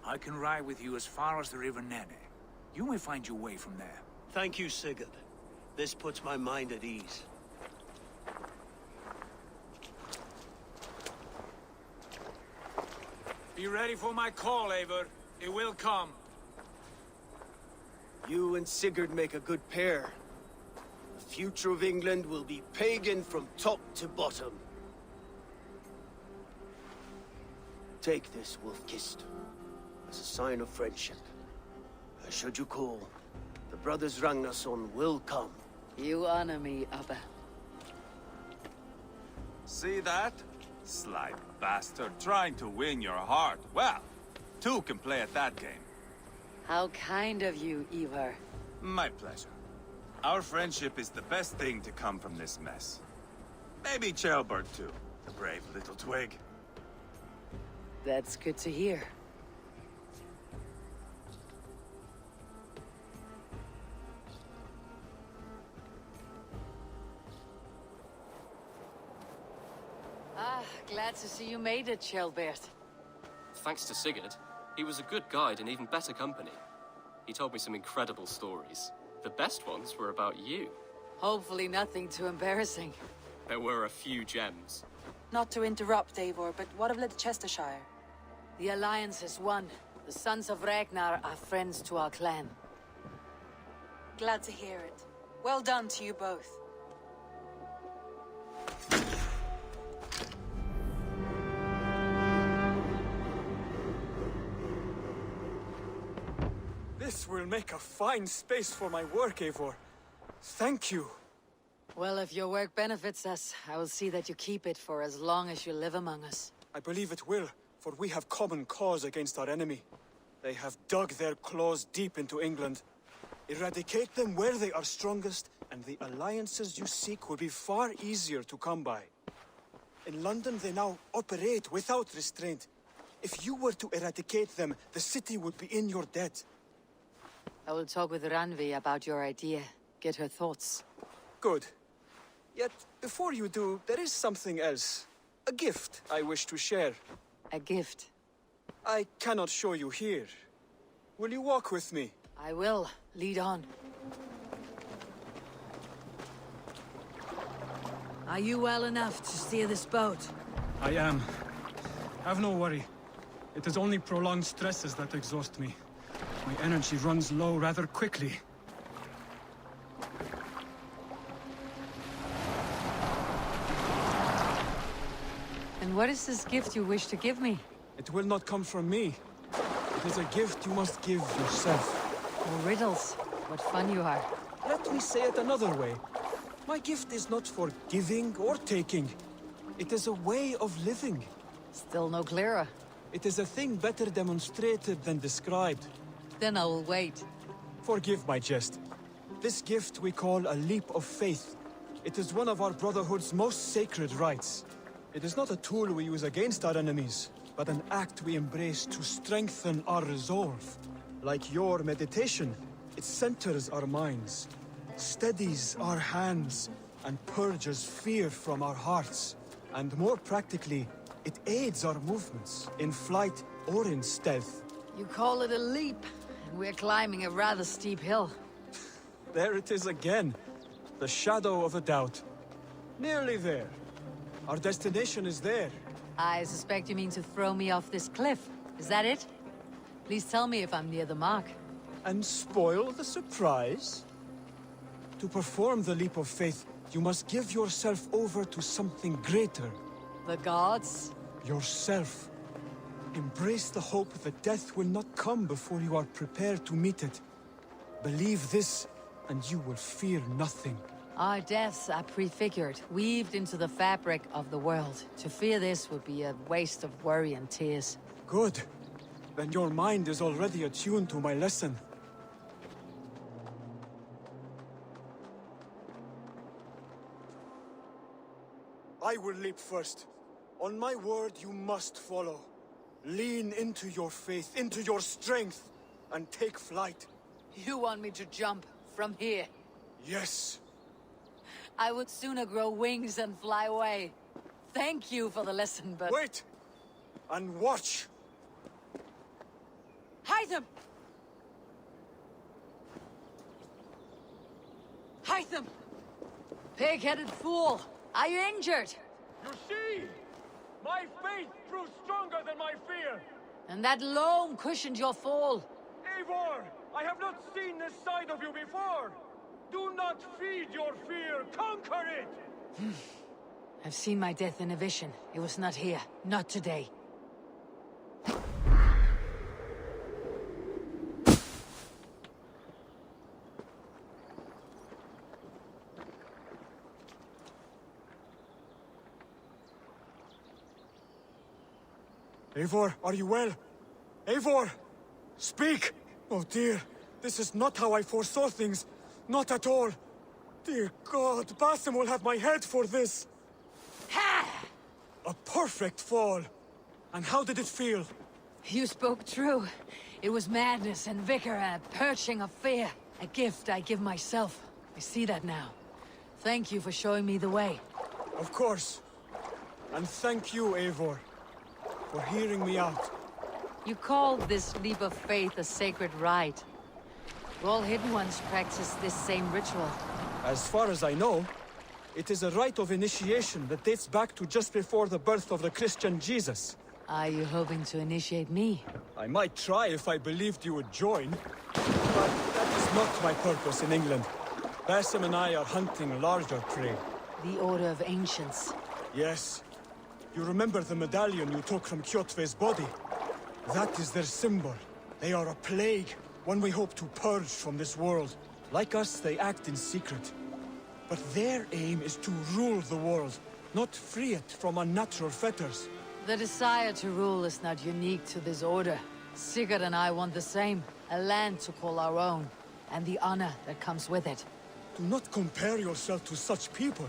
I can ride with you as far as the River Nene. You may find your way from there. Thank you, Sigurd. This puts my mind at ease. Be ready for my call, Eivor. It will come. You and Sigurd make a good pair. The future of England will be pagan from top to bottom. Take this, Wolf-Kissed, as a sign of friendship. Should you call, the brothers Ragnarsson will come. You honor me, Abba. See that? Sly bastard trying to win your heart. Well, two can play at that game. How kind of you, Eivor. My pleasure. Our friendship is the best thing to come from this mess. Maybe Ceolbert too, the brave little twig. That's good to hear. Glad to see you made it, Ceolbert. Thanks to Sigurd. He was a good guide and even better company. He told me some incredible stories. The best ones were about you. Hopefully nothing too embarrassing. There were a few gems. Not to interrupt, Eivor, but what of Leicestershire? The Alliance has won. The sons of Ragnar are friends to our clan. Glad to hear it. Well done to you both. This will make a fine space for my work, Eivor. Thank you. Well, if your work benefits us, I will see that you keep it for as long as you live among us. I believe it will, for we have common cause against our enemy. They have dug their claws deep into England. Eradicate them where they are strongest, and the alliances you seek will be far easier to come by. In London, they now operate without restraint. If you were to eradicate them, the city would be in your debt. I will talk with Randvi about your idea. Get her thoughts. Good. Yet, before you do, there is something else. A gift I wish to share. A gift? I cannot show you here. Will you walk with me? I will. Lead on. Are you well enough to steer this boat? I am. Have no worry. It is only prolonged stresses that exhaust me. My energy runs low rather quickly. And what is this gift you wish to give me? It will not come from me. It is a gift you must give yourself. Oh, riddles. What fun you are. Let me say it another way. My gift is not for giving or taking. It is a way of living. Still no clearer. It is a thing better demonstrated than described. Then I will wait. Forgive my jest. This gift we call a leap of faith. It is one of our Brotherhood's most sacred rites. It is not a tool we use against our enemies, but an act we embrace to strengthen our resolve. Like your meditation, it centers our minds, steadies our hands, and purges fear from our hearts. And more practically, it aids our movements, in flight or in stealth. You call it a leap, and we're climbing a rather steep hill. There it is again. The shadow of a doubt. Nearly there. Our destination is there. I suspect you mean to throw me off this cliff. Is that it? Please tell me if I'm near the mark. And spoil the surprise? To perform the leap of faith, you must give yourself over to something greater. The gods? Yourself. Embrace the hope that death will not come before you are prepared to meet it. Believe this, and you will fear nothing. Our deaths are prefigured, weaved into the fabric of the world. To fear this would be a waste of worry and tears. Good. Then your mind is already attuned to my lesson. I will leap first. On my word, you must follow. Lean into your faith, into your strength, and take flight. You want me to jump from here? Yes. I would sooner grow wings and fly away. Thank you for the lesson, but... Wait! And watch! Hytham! Hytham! Pig-headed fool! Are you injured? You see? My faith proved stronger than my fear! And that loam cushioned your fall. Eivor! I have not seen this side of you before! Do not feed your fear, conquer it! I've seen my death in a vision. It was not here. Not today. Eivor, are you well? Eivor! Speak! Oh dear, this is not how I foresaw things. Not at all. Dear God, Basim will have my head for this. A perfect fall. And how did it feel? You spoke true. It was madness and vigor and a purging of fear. A gift I give myself. I see that now. Thank you for showing me the way. Of course. And thank you, Eivor, for hearing me out. You called this leap of faith a sacred rite. All Hidden Ones practice this same ritual. As far as I know, it is a rite of initiation that dates back to just before the birth of the Christian Jesus. Are you hoping to initiate me? I might try if I believed you would join. But that is not my purpose in England. Basim and I are hunting larger prey. The Order of Ancients. Yes. You remember the medallion you took from Kjotve's body? That is their symbol. They are a plague, one we hope to purge from this world. Like us, they act in secret. But their aim is to rule the world, not free it from unnatural fetters. The desire to rule is not unique to this order. Sigurd and I want the same. A land to call our own, and the honor that comes with it. Do not compare yourself to such people.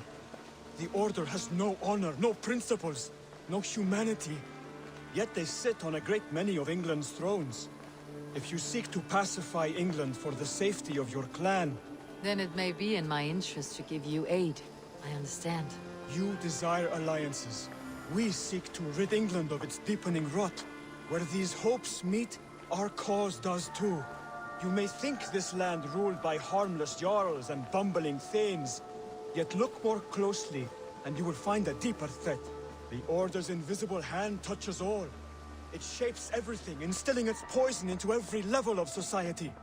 The Order has no honor, no principles, no humanity. Yet they sit on a great many of England's thrones. If you seek to pacify England for the safety of your clan... Then it may be in my interest to give you aid. I understand. You desire alliances. We seek to rid England of its deepening rot. Where these hopes meet, our cause does too. You may think this land ruled by harmless jarls and bumbling thanes. Yet look more closely, and you will find a deeper threat. The Order's invisible hand touches all. It shapes everything, instilling its poison into every level of society.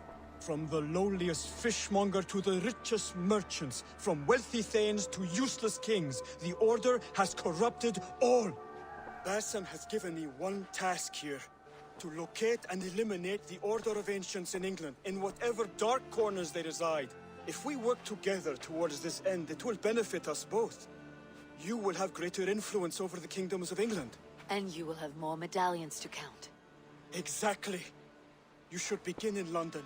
From the lowliest fishmonger to the richest merchants, from wealthy thanes to useless kings, the Order has corrupted all. Basim has given me one task here. To locate and eliminate the Order of Ancients in England, in whatever dark corners they reside. If we work together towards this end, it will benefit us both. You will have greater influence over the kingdoms of England. And you will have more medallions to count. Exactly. You should begin in London.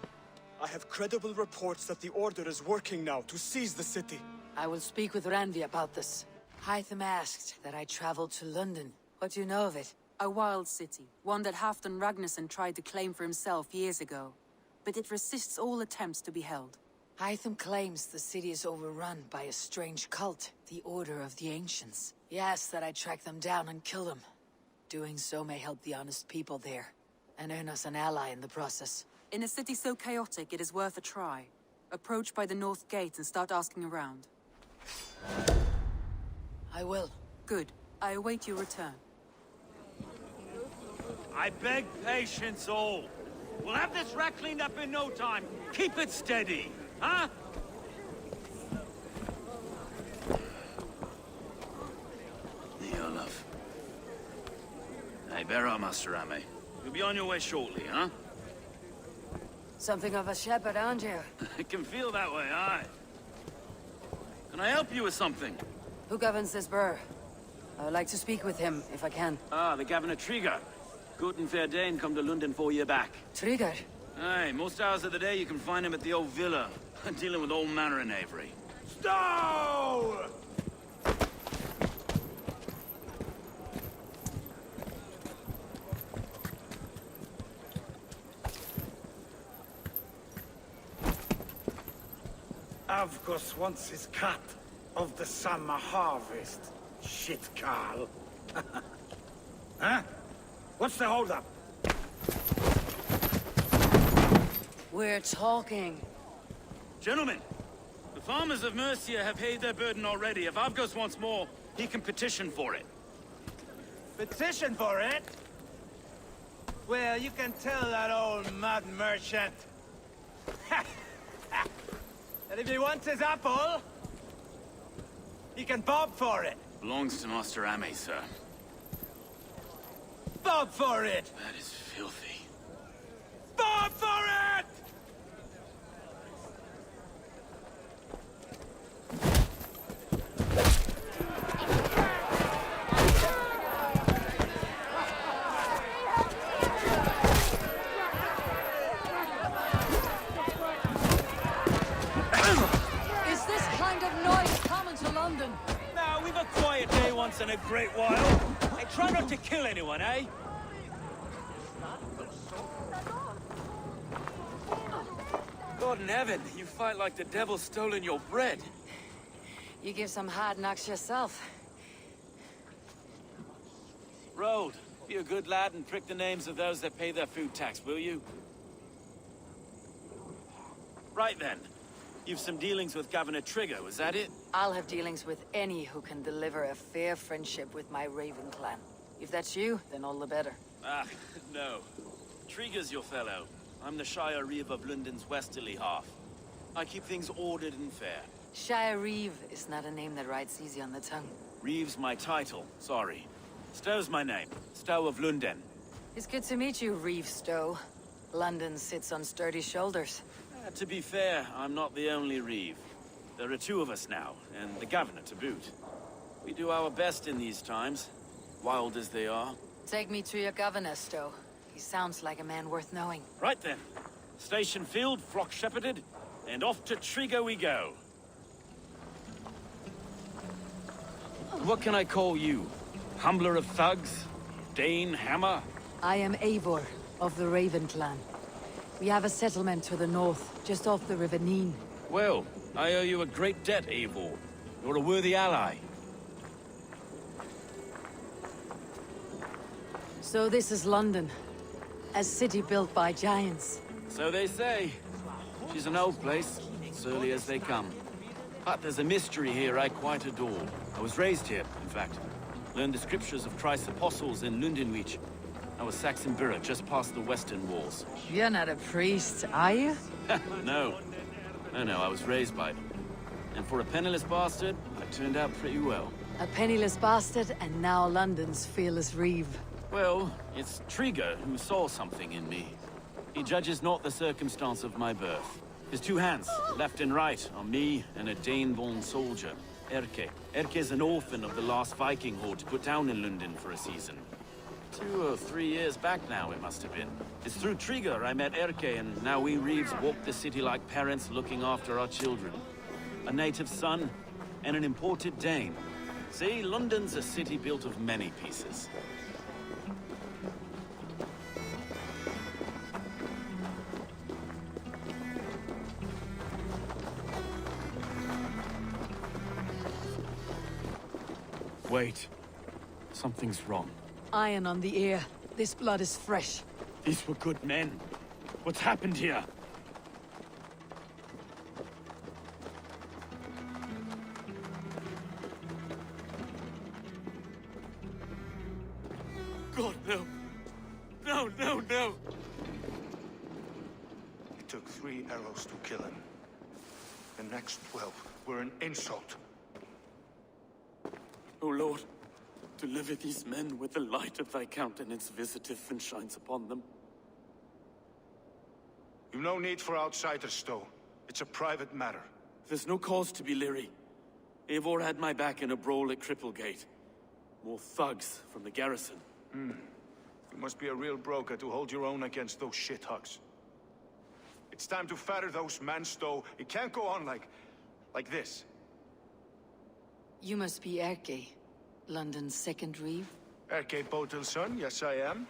I have credible reports that the Order is working now to seize the city. I will speak with Randvi about this. Hytham asked that I travel to London. What do you know of it? A wild city, one that Halfdan Ragnarsson tried to claim for himself years ago. But it resists all attempts to be held. Hytham claims the city is overrun by a strange cult, the Order of the Ancients. He asks that I track them down and kill them. Doing so may help the honest people there, and earn us an ally in the process. In a city so chaotic, it is worth a try. Approach by the North Gate and start asking around. I will. Good. I await your return. I beg patience, all. We'll have this rat cleaned up in no time. Keep it steady, huh? Here, love. Hey, bear up, Master Ame. You'll be on your way shortly, huh? Something of a shepherd, aren't you? It can feel that way, aye. Can I help you with something? Who governs this burh? I would like to speak with him, if I can. Ah, the Governor Trigger. Good and fair Dane come to London 4 year back. Trigger? Aye, most hours of the day you can find him at the old villa, dealing with all manner in Avery. Stow! Avgos wants his cut of the summer harvest. Shit, Carl. Huh? What's the holdup? We're talking. Gentlemen, the farmers of Mercia have paid their burden already. If Avgos wants more, he can petition for it. Petition for it? Well, you can tell that old mud merchant. And if he wants his apple, he can bob for it. Belongs to Master Ame, sir. Bob for it! That is filthy. Bob for it! Is this kind of noise common to London? Now, we've a quiet day once in a great while. I try not to kill anyone, eh? God in heaven, you fight like the devil's stolen your bread. You give some hard knocks yourself. Road, be a good lad and prick the names of those that pay their food tax, will you? Right then. You've some dealings with Governor Trigger, was that it? I'll have dealings with any who can deliver a fair friendship with my Raven clan. If that's you, then all the better. Ah, no. Trigger's your fellow. I'm the Shire Reeve of London's westerly half. I keep things ordered and fair. Shire Reeve is not a name that rides easy on the tongue. Reeve's my title, sorry. Stow's my name. Stow of London. It's good to meet you, Reeve Stow. London sits on sturdy shoulders. To be fair, I'm not the only Reeve. There are two of us now, and the governor to boot. We do our best in these times, wild as they are. Take me to your governor, Stow. He sounds like a man worth knowing. Right then. Station filled, flock shepherded, and off to Trigger we go. What can I call you? Humbler of thugs? Dane Hammer? I am Eivor, of the Raven clan. We have a settlement to the north, just off the River Neen. Well, I owe you a great debt, Eivor. You're a worthy ally. So this is London. A city built by giants. So they say. She's an old place, surly as they come. But there's a mystery here I quite adore. I was raised here, in fact. Learned the scriptures of Christ's apostles in Lundenwich. I was Saxon borough just past the western walls. You're not a priest, are you? No. No, I was raised by them. And for a penniless bastard, I turned out pretty well. A penniless bastard, and now London's fearless Reeve. Well, it's Trigger who saw something in me. He judges not the circumstance of my birth. His two hands, left and right, are me and a Dane-born soldier, Erke. Erke's an orphan of the last Viking horde put down in London for a season. 2 or 3 years back now, it must have been. It's through Trigger I met Erke, and now we Reeves walk the city like parents looking after our children. A native son, and an imported Dane. See, London's a city built of many pieces. Wait. Something's wrong. Iron on the ear. This blood is fresh. These were good men. What's happened here? God, no. No. It took 3 arrows to kill him. The next 12 were an insult. O Lord, deliver these men with the light of thy countenance visiteth and shines upon them. You've no need for outsiders, Stow. It's a private matter. There's no cause to be leery. Eivor had my back in a brawl at Cripplegate. More thugs from the garrison. You must be a real broker to hold your own against those shithugs. It's time to fetter those men, Stow. It can't go on like this. You must be Erke, London's second Reeve. Erke Botel's son, yes I am.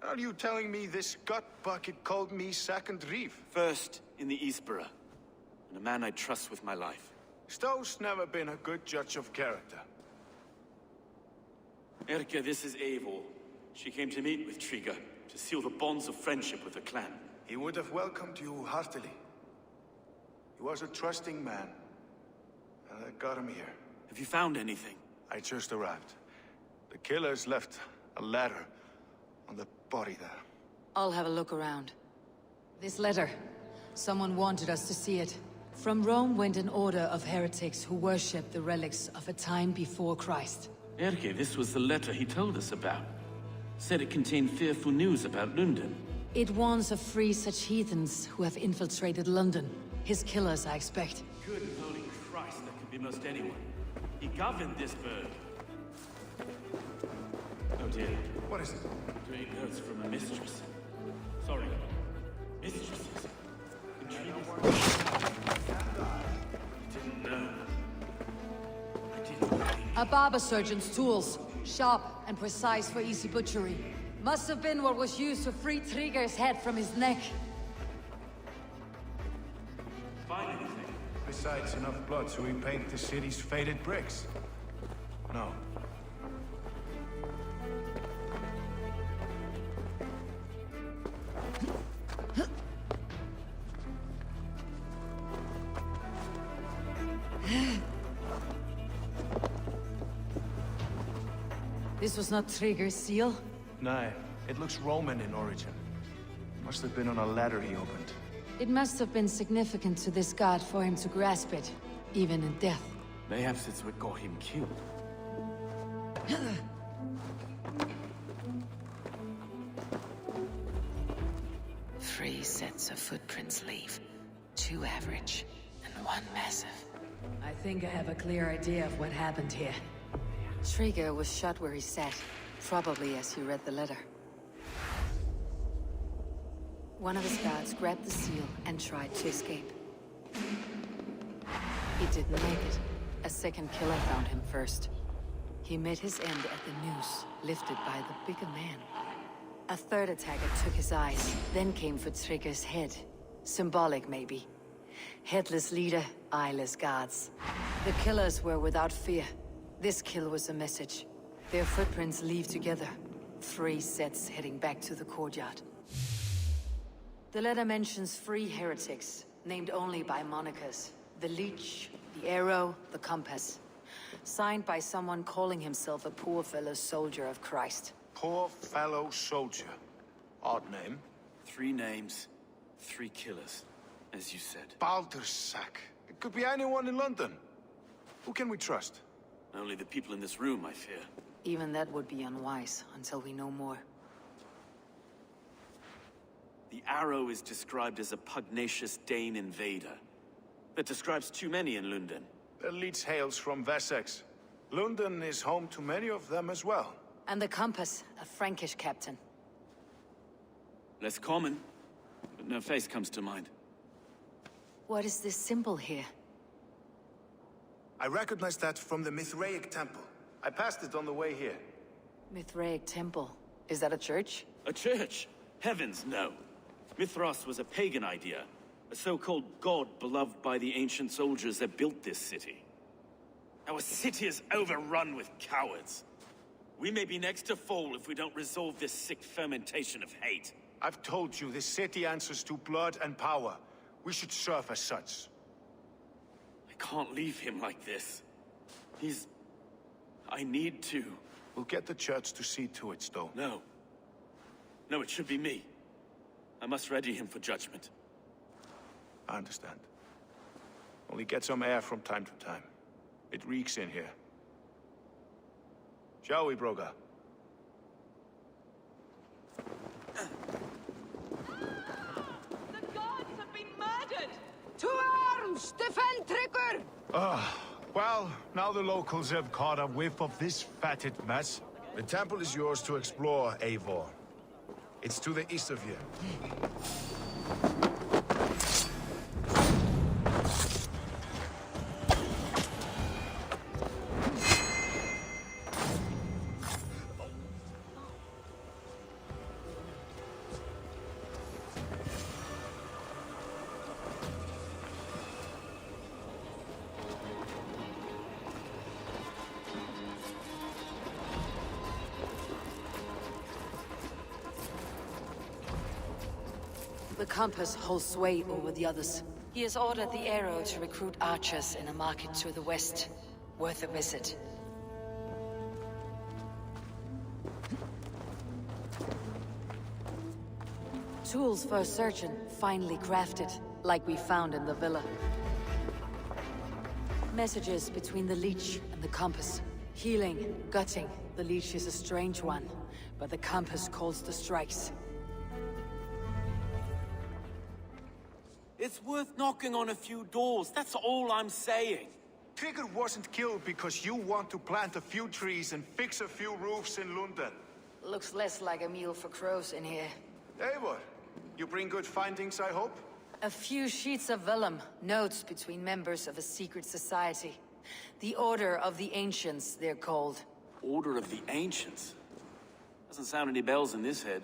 Are you telling me this gut bucket called me second Reeve? First in the Eastborough, and a man I trust with my life. Stow's never been a good judge of character. Erke, this is Eivor. She came to meet with Trigger, to seal the bonds of friendship with her clan. He would have welcomed you heartily. He was a trusting man. And I got him here. Have you found anything? I just arrived. The killers left a letter on the body there. I'll have a look around. This letter. Someone wanted us to see it. From Rome went an order of heretics who worshipped the relics of a time before Christ. Erke, this was the letter he told us about. Said it contained fearful news about London. It warns of free such heathens who have infiltrated London. His killers, I expect. Good holy Christ, that could be most anyone. He governed this burg. Oh dear. What is it? 3 notes from a mistress. Sorry. Mistresses. Didn't know. A barber surgeon's tools. Sharp and precise for easy butchery. Must have been what was used to free Trigger's head from his neck. Find anything? Besides enough blood to repaint the city's faded bricks. No. This was not Trigger's seal? Nah, it looks Roman in origin. Must have been on a ladder he opened. It must have been significant to this god for him to grasp it, even in death. Perhaps it's what got him killed. 3 sets of footprints leave. 2 average, and 1 massive. I think I have a clear idea of what happened here. Trigger was shot where he sat, probably as he read the letter. One of his guards grabbed the seal and tried to escape. He didn't make it. A second killer found him first. He met his end at the noose, lifted by the bigger man. A third attacker took his eyes, then came for Trigger's head. Symbolic, maybe. Headless leader, eyeless guards. The killers were without fear. This kill was a message. Their footprints leave together. 3 sets heading back to the courtyard. The letter mentions 3 heretics, named only by monikers. The Leech, the Arrow, the Compass. Signed by someone calling himself a poor fellow soldier of Christ. Poor fellow soldier. Odd name. 3 names, 3 killers, as you said. Baldersack. It could be anyone in London. Who can we trust? Only the people in this room, I fear. Even that would be unwise, until we know more. The Arrow is described as a pugnacious Dane invader. That describes too many in London. The Leech hails from Wessex. London is home to many of them as well. And the Compass, a Frankish captain. Less common, but no face comes to mind. What is this symbol here? I recognize that from the Mithraic temple. I passed it on the way here. Mithraic temple. Is that a church? A church? Heavens, no. Mithras was a pagan idea. A so-called god beloved by the ancient soldiers that built this city. Our city is overrun with cowards. We may be next to fall if we don't resolve this sick fermentation of hate. I've told you, this city answers to blood and power. We should serve as such. I can't leave him like this. I need to. We'll get the church to see to it, Stowe. No. No, it should be me. I must ready him for judgment. I understand. Only get some air from time to time. It reeks in here. Shall we, Broga? The gods have been murdered! To arms! Defend Trigger! Well, now the locals have caught a whiff of this fatted mess. The temple is yours to explore, Eivor. It's to the east of here. The Compass holds sway over the others. He has ordered the Arrow to recruit archers in a market to the west. Worth a visit. Tools for a surgeon, finely crafted, like we found in the villa. Messages between the Leech and the Compass. Healing, gutting. The Leech is a strange one, but the Compass calls the strikes. It's worth knocking on a few doors, that's all I'm saying. Trigger wasn't killed because you want to plant a few trees and fix a few roofs in London. Looks less like a meal for crows in here. Eivor, you bring good findings, I hope? A few sheets of vellum, notes between members of a secret society. The Order of the Ancients, they're called. Order of the Ancients? Doesn't sound any bells in this head.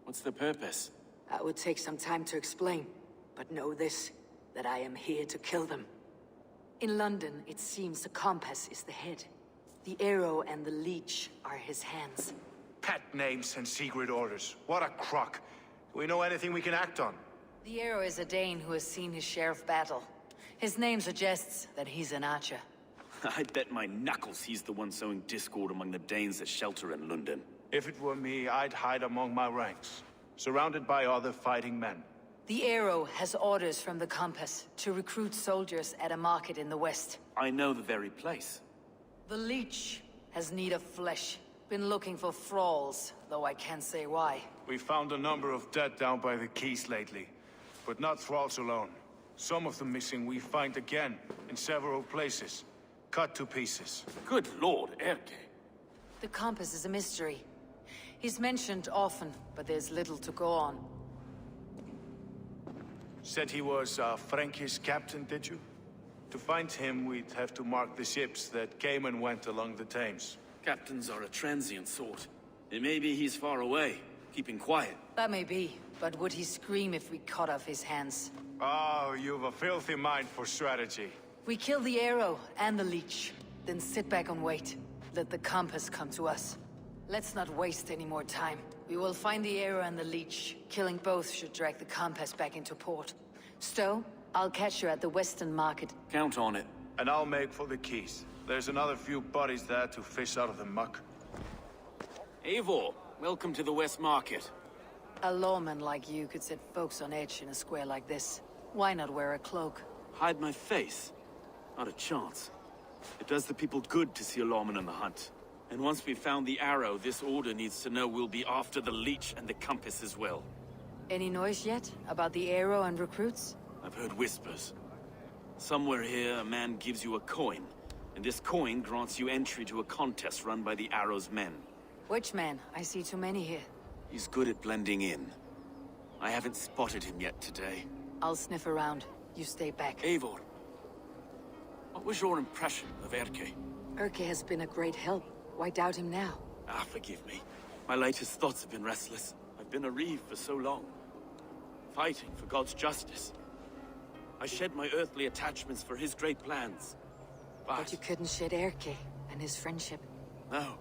What's the purpose? That would take some time to explain. But know this, that I am here to kill them. In London, it seems the Compass is the head. The Arrow and the Leech are his hands. Pet names and secret orders. What a crock. Do we know anything we can act on? The Arrow is a Dane who has seen his share of battle. His name suggests that he's an archer. I bet my knuckles he's the one sowing discord among the Danes that shelter in London. If it were me, I'd hide among my ranks, surrounded by other fighting men. The Arrow has orders from the Compass to recruit soldiers at a market in the west. I know the very place. The Leech has need of flesh. Been looking for thralls, though I can't say why. We found a number of dead down by the quays lately, but not thralls alone. Some of the missing we find again, in several places, cut to pieces. Good lord, Erke. The Compass is a mystery. He's mentioned often, but there's little to go on. Said he was a Frankish captain, did you? To find him, we'd have to mark the ships that came and went along the Thames. Captains are a transient sort. It may be he's far away, keeping quiet. That may be, but would he scream if we cut off his hands? Oh, you've a filthy mind for strategy. We kill the Arrow and the Leech, then sit back and wait. Let the Compass come to us. Let's not waste any more time. We will find the Arrow and the Leech. Killing both should drag the Compass back into port. Stowe, I'll catch you at the Western Market. Count on it. And I'll make for the quays. There's another few bodies there to fish out of the muck. Eivor, welcome to the West Market. A lawman like you could set folks on edge in a square like this. Why not wear a cloak? Hide my face? Not a chance. It does the people good to see a lawman on the hunt. And once we've found the Arrow, this order needs to know we'll be after the Leech and the Compass as well. Any noise yet about the Arrow and recruits? I've heard whispers. Somewhere here, a man gives you a coin, and this coin grants you entry to a contest run by the Arrow's men. Which man? I see too many here. He's good at blending in. I haven't spotted him yet today. I'll sniff around. You stay back. Eivor, what was your impression of Erke? Erke has been a great help. Why doubt him now? Ah, forgive me. My latest thoughts have been restless. I've been a reeve for so long. Fighting for God's justice. I shed my earthly attachments for his great plans. But you couldn't shed Erke and his friendship. No.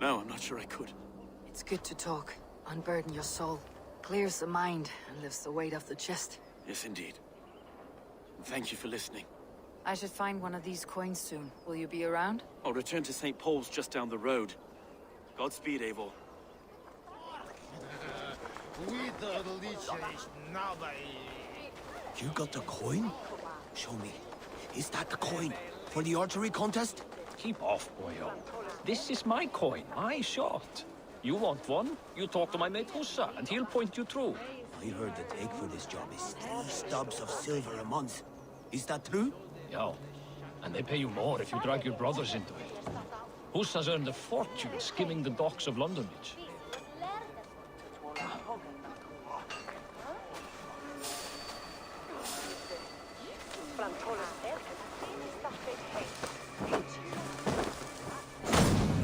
No, I'm not sure I could. It's good to talk. Unburden your soul. Clears the mind and lifts the weight off the chest. Yes, indeed. And thank you for listening. I should find one of these coins soon. Will you be around? I'll return to St. Paul's just down the road. Godspeed, Eivor. You got the coin? Show me. Is that the coin for the archery contest? Keep off, boyo. This is my coin, my shot. You want one? You talk to my mate Hussa, and he'll point you through. I heard the take for this job is 3 stubs of silver a month. Is that true? Yeah, and they pay you more if you drag your brothers into it. Hussa's earned a fortune skimming the docks of London Beach.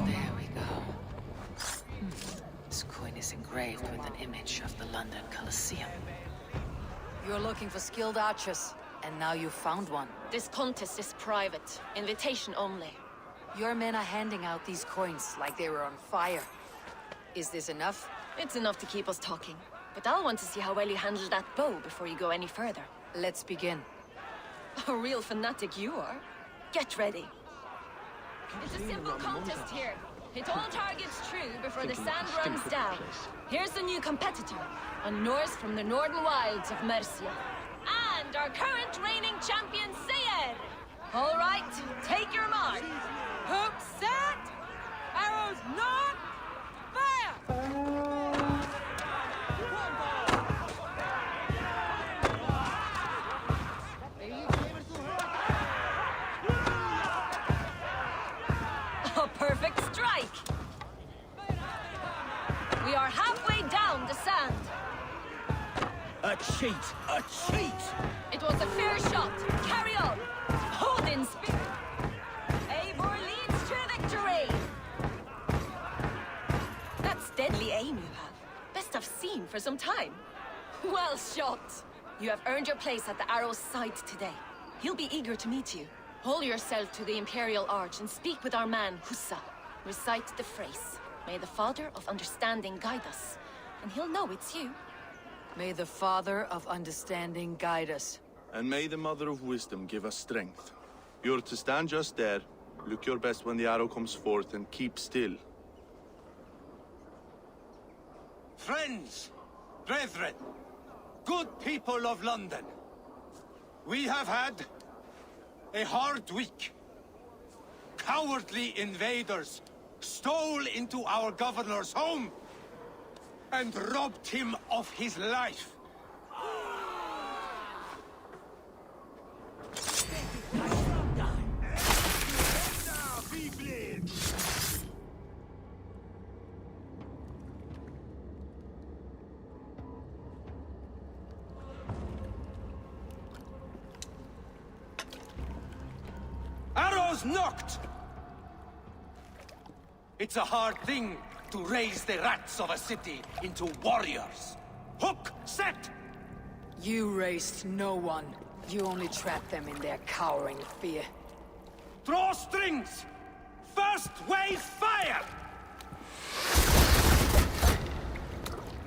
There we go. This coin is engraved with an image of the London Colosseum. You're looking for skilled archers, and now you've found one. This contest is private. Invitation only. Your men are handing out these coins like they were on fire. Is this enough? It's enough to keep us talking. But I'll want to see how well you handle that bow before you go any further. Let's begin. A real fanatic you are. Get ready. It's a simple contest here. Hit all targets true before the sand runs down. Here's the new competitor, a Norse from the northern wilds of Mercia. And our current reigning champion, Sayer. All right, take your mark. Hook set! Arrows not! Fire! A perfect strike! We are halfway down the sand. A cheat! A cheat! It was a fair shot. Carry on. Hold in spirit. Eivor leads to victory. That's deadly aim you have. Best I've seen for some time. Well shot. You have earned your place at the Arrow's side today. He'll be eager to meet you. Hold yourself to the Imperial Arch and speak with our man, Hussa. Recite the phrase. May the Father of Understanding guide us. And he'll know it's you. May the Father of Understanding guide us. And may the Mother of Wisdom give us strength. You're to stand just there, look your best when the arrow comes forth, and keep still. Friends, brethren, good people of London, we have had a hard week. Cowardly invaders stole into our governor's home and robbed him of his life. Arrows knocked! It's a hard thing to raise the rats of a city into warriors. Hook, set! You raised no one. You only trapped them in their cowering fear. Draw strings! First wave fire!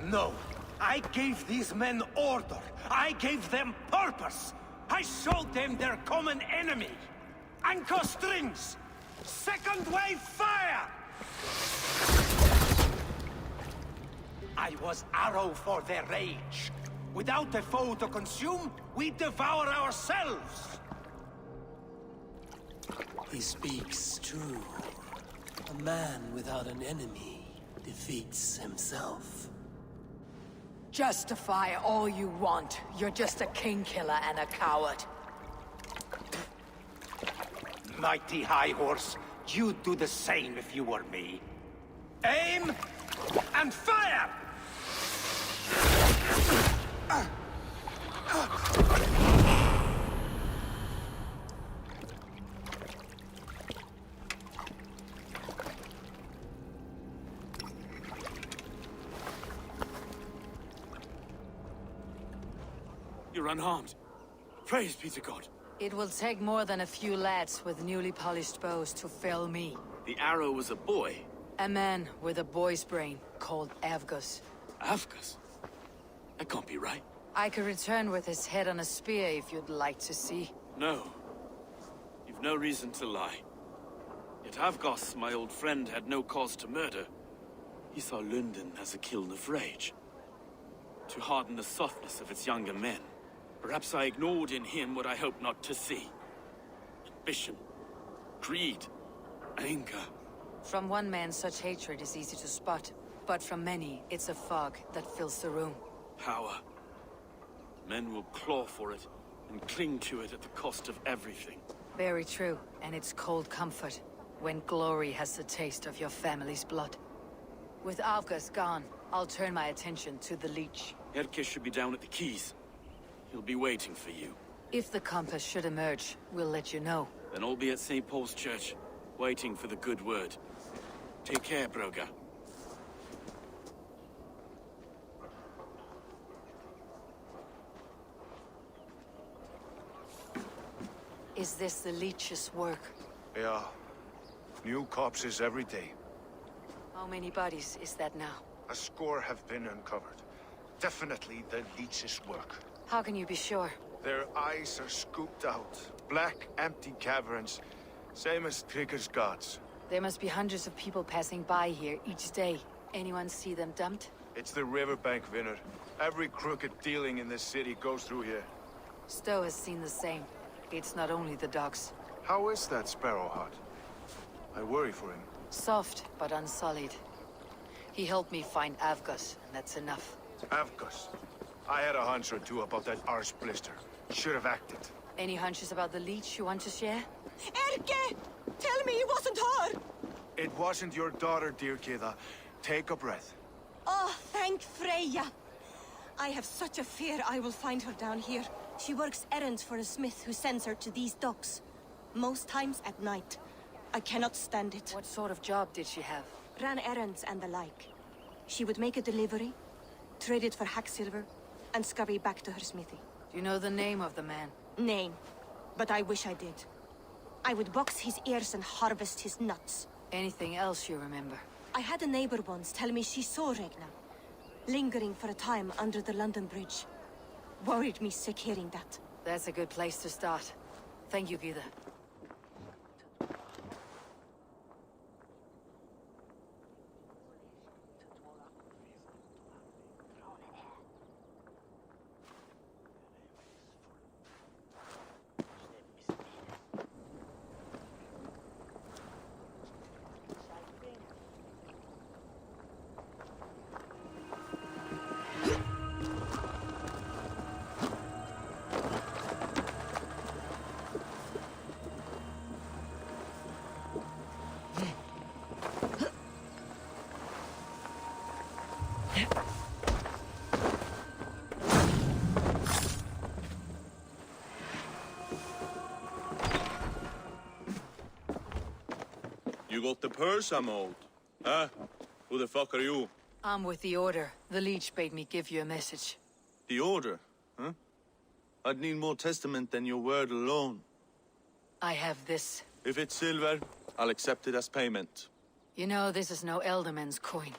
No, I gave these men order. I gave them purpose. I showed them their common enemy. Anchor strings! Second wave fire! I was arrow for their rage. Without a foe to consume, we devour ourselves! He speaks true. A man without an enemy defeats himself. Justify all you want. You're just a king killer and a coward. Mighty High Horse, you'd do the same if you were me. Aim and fire! You're unharmed. Praise be to God. It will take more than a few lads with newly polished bows to fell me. The arrow was a boy. A man with a boy's brain, called Avgus. Avgus? That can't be right. I could return with his head on a spear if you'd like to see. No. You've no reason to lie. Yet Avgos, my old friend, had no cause to murder. He saw London as a kiln of rage. To harden the softness of its younger men. Perhaps I ignored in him what I hoped not to see. Ambition. Greed. Anger. From one man, such hatred is easy to spot. But from many, it's a fog that fills the room. Power. Men will claw for it, and cling to it at the cost of everything. Very true, and it's cold comfort, when glory has the taste of your family's blood. With Avgus gone, I'll turn my attention to the Leech. Erke should be down at the quays. He'll be waiting for you. If the compass should emerge, we'll let you know. Then I'll be at St. Paul's Church, waiting for the good word. Take care, Broga. Is this the Leech's work? Yeah. New corpses every day. How many bodies is that now? A score have been uncovered. Definitely the Leech's work. How can you be sure? Their eyes are scooped out. Black, empty caverns. Same as Trigger's gods. There must be hundreds of people passing by here each day. Anyone see them dumped? It's the riverbank, Vinner. Every crooked dealing in this city goes through here. Stowe has seen the same. It's not only the dogs. How is that Sparrow Hut? I worry for him. Soft, but unsullied. He helped me find Avgus, and that's enough. Avgus. I had a hunch or two about that arse blister. Should have acted. Any hunches about the Leech you want to share? Erke! Tell me it wasn't her! It wasn't your daughter, dear Kida. Take a breath. Oh, thank Freya. I have such a fear I will find her down here. She works errands for a smith who sends her to these docks. Most times at night. I cannot stand it. What sort of job did she have? Ran errands and the like. She would make a delivery, trade it for hack silver, and scurry back to her smithy. Do you know the name of the man? Name. But I wish I did. I would box his ears and harvest his nuts. Anything else you remember? I had a neighbor once tell me she saw Regna, lingering for a time under the London Bridge. Worried me sick hearing that. That's a good place to start. Thank you, Gida. You got the purse I'm owed. Huh? Who the fuck are you? I'm with the Order. The Leech bade me give you a message. The Order? Huh? I'd need more testament than your word alone. I have this. If it's silver, I'll accept it as payment. You know, this is no Elderman's coin.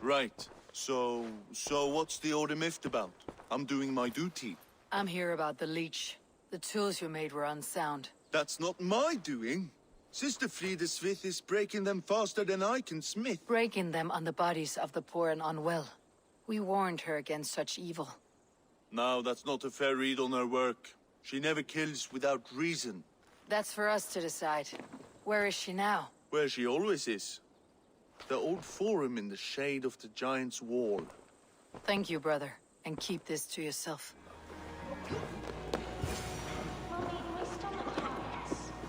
Right. So what's the Order miffed about? I'm doing my duty. I'm here about the Leech. The tools you made were unsound. That's not my doing. Sister Frida Smith is breaking them faster than I can smith. Breaking them on the bodies of the poor and unwell. We warned her against such evil. No, that's not a fair read on her work. She never kills without reason. That's for us to decide. Where is she now? Where she always is. The old forum in the shade of the Giant's Wall. Thank you, brother. And keep this to yourself.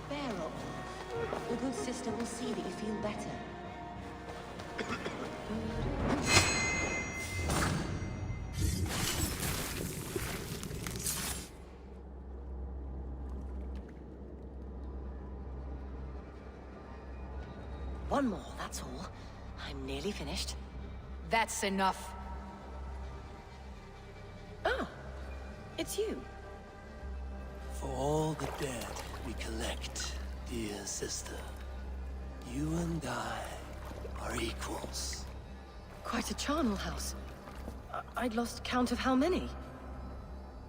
Bear up. The good sister will see that you feel better. One more, that's all. I'm nearly finished. That's enough. Oh, it's you. For all the dead we collect, dear sister, you and I are equals. Quite a charnel house. I'd lost count of how many.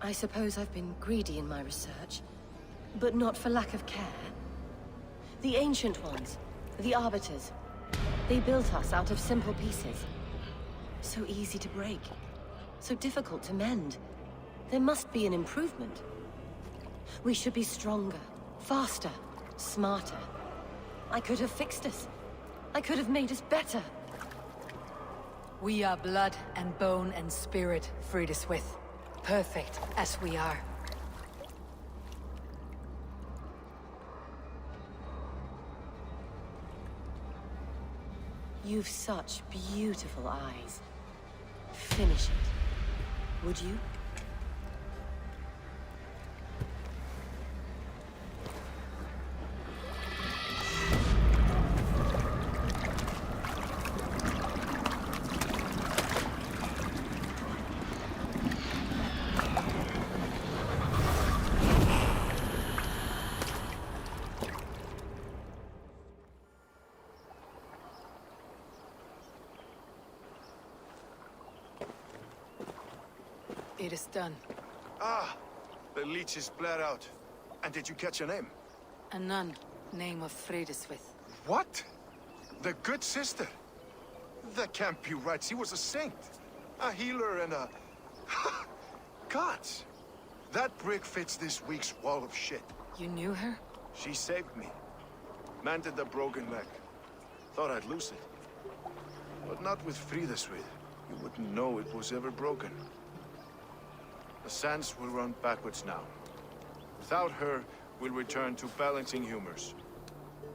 I suppose I've been greedy in my research, but not for lack of care. The Ancient Ones, the Arbiters, they built us out of simple pieces. So easy to break, so difficult to mend. There must be an improvement. We should be stronger, faster, smarter. I could have fixed us. I could have made us better. We are blood and bone and spirit, Frida Smith. Perfect as we are. You've such beautiful eyes. Finish it, would you? It is done. Ah, the leech is bled out. And did you catch a name? A nun, name of Frida Smith. What? The good sister? That can't be right. She was a saint. A healer and a... Gods! That brick fits this week's wall of shit. You knew her? She saved me. Mended the broken leg. Thought I'd lose it. But not with Frida Smith. You wouldn't know it was ever broken. The sands will run backwards now. Without her, we'll return to balancing humors.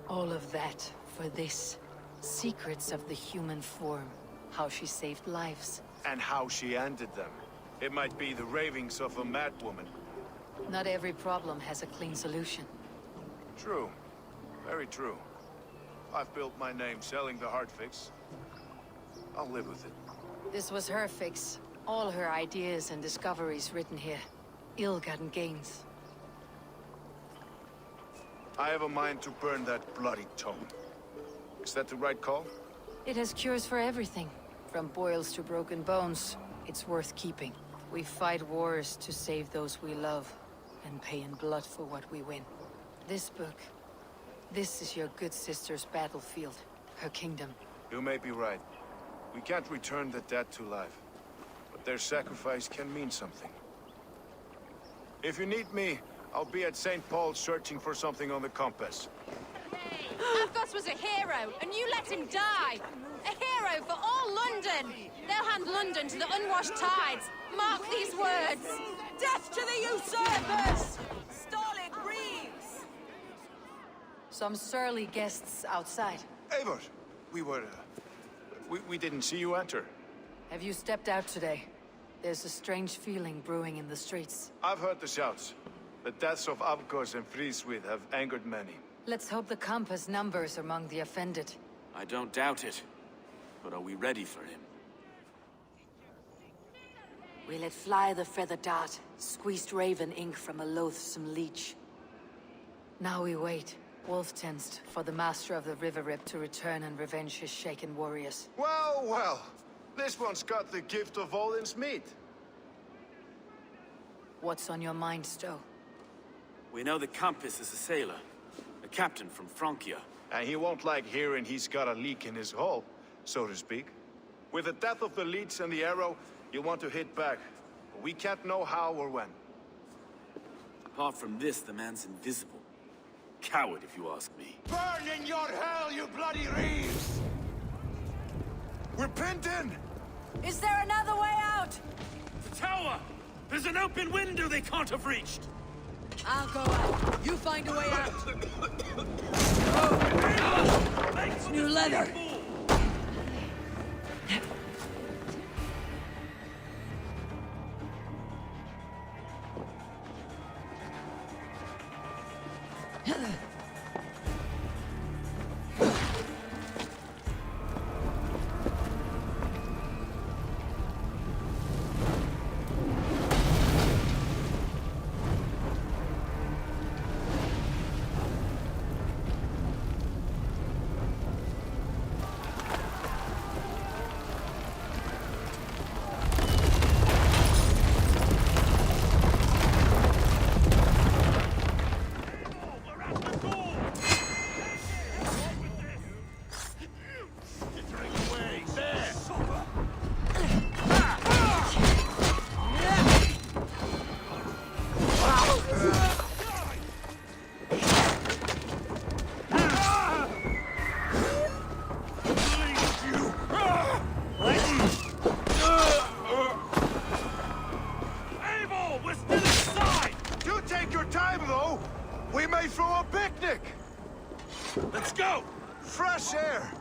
All of that for this. Secrets of the human form. How she saved lives. And how she ended them. It might be the ravings of a madwoman. Not every problem has a clean solution. True. Very true. I've built my name selling the heart fix. I'll live with it. This was her fix. All her ideas and discoveries written here. Ill-gotten gains. I have a mind to burn that bloody tome. Is that the right call? It has cures for everything. From boils to broken bones. It's worth keeping. We fight wars to save those we love. And pay in blood for what we win. This book. This is your good sister's battlefield. Her kingdom. You may be right. We can't return the dead to life. But their sacrifice can mean something. If you need me, I'll be at St. Paul's searching for something on the compass. Athos was a hero, and you let him die! A hero for all London! They'll hand London to the unwashed tides! Mark these words! Death to the usurpers! Stolid Reeves! Some surly guests outside. Eivor! We didn't see you enter. Have you stepped out today? There's a strange feeling brewing in the streets. I've heard the shouts. The deaths of Avgos and Friswith have angered many. Let's hope the compass numbers among the offended. I don't doubt it. But are we ready for him? We let fly the feather dart, squeezed raven ink from a loathsome leech. Now we wait, wolf-tensed, for the master of the River Rip to return and revenge his shaken warriors. Well, well. This one's got the gift of Odin's meat. What's on your mind, Stowe? We know the Compass is a sailor. A captain from Francia. And he won't like hearing he's got a leak in his hull, so to speak. With the death of the leech and the arrow, you'll want to hit back. But we can't know how or when. Apart from this, the man's invisible. Coward, if you ask me. Burn in your hell, you bloody reeves! We're pinned in! Is there another way out? The tower! There's an open window they can't have reached! I'll go out. You find a way out. It's new leather. Let's go! Fresh air!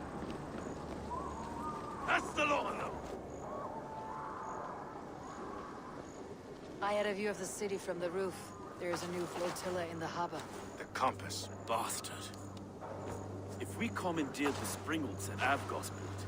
That's the lot of them! I had a view of the city from the roof. There is a new flotilla in the harbor. The compass. Bastard. If we commandeered the Springolds at Avgosport,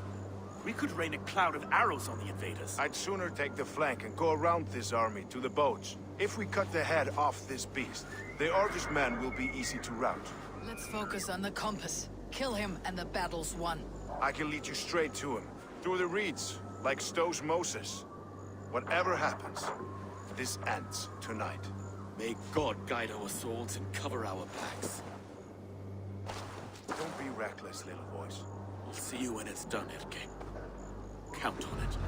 we could rain a cloud of arrows on the invaders. I'd sooner take the flank and go around this army to the boats. If we cut the head off this beast, the Argus men will be easy to rout. Let's focus on the compass. Kill him and the battle's won. I can lead you straight to him. Through the reeds, like Stowe's Moses. Whatever happens, this ends tonight. May God guide our swords and cover our backs. Don't be reckless, little voice. I'll see you when it's done, Erke. Count on it.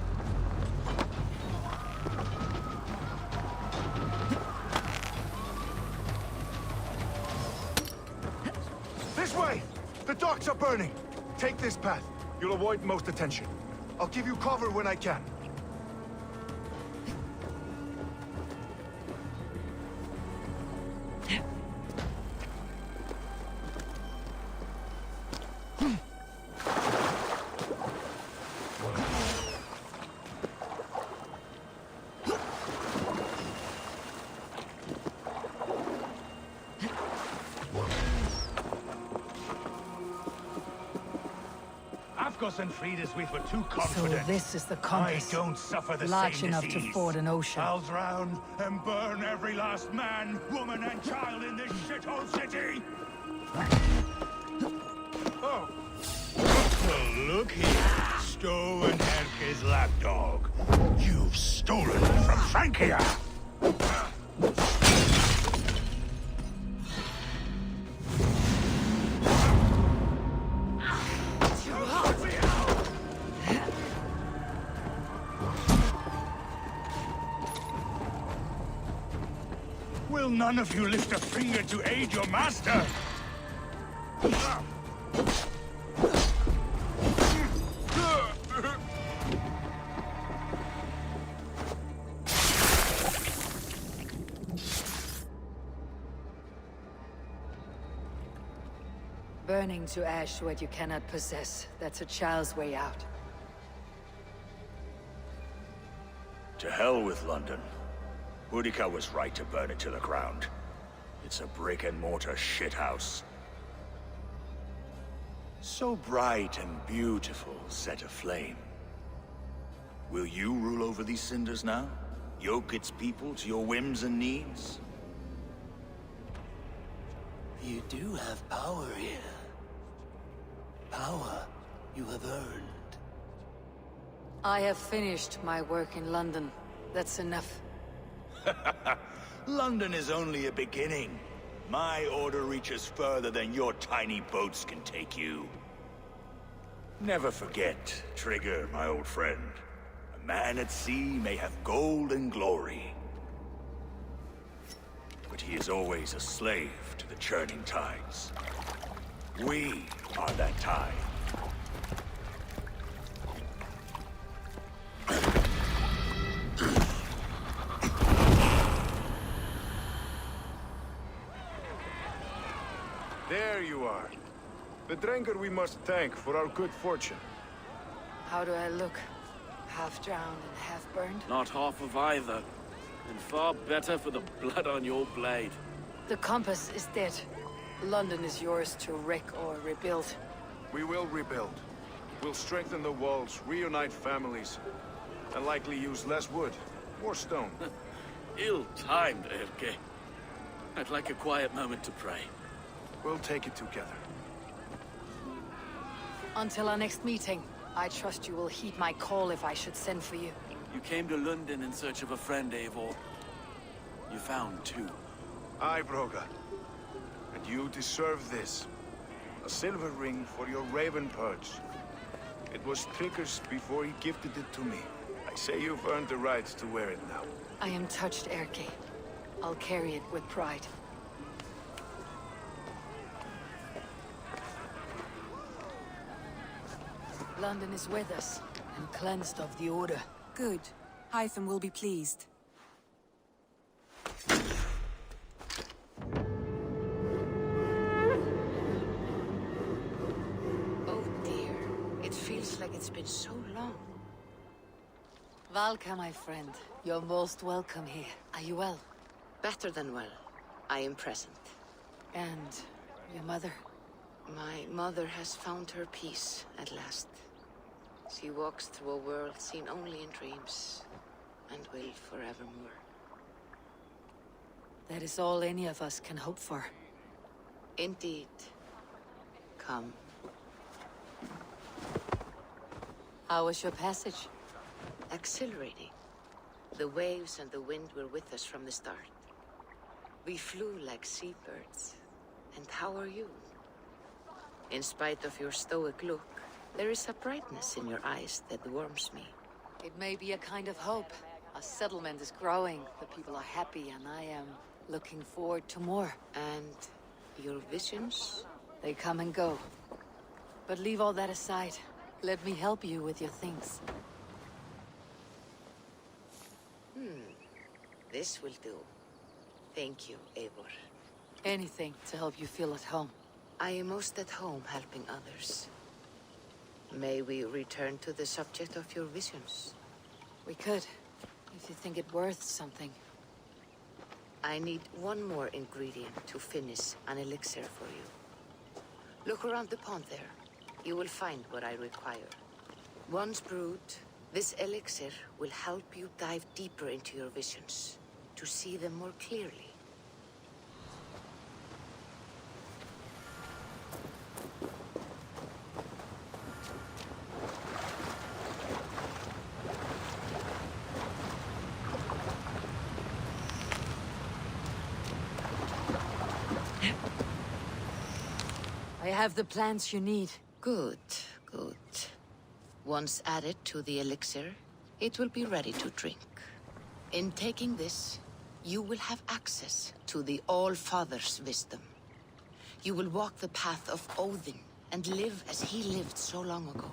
This way! The docks are burning! Take this path. You'll avoid most attention. I'll give you cover when I can. And Friedeswith were too confident. So this is the compass. I don't suffer the large same enough disease. to ford an ocean. I'll drown and burn every last man, woman, and child in this shithole city. Oh, well, look here, Stowe and Erke's lapdog. You've stolen it from Francia. Will none of you lift a finger to aid your master? Burning to ash what you cannot possess. That's a child's way out. To hell with London. Boudica was right to burn it to the ground. It's a brick-and-mortar shithouse. So bright and beautiful, set aflame. Will you rule over these cinders now? Yoke its people to your whims and needs? You do have power here. Power you have earned. I have finished my work in London. That's enough. London is only a beginning. My order reaches further than your tiny boats can take you. Never forget, Trigger, my old friend. A man at sea may have gold and glory, but he is always a slave to the churning tides. We are that tide. There you are. The drinker we must thank for our good fortune. How do I look? Half drowned and half burned? Not half of either. And far better for the blood on your blade. The compass is dead. London is yours to wreck or rebuild. We will rebuild. We'll strengthen the walls, reunite families, and likely use less wood, more stone. Ill-timed, Erke. I'd like a quiet moment to pray. We'll take it together. Until our next meeting, I trust you will heed my call if I should send for you. You came to London in search of a friend, Eivor. You found two. Aye, Broga. And you deserve this. A silver ring for your raven perch. It was Trigger's before he gifted it to me. I say you've earned the right to wear it now. I am touched, Erke. I'll carry it with pride. London is with us, and cleansed of the Order. Good. Hytham will be pleased. Oh dear. It feels like it's been so long. Valka, my friend. You're most welcome here. Are you well? Better than well. I am present. And your mother? My mother has found her peace at last. She walks through a world seen only in dreams, and will forevermore. That is all any of us can hope for. Indeed. Come. How was your passage? Exhilarating. The waves and the wind were with us from the start. We flew like seabirds. And how are you? In spite of your stoic look, there is a brightness in your eyes that warms me. It may be a kind of hope. A settlement is growing, the people are happy, and I am looking forward to more. And your visions? They come and go. But leave all that aside. Let me help you with your things. This will do. Thank you, Eivor. Anything to help you feel at home. I am most at home helping others. May we return to the subject of your visions? We could, if you think it worth something. I need one more ingredient to finish an elixir for you. Look around the pond there. You will find what I require. Once brewed, this elixir will help you dive deeper into your visions, to see them more clearly. I have the plants you need. Good, good. Once added to the elixir, it will be ready to drink. In taking this, you will have access to the All-Father's wisdom. You will walk the path of Odin and live as he lived so long ago.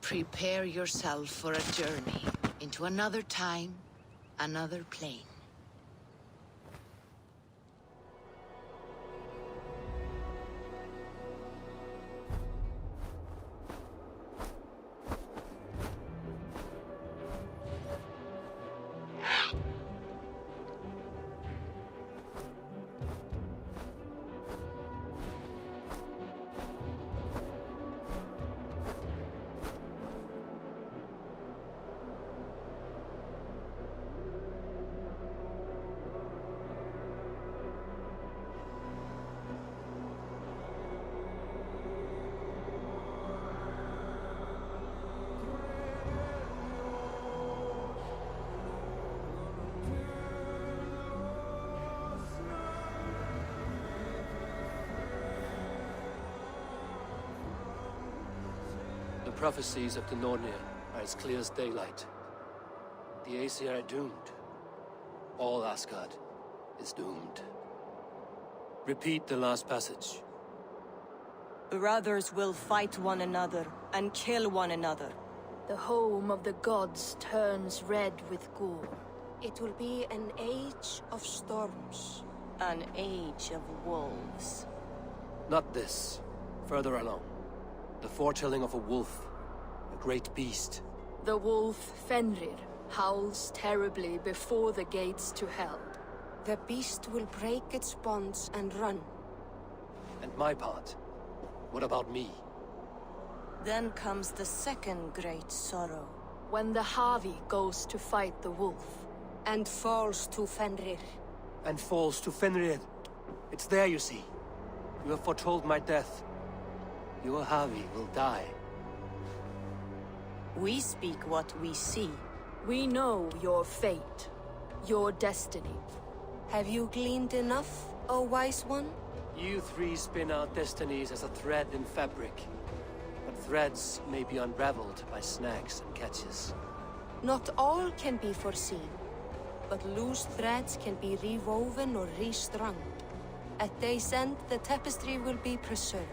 Prepare yourself for a journey into another time, another plane. prophecies of the Nornir are as clear as daylight. The Aesir are doomed. All Asgard is doomed. Repeat the last passage. Brothers will fight one another and kill one another. The home of the gods turns red with gore. It will be an age of storms. An age of wolves. Not this. Further along. The foretelling of a wolf. A great beast. The wolf Fenrir howls terribly before the gates to hell. The beast will break its bonds and run. And my part? What about me? Then comes the second great sorrow. When the Havi goes to fight the wolf. And falls to Fenrir. And falls to Fenrir. It's there, you see. You have foretold my death. Your Havi will die. We speak what we see. We know your fate. Your destiny. Have you gleaned enough, O wise one? You three spin our destinies as a thread in fabric. But threads may be unraveled by snags and catches. Not all can be foreseen. But loose threads can be rewoven or restrung. At day's end, the tapestry will be preserved.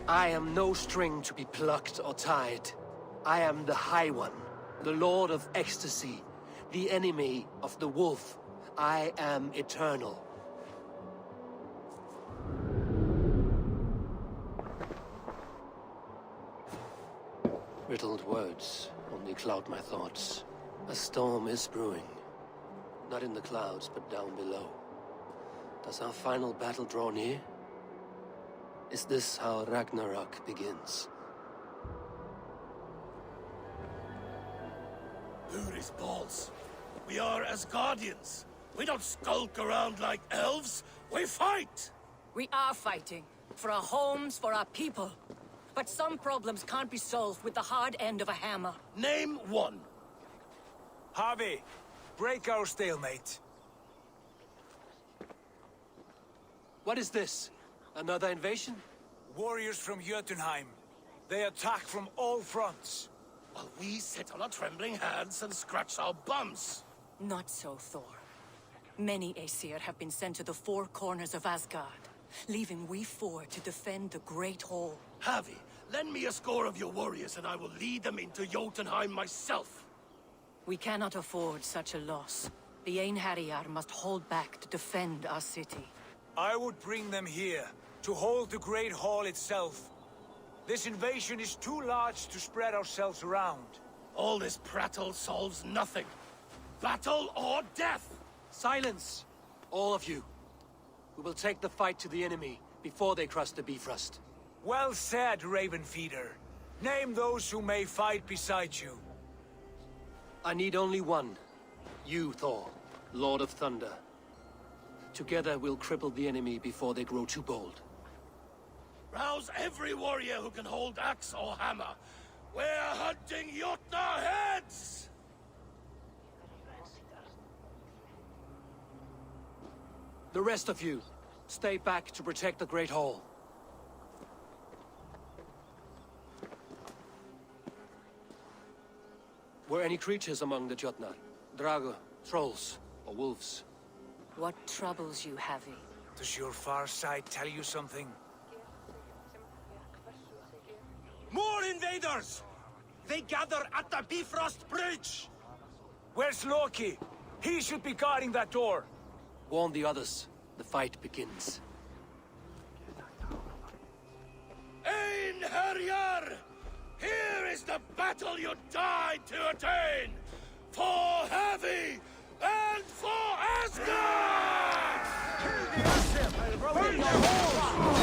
I am no string to be plucked or tied. I am the High One, the Lord of Ecstasy, the enemy of the wolf. I am eternal. Riddled words only cloud my thoughts. A storm is brewing. Not in the clouds, but down below. Does our final battle draw near? Is this how Ragnarok begins? Uri's balls. We are Asgardians. We don't skulk around like elves. We fight! We are fighting. For our homes, for our people. But some problems can't be solved with the hard end of a hammer. Name one. Havi, break our stalemate. What is this? Another invasion? Warriors from Jotunheim. They attack from all fronts. While we sit on our trembling hands and scratch our bums. Not so, Thor. Many Aesir have been sent to the four corners of Asgard, leaving we four to defend the Great Hall. Havi, lend me a score of your warriors and I will lead them into Jotunheim myself. We cannot afford such a loss. The Einherjar must hold back to defend our city. I would bring them here, to hold the Great Hall itself. This invasion is too large to spread ourselves around. All this prattle solves nothing. Battle or death! Silence! All of you. We will take the fight to the enemy before they cross the Bifrost. Well said, Ravenfeeder. Name those who may fight beside you. I need only one. You, Thor, Lord of Thunder. Together we'll cripple the enemy before they grow too bold. Rouse every warrior who can hold axe or hammer. We're hunting Jotnar heads! The rest of you, stay back to protect the Great Hall. Were any creatures among the Jotnar? Drago, trolls, or wolves? What troubles you, Havi? Does your far side tell you something? More invaders! They gather at the Bifrost Bridge! Where's Loki? He should be guarding that door. Warn the others. The fight begins. Einherjar! Here is the battle you died to attain! For Havi and for Asgard! Kill the Asir! Burn their halls!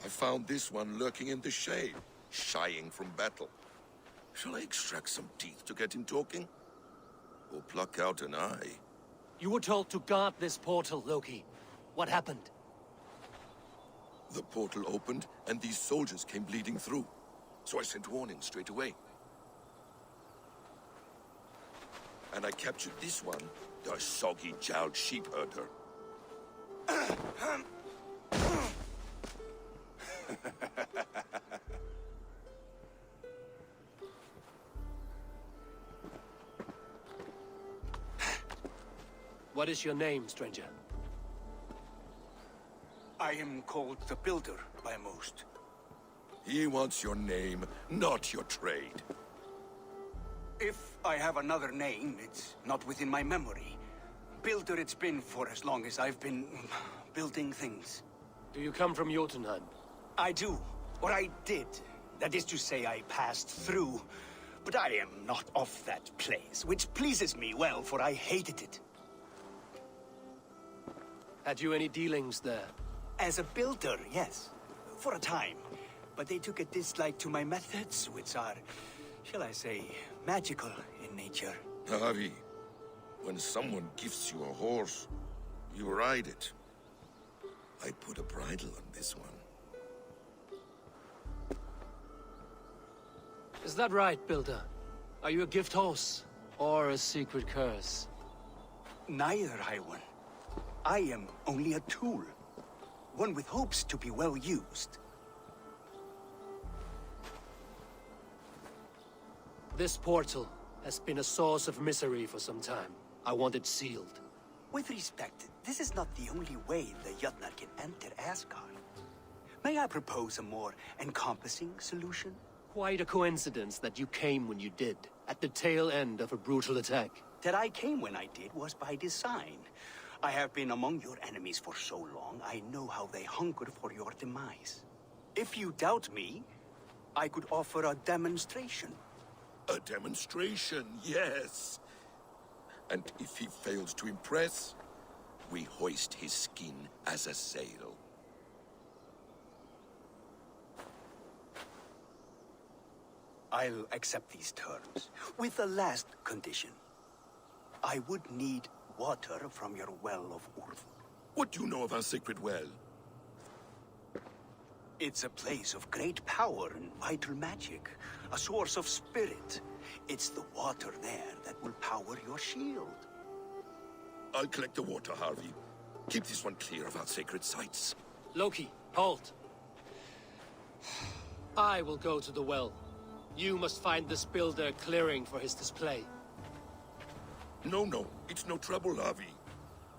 found this one lurking in the shade, shying from battle. Shall I extract some teeth to get him talking? Or pluck out an eye? You were told to guard this portal, Loki. What happened? The portal opened, and these soldiers came bleeding through. So I sent warning straight away. And I captured this one, the soggy-jowled sheep herder. What is your name, stranger? I am called the Builder by most. He wants your name, not your trade. If I have another name, it's not within my memory. Builder it's been for as long as I've been building things. Do you come from Jotunheim? I do. Or I did. That is to say, I passed through. But I am not of that place, which pleases me well, for I hated it. Had you any dealings there? As a builder, yes. For a time. But they took a dislike to my methods, which are, shall I say, magical in nature. Harvey, when someone gifts you a horse, you ride it. I put a bridle on this one. Is that right, Builder? Are you a gift horse? Or a secret curse? Neither, High One. I am only a tool. One with hopes to be well used. This portal has been a source of misery for some time. I want it sealed. With respect, this is not the only way the Jötnar can enter Asgard. May I propose a more encompassing solution? Quite a coincidence that you came when you did, at the tail end of a brutal attack. That I came when I did was by design. I have been among your enemies for so long, I know how they hunger for your demise. If you doubt me, I could offer a demonstration. A demonstration, yes. And if he fails to impress, we hoist his skin as a sail. I'll accept these terms, with the last condition. I would need water from your well of Urth. What do you know of our sacred well? It's a place of great power and vital magic, a source of spirit. It's the water there that will power your shield. I'll collect the water, Harvey. Keep this one clear of our sacred sites. Loki, halt. I will go to the well. You must find this builder clearing for his display. No, it's no trouble, Harvey.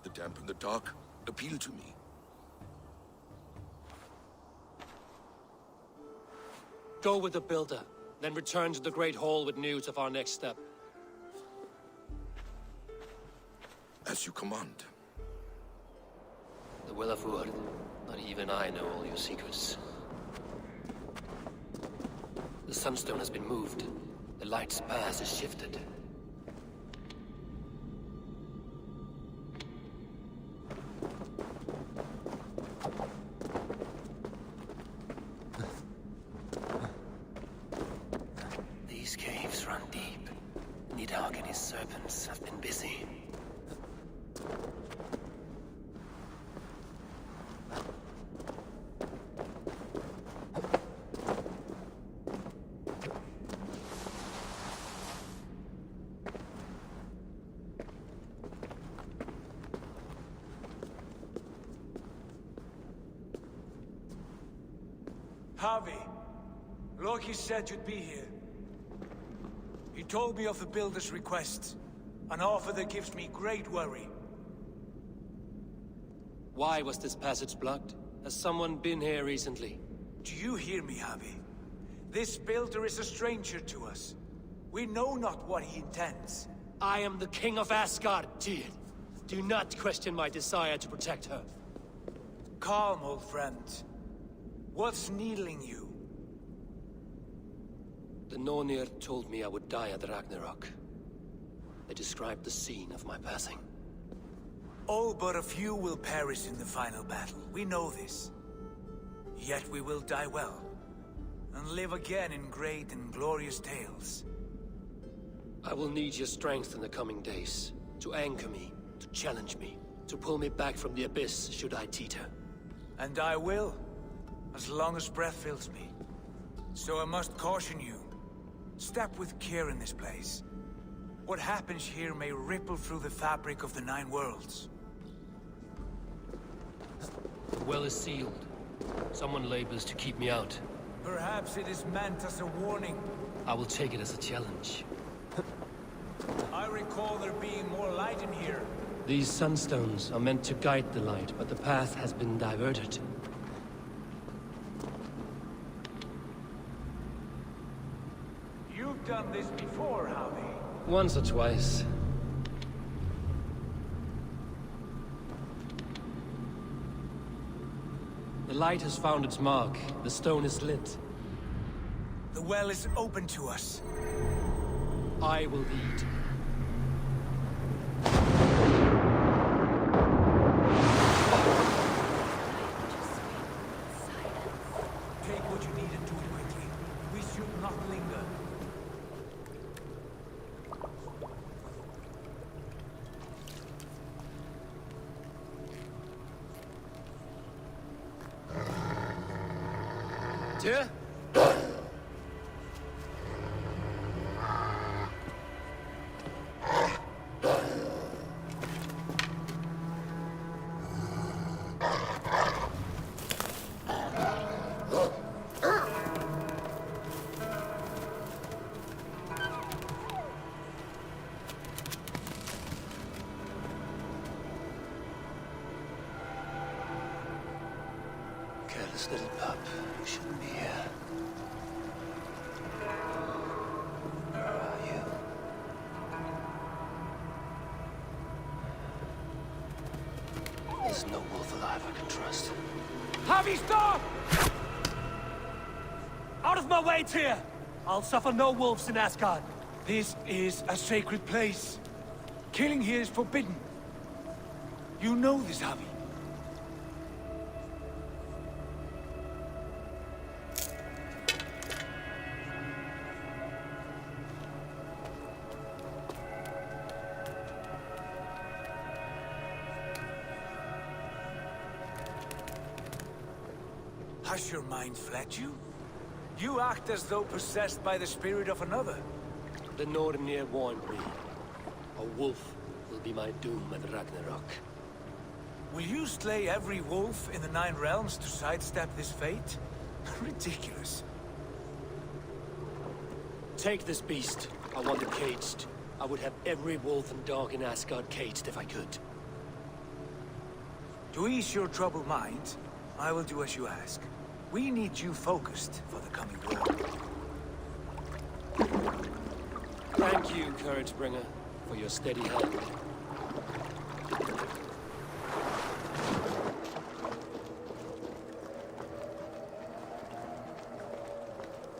The damp and the dark appeal to me. Go with the builder, then return to the Great Hall with news of our next step. As you command. The Will of Urth. Not even I know all your secrets. The Sunstone has been moved. The Light's path is shifted. These caves run deep. Nidhogg and his serpents have been busy. Harvey, Loki said you'd be here. He told me of the Builder's request, an offer that gives me great worry. Why was this passage blocked? Has someone been here recently? Do you hear me, Harvey? This Builder is a stranger to us. We know not what he intends. I am the King of Asgard, Tyr. Do not question my desire to protect her. Calm, old friend. What's needling you? The Nornir told me I would die at Ragnarok. They described the scene of my passing. All but a few will perish in the final battle. We know this. Yet we will die well, and live again in great and glorious tales. I will need your strength in the coming days, to anchor me, to challenge me, to pull me back from the abyss should I teeter. And I will, as long as breath fills me. So I must caution you. Step with care in this place. What happens here may ripple through the fabric of the Nine Worlds. The well is sealed. Someone labors to keep me out. Perhaps it is meant as a warning. I will take it as a challenge. I recall there being more light in here. These sunstones are meant to guide the light, but the path has been diverted. You've done this before, Howie. Once or twice. The light has found its mark. The stone is lit. The well is open to us. I will lead. Take what you need and do it quickly. We should not linger. Tyr? Careless little pup who shouldn't be here. Where are you? There's no wolf alive I can trust. Javi, stop! Out of my way, Tyr! I'll suffer no wolves in Asgard. This is a sacred place. Killing here is forbidden. You know this, Javi. Has your mind fled you? You act as though possessed by the spirit of another. The Nornir warned me. A wolf will be my doom at Ragnarok. Will you slay every wolf in the Nine Realms to sidestep this fate? Ridiculous. Take this beast. I want it caged. I would have every wolf and dog in Asgard caged if I could. To ease your troubled mind, I will do as you ask. We need you focused for the coming war. Thank you, Courage Bringer, for your steady hand.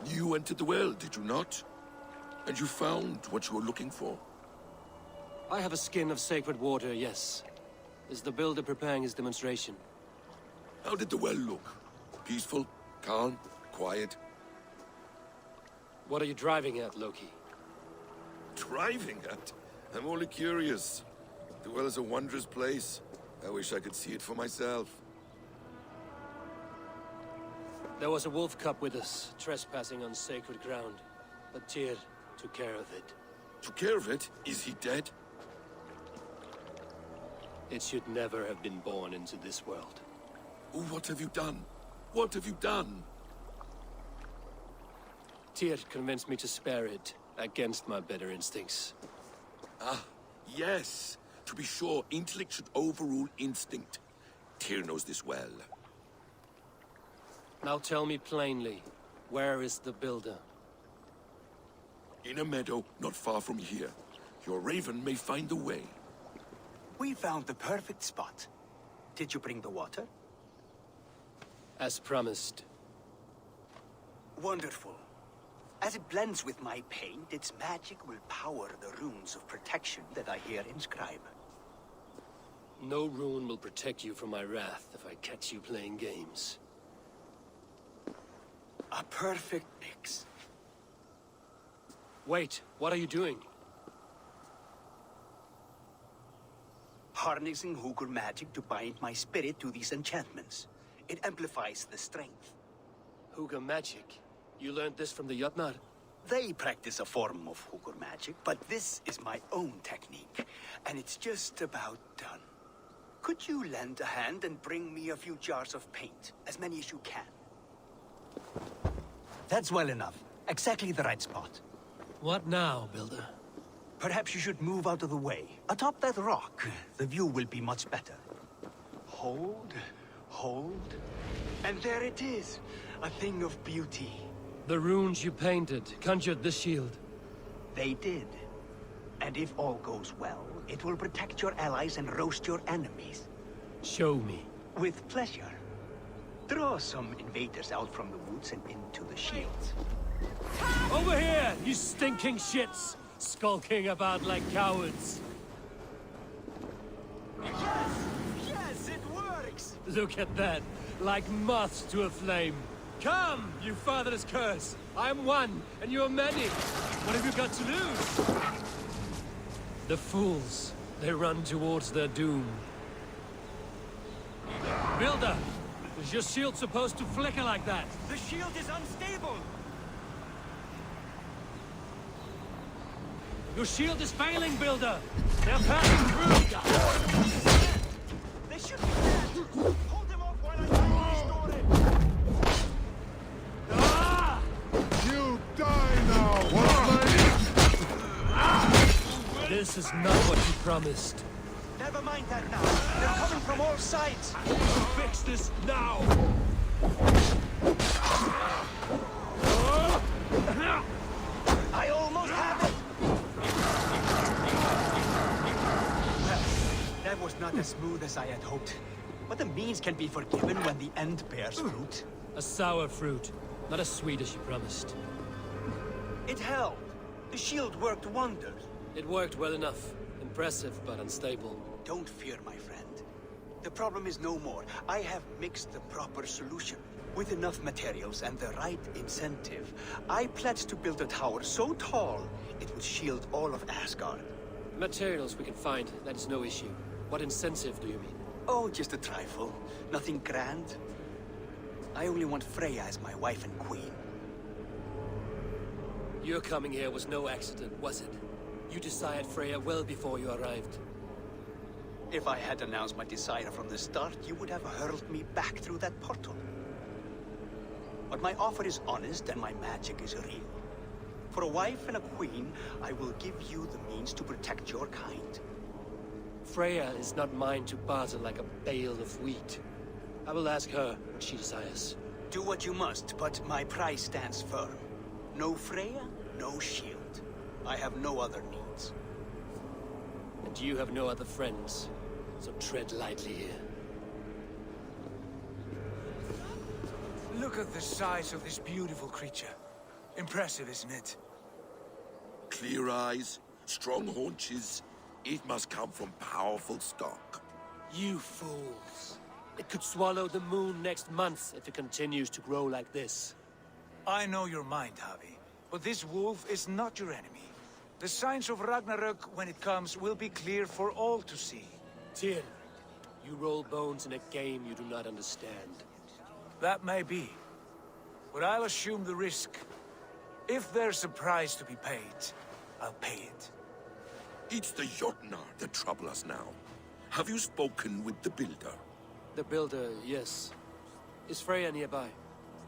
You entered the well, did you not? And you found what you were looking for? I have a skin of sacred water, yes. Is the builder preparing his demonstration? How did the well look? Peaceful? Calm? Quiet? What are you driving at, Loki? Driving at? I'm only curious. The well is a wondrous place. I wish I could see it for myself. There was a wolf cub with us, trespassing on sacred ground. But Tyr took care of it. Took care of it? Is he dead? It should never have been born into this world. Oh, what have you done? What have you done? Tyr convinced me to spare it, against my better instincts. Ah, yes. To be sure, intellect should overrule instinct. Tyr knows this well. Now tell me plainly, where is the builder? In a meadow not far from here. Your raven may find the way. We found the perfect spot. Did you bring the water? As promised. Wonderful. As it blends with my paint, its magic will power the runes of protection that I here inscribe. No rune will protect you from my wrath if I catch you playing games. perfect mix. Wait, what are you doing? Harnessing Hugr magic to bind my spirit to these enchantments. It amplifies the strength. Hugr magic? You learned this from the Jotnar? They practice a form of Hugr magic, but this is my own technique, and it's just about done. Could you lend a hand and bring me a few jars of paint? As many as you can. That's well enough. Exactly the right spot. What now, Builder? Perhaps you should move out of the way. Atop that rock, the view will be much better. Hold, hold, and there it is. A thing of beauty. The runes you painted conjured the shield. They did. And if all goes well, it will protect your allies and roast your enemies. Show me. With pleasure. Draw some invaders out from the woods and into the shields. Over here, you stinking shits! Skulking about like cowards. Yes, it works! Look at that, like moths to a flame. Come, you fatherless curse! I'm one, and you're many. What have you got to lose? The fools, they run towards their doom. Builder, is your shield supposed to flicker like that? The shield is unstable! Your shield is failing, Builder! They're passing through! They should be dead! Hold them off while I try to restore it! Ah! You die now, This is not what you promised. Never mind that now. They're coming from all sides. Fix this now! I almost have it! That was not as smooth as I had hoped. But the means can be forgiven when the end bears fruit. A sour fruit, not as sweet as you promised. It held. The shield worked wonders. It worked well enough. Impressive, but unstable. Don't fear, my friend. The problem is no more. I have mixed the proper solution. With enough materials and the right incentive, I pledge to build a tower so tall, it would shield all of Asgard. Materials we can find, that is no issue. What incentive do you mean? Oh, just a trifle. Nothing grand. I only want Freya as my wife and queen. Your coming here was no accident, was it? You desired Freya well before you arrived. If I had announced my desire from the start, you would have hurled me back through that portal. But my offer is honest and my magic is real. For a wife and a queen, I will give you the means to protect your kind. Freya is not mine to barter like a bale of wheat. I will ask her what she desires. Do what you must, but my price stands firm. No Freya, no shield. I have no other needs. And you have no other friends, so tread lightly here. Look at the size of this beautiful creature. Impressive, isn't it? Clear eyes, strong haunches. It must come from powerful stock. You fools. It could swallow the moon next month if it continues to grow like this. I know your mind, Javi, but this wolf is not your enemy. The signs of Ragnarök, when it comes, will be clear for all to see. Tyr, you roll bones in a game you do not understand. That may be, but I'll assume the risk. If there's a price to be paid, I'll pay it. It's the Jotnar that trouble us now. Have you spoken with the Builder? The Builder, yes. Is Freya nearby?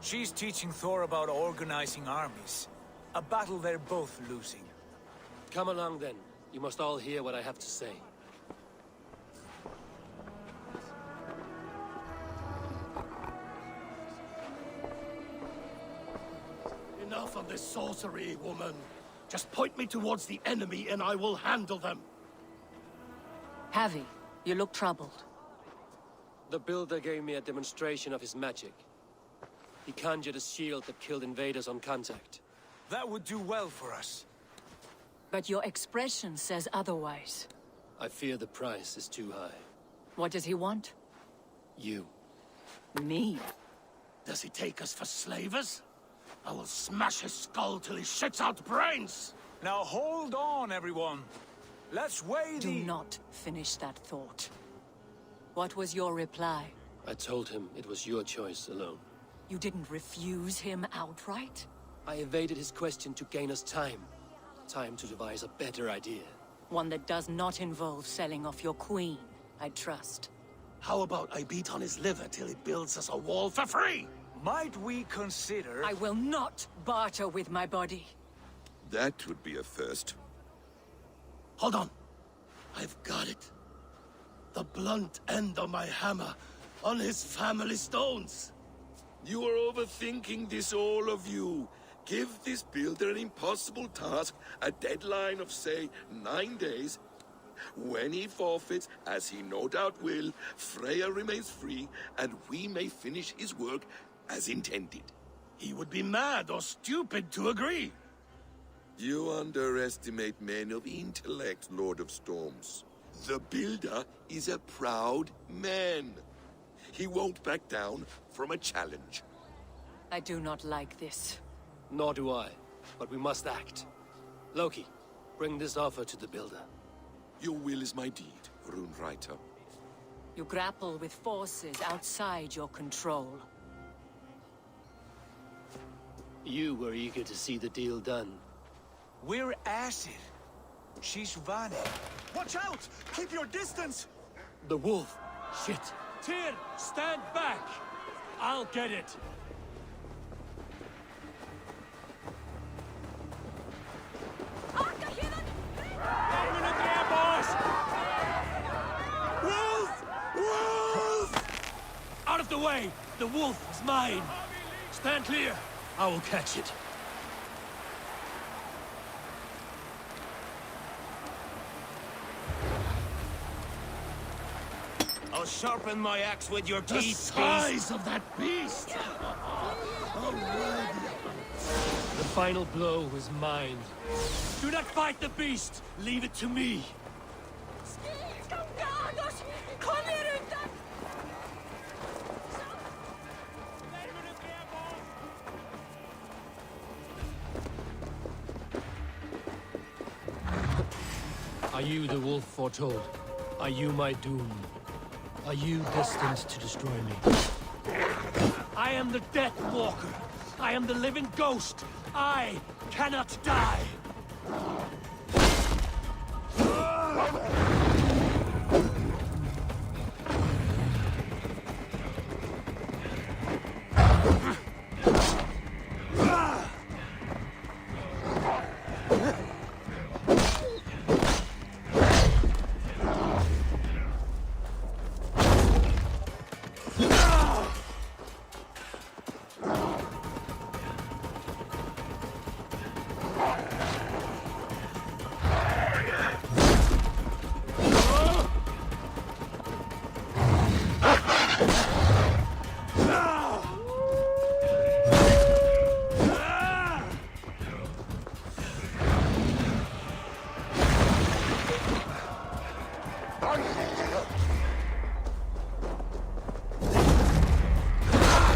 She's teaching Thor about organizing armies. A battle they're both losing. Come along then. You must all hear what I have to say. Enough of this sorcery, woman. Just point me towards the enemy and I will handle them. Javi, you look troubled. The Builder gave me a demonstration of his magic. He conjured a shield that killed invaders on contact. That would do well for us. But your expression says otherwise. I fear the price is too high. What does he want? You. Me? Does he take us for slavers? I will smash his skull till he shits out brains! Now hold on, everyone. Let's weigh Do not finish that thought. What was your reply? I told him it was your choice alone. You didn't refuse him outright? I evaded his question to gain us time. Time to devise a better idea. One that does not involve selling off your queen, I trust. How about I beat on his liver till he builds us a wall for free? Might we consider... I will not barter with my body. That would be a first. Hold on. I've got it. The blunt end of my hammer on his family stones. You are overthinking this, all of you. Give this builder an impossible task, a deadline of, say, 9 days. When he forfeits, as he no doubt will, Freya remains free, and we may finish his work as intended. He would be mad or stupid to agree. You underestimate men of intellect, Lord of Storms. The builder is a proud man. He won't back down from a challenge. I do not like this. Nor do I, but we must act. Loki, bring this offer to the builder. Your will is my deed, Runewriter. You grapple with forces outside your control. You were eager to see the deal done. We're Assasin. She's Vani. Watch out! Keep your distance! The wolf! Shit! Tyr, stand back! I'll get it! Wolf! Wolf! Out of the way! The wolf is mine! Stand clear! I will catch it. I'll sharpen my axe with your The teeth, size beast. of that beast! Already. The final blow is mine. Do not fight the beast! Leave it to me! Are you the wolf foretold? Are you my doom? Are you destined to destroy me? I am the Death Walker! I am the living ghost! I cannot die!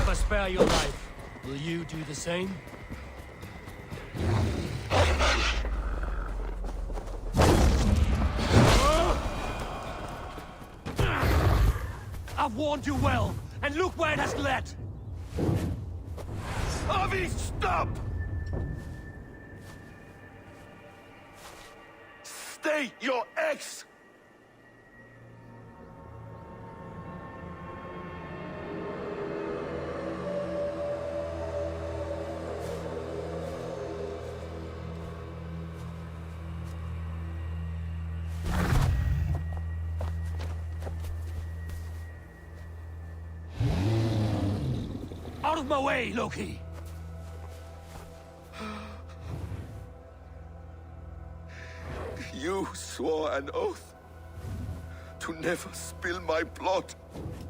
If I spare your life, will you do the same? I've warned you well, and look where it has led! Avi, stop! Stay your ex! Out of my way, Loki! You swore an oath to never spill my blood.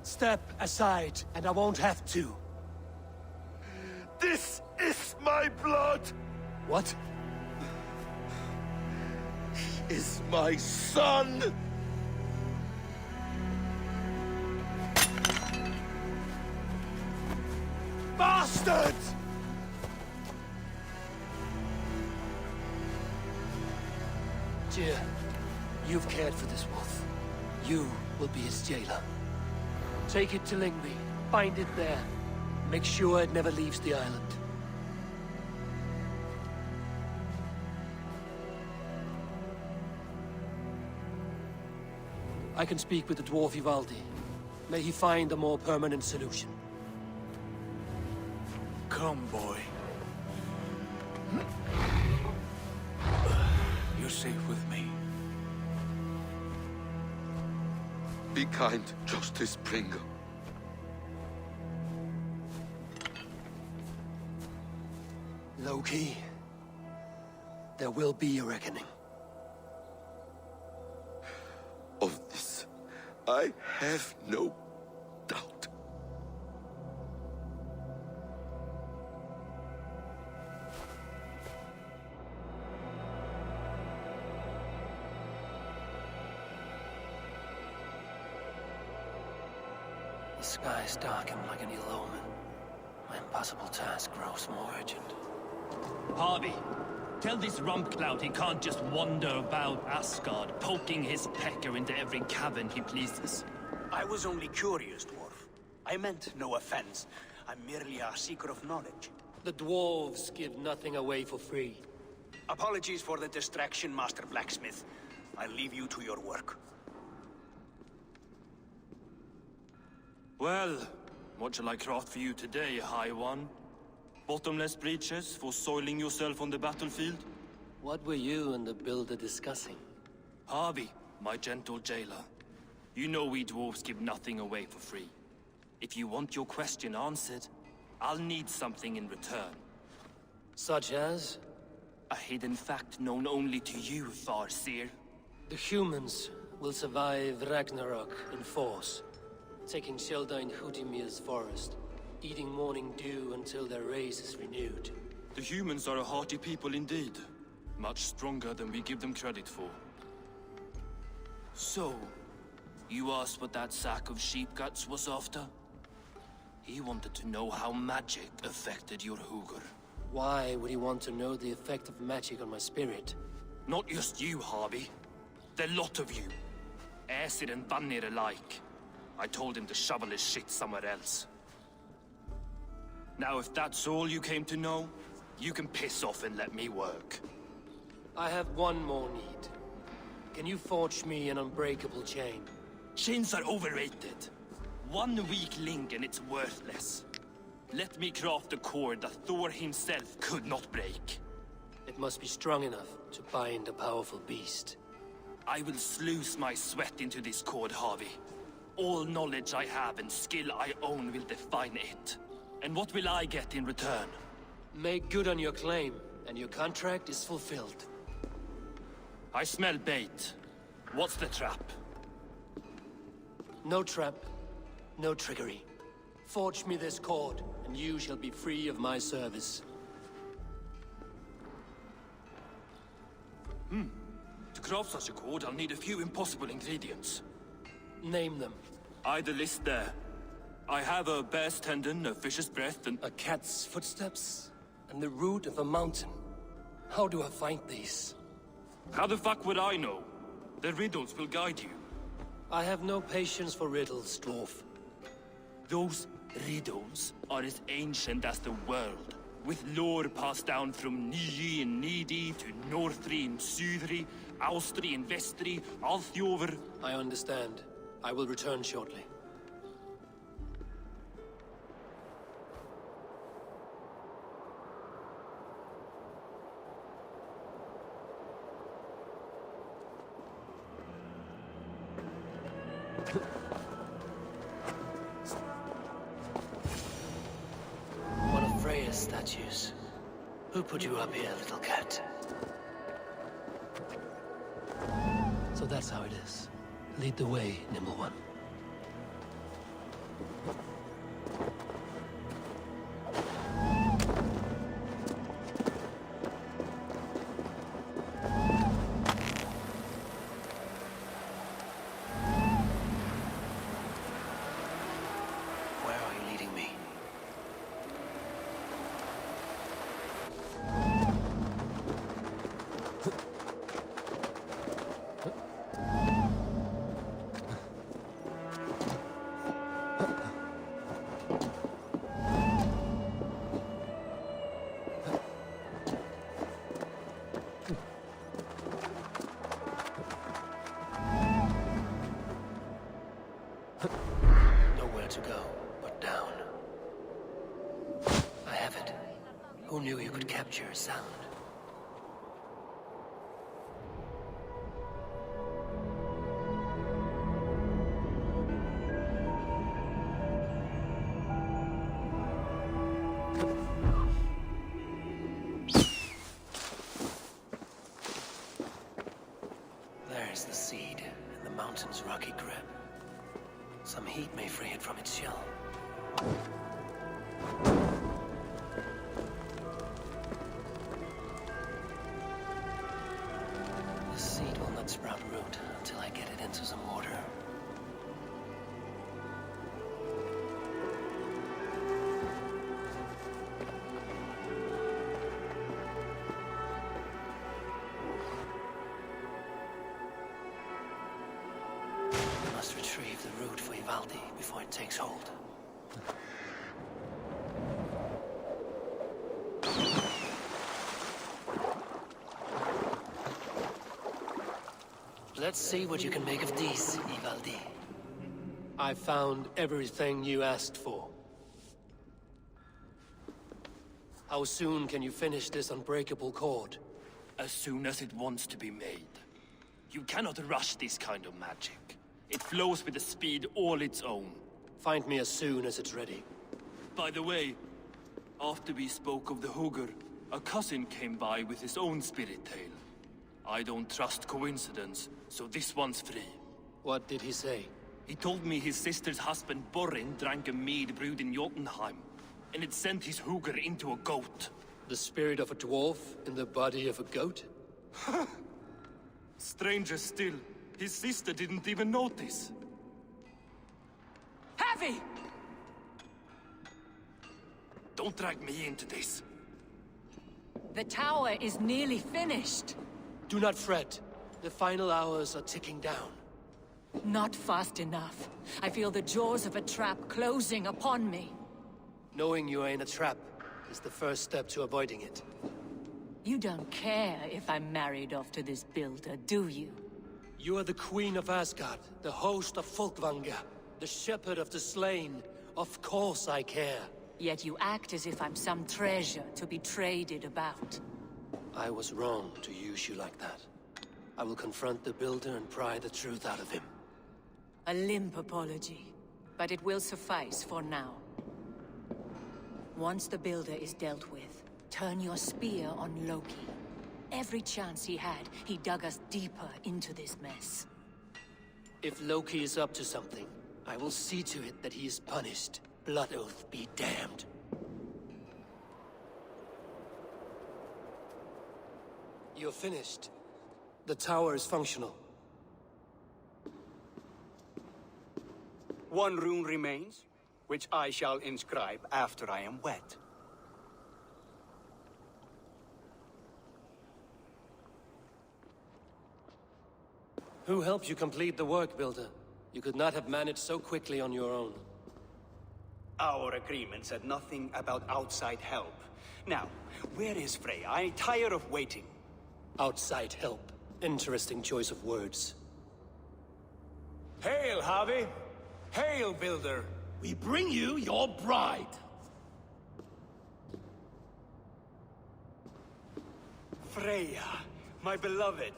Step aside, and I won't have to. This is my blood! What? He is my son! Bastard! Tyr, you've cared for this wolf. You will be its jailer. Take it to Lingby, bind it there. Make sure it never leaves the island. I can speak with the dwarf Ivaldi. May he find a more permanent solution. Come, boy. You're safe with me. Be kind, Justice Pringle. Loki, there will be a reckoning. Of this, I have no doubt. The skies darken like an ill omen. My impossible task grows more urgent. Harvey, tell this rump cloud he can't just wander about Asgard, poking his pecker into every cavern he pleases. I was only curious, dwarf. I meant no offense. I'm merely a seeker of knowledge. The dwarves give nothing away for free. Apologies for the distraction, Master Blacksmith. I'll leave you to your work. Well, what shall I craft for you today, High One? Bottomless breeches for soiling yourself on the battlefield? What were you and the builder discussing? Harvey, my gentle jailer. You know we dwarves give nothing away for free. If you want your question answered, I'll need something in return. Such as? A hidden fact known only to you, Farseer. The humans will survive Ragnarok in force, taking shelter in Hutimir's forest, eating morning dew until their race is renewed. The humans are a hearty people indeed. Much stronger than we give them credit for. So, you asked what that sack of sheep guts was after? He wanted to know how magic affected your Hugr. Why would he want to know the effect of magic on my spirit? Not just you, Harvey. The lot of you. Aesir and Vanir alike. I told him to shovel his shit somewhere else. Now, if that's all you came to know, you can piss off and let me work. I have one more need. Can you forge me an unbreakable chain? Chains are overrated. One weak link and it's worthless. Let me craft a cord that Thor himself could not break. It must be strong enough to bind a powerful beast. I will sluice my sweat into this cord, Harvey. All knowledge I have and skill I own will define it. And what will I get in return? Make good on your claim, and your contract is fulfilled. I smell bait. What's the trap? No trap, no trickery. Forge me this cord, and you shall be free of my service. To craft such a cord, I'll need a few impossible ingredients. Name them. The list there. I have a bear's tendon, a fish's breath, and... A cat's footsteps, and the root of a mountain. How do I find these? How the fuck would I know? The riddles will guide you. I have no patience for riddles, dwarf. Those riddles are as ancient as the world, with lore passed down from Niji and Nidi to Northri and Sudri, Austri and Vestri, Althjover. I understand. I will return shortly. One of Freya's statues. Who put you up here, little cat? So that's how it is. Lead the way, Nimble One. Where are you leading me? Who knew you could capture a sound? There's the seed in the mountain's rocky grip. Some heat may free it from its shell. The seed will not sprout root until I get it into some water. I must retrieve the root for Ivaldi before it takes hold. Let's see what you can make of these, Ivaldi. I found everything you asked for. How soon can you finish this unbreakable cord? As soon as it wants to be made. You cannot rush this kind of magic. It flows with a speed all its own. Find me as soon as it's ready. By the way, after we spoke of the Hugr, a cousin came by with his own spirit tale. I don't trust coincidence, so this one's free. What did he say? He told me his sister's husband Borin drank a mead brewed in Jotunheim, and it sent his Hugr into a goat. The spirit of a dwarf in the body of a goat? Stranger still, his sister didn't even notice. Heavy! Don't drag me into this. The tower is nearly finished. Do not fret. The final hours are ticking down. Not fast enough. I feel the jaws of a trap closing upon me. Knowing you are in a trap is the first step to avoiding it. You don't care if I'm married off to this builder, do you? You are the queen of Asgard, the host of Folkvanga, the shepherd of the slain. Of course I care. Yet you act as if I'm some treasure to be traded about. I was wrong to use you like that. I will confront the builder and pry the truth out of him. A limp apology, but it will suffice for now. Once the builder is dealt with, turn your spear on Loki. Every chance he had, he dug us deeper into this mess. If Loki is up to something, I will see to it that he is punished. Blood Oath be damned. You're finished. The tower is functional. One rune remains, which I shall inscribe after I am wed. Who helped you complete the work, Builder? You could not have managed so quickly on your own. Our agreement said nothing about outside help. Now, where is Frey? I tire of waiting. Outside help. Interesting choice of words. Hail, Harvey! Hail, Builder! We bring you your bride! Freya, my beloved.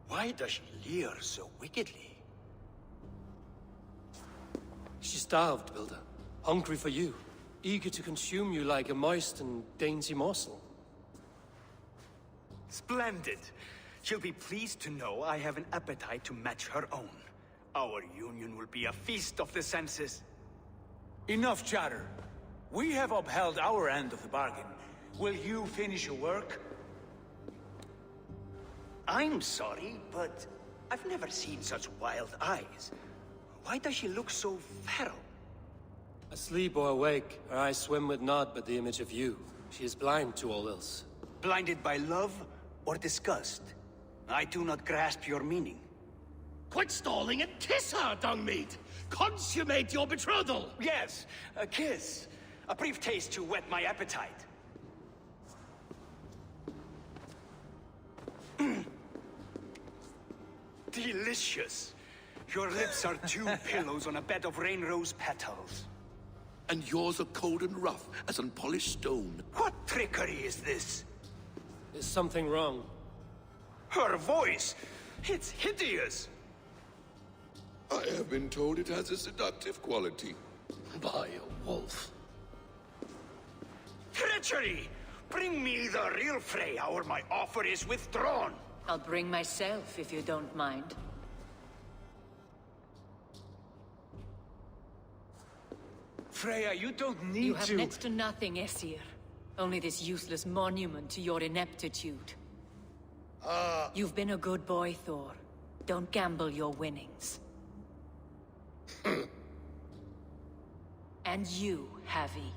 Why does she leer so wickedly? She starved, Builder. Hungry for you. Eager to consume you like a moist and dainty morsel. Splendid. She'll be pleased to know I have an appetite to match her own. Our union will be a feast of the senses. Enough chatter. We have upheld our end of the bargain. Will you finish your work? I'm sorry, but I've never seen such wild eyes. Why does she look so feral? Asleep or awake, her eyes swim with naught but the image of you. She is blind to all else. Blinded by love or disgust? I do not grasp your meaning. Quit stalling and kiss her, Dungmeat! Consummate your betrothal! Yes, a kiss. A brief taste to whet my appetite. Delicious. Your lips are two pillows on a bed of rain rose petals. And yours are cold and rough as unpolished stone. What trickery is this? Is something wrong? Her voice! It's hideous! I have been told it has a seductive quality. By a wolf. Treachery! Bring me the real Freya, or my offer is withdrawn! I'll bring myself, if you don't mind. Freya, you don't need You have to... next to nothing, Aesir. Only this useless monument to your ineptitude. You've been a good boy, Thor. Don't gamble your winnings. And you, Havi.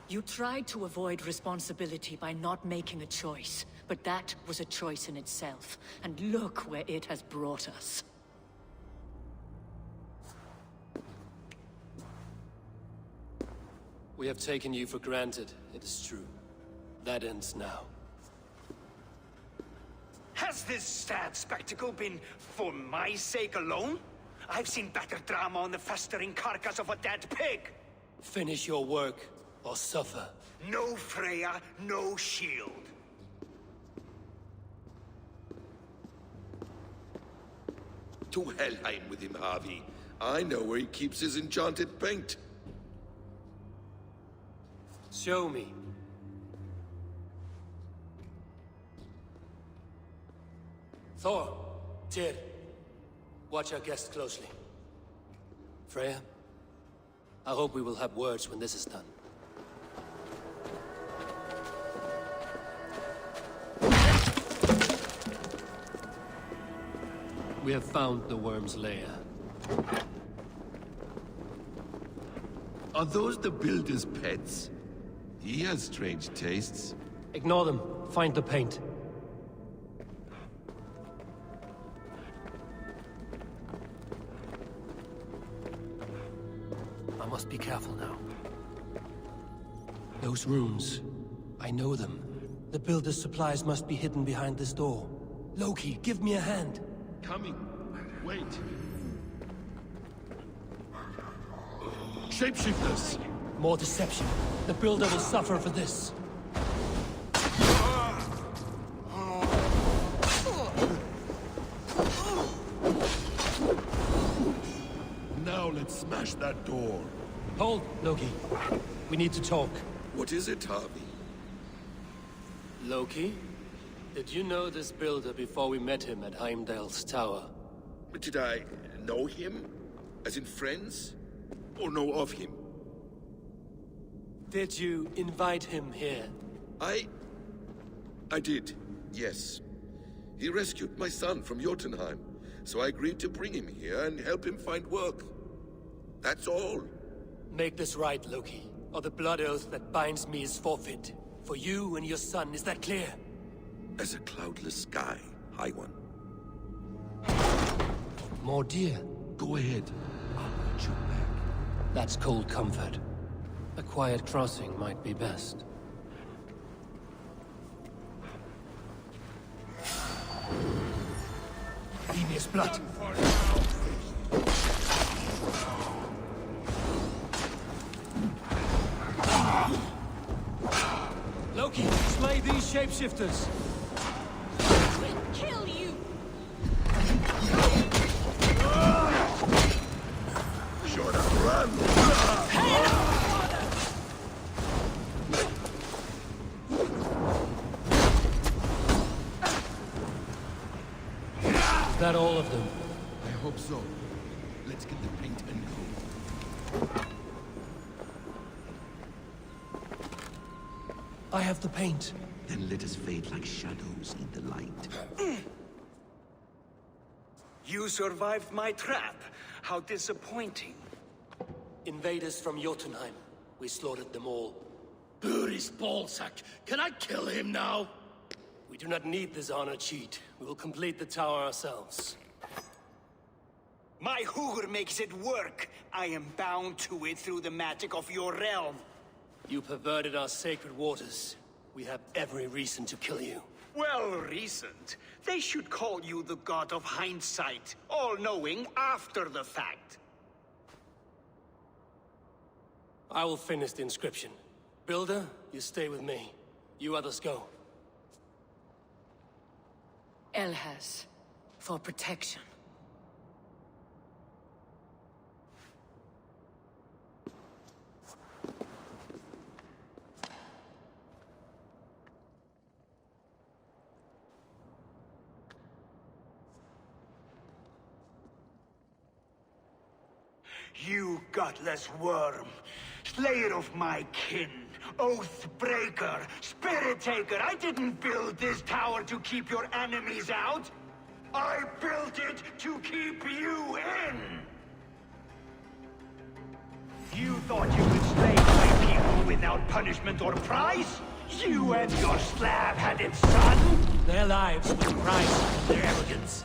You tried to avoid responsibility by not making a choice, but that was a choice in itself. And look where it has brought us. We have taken you for granted, it is true. That ends now. Has this sad spectacle been for my sake alone? I've seen better drama on the festering carcass of a dead pig! Finish your work, or suffer. No Freya, no shield. To Helheim with him, Harvey. I know where he keeps his enchanted paint. Show me. Thor, Tyr, watch our guest closely. Freya, I hope we will have words when this is done. We have found the worm's lair. Are those the builder's pets? He has strange tastes. Ignore them. Find the paint. I must be careful now. Those runes. I know them. The builder's supplies must be hidden behind this door. Loki, give me a hand. Coming. Wait. Shapeshifters! More deception. The builder will suffer for this. Now let's smash that door. Hold, Loki. We need to talk. What is it, Harvey? Loki? Did you know this builder before we met him at Heimdall's tower? Did I know him? As in friends? Or know of him? Did you invite him here? I did, yes. He rescued my son from Jotunheim, so I agreed to bring him here and help him find work. That's all. Make this right, Loki, or the blood oath that binds me is forfeit. For you and your son, is that clear? As a cloudless sky, High One. More dear. Go ahead. I'll watch your back. That's cold comfort. A quiet crossing might be best. Enea's blood. Loki, slay these shapeshifters. We'll kill you! Shut up, run! Is that all of them? I hope so. Let's get the paint and go. I have the paint. Then let us fade like shadows in the light. You survived my trap. How disappointing. Invaders from Jotunheim. We slaughtered them all. Buri's ballsack. Can I kill him now? We do not need this honor cheat. We will complete the tower ourselves. My Hugr makes it work. I am bound to it through the magic of your realm. You perverted our sacred waters. We have every reason to kill you. Well reasoned. They should call you the god of hindsight, all-knowing after the fact. I will finish the inscription. Builder, you stay with me. You others go. Elhaz, for protection. You gutless worm, slayer of my kin, oath breaker, spirit taker. I didn't build this tower to keep your enemies out. I built it to keep you in. You thought you could slay my people without punishment or prize? You and your slab-headed son? Their lives will price their arrogance.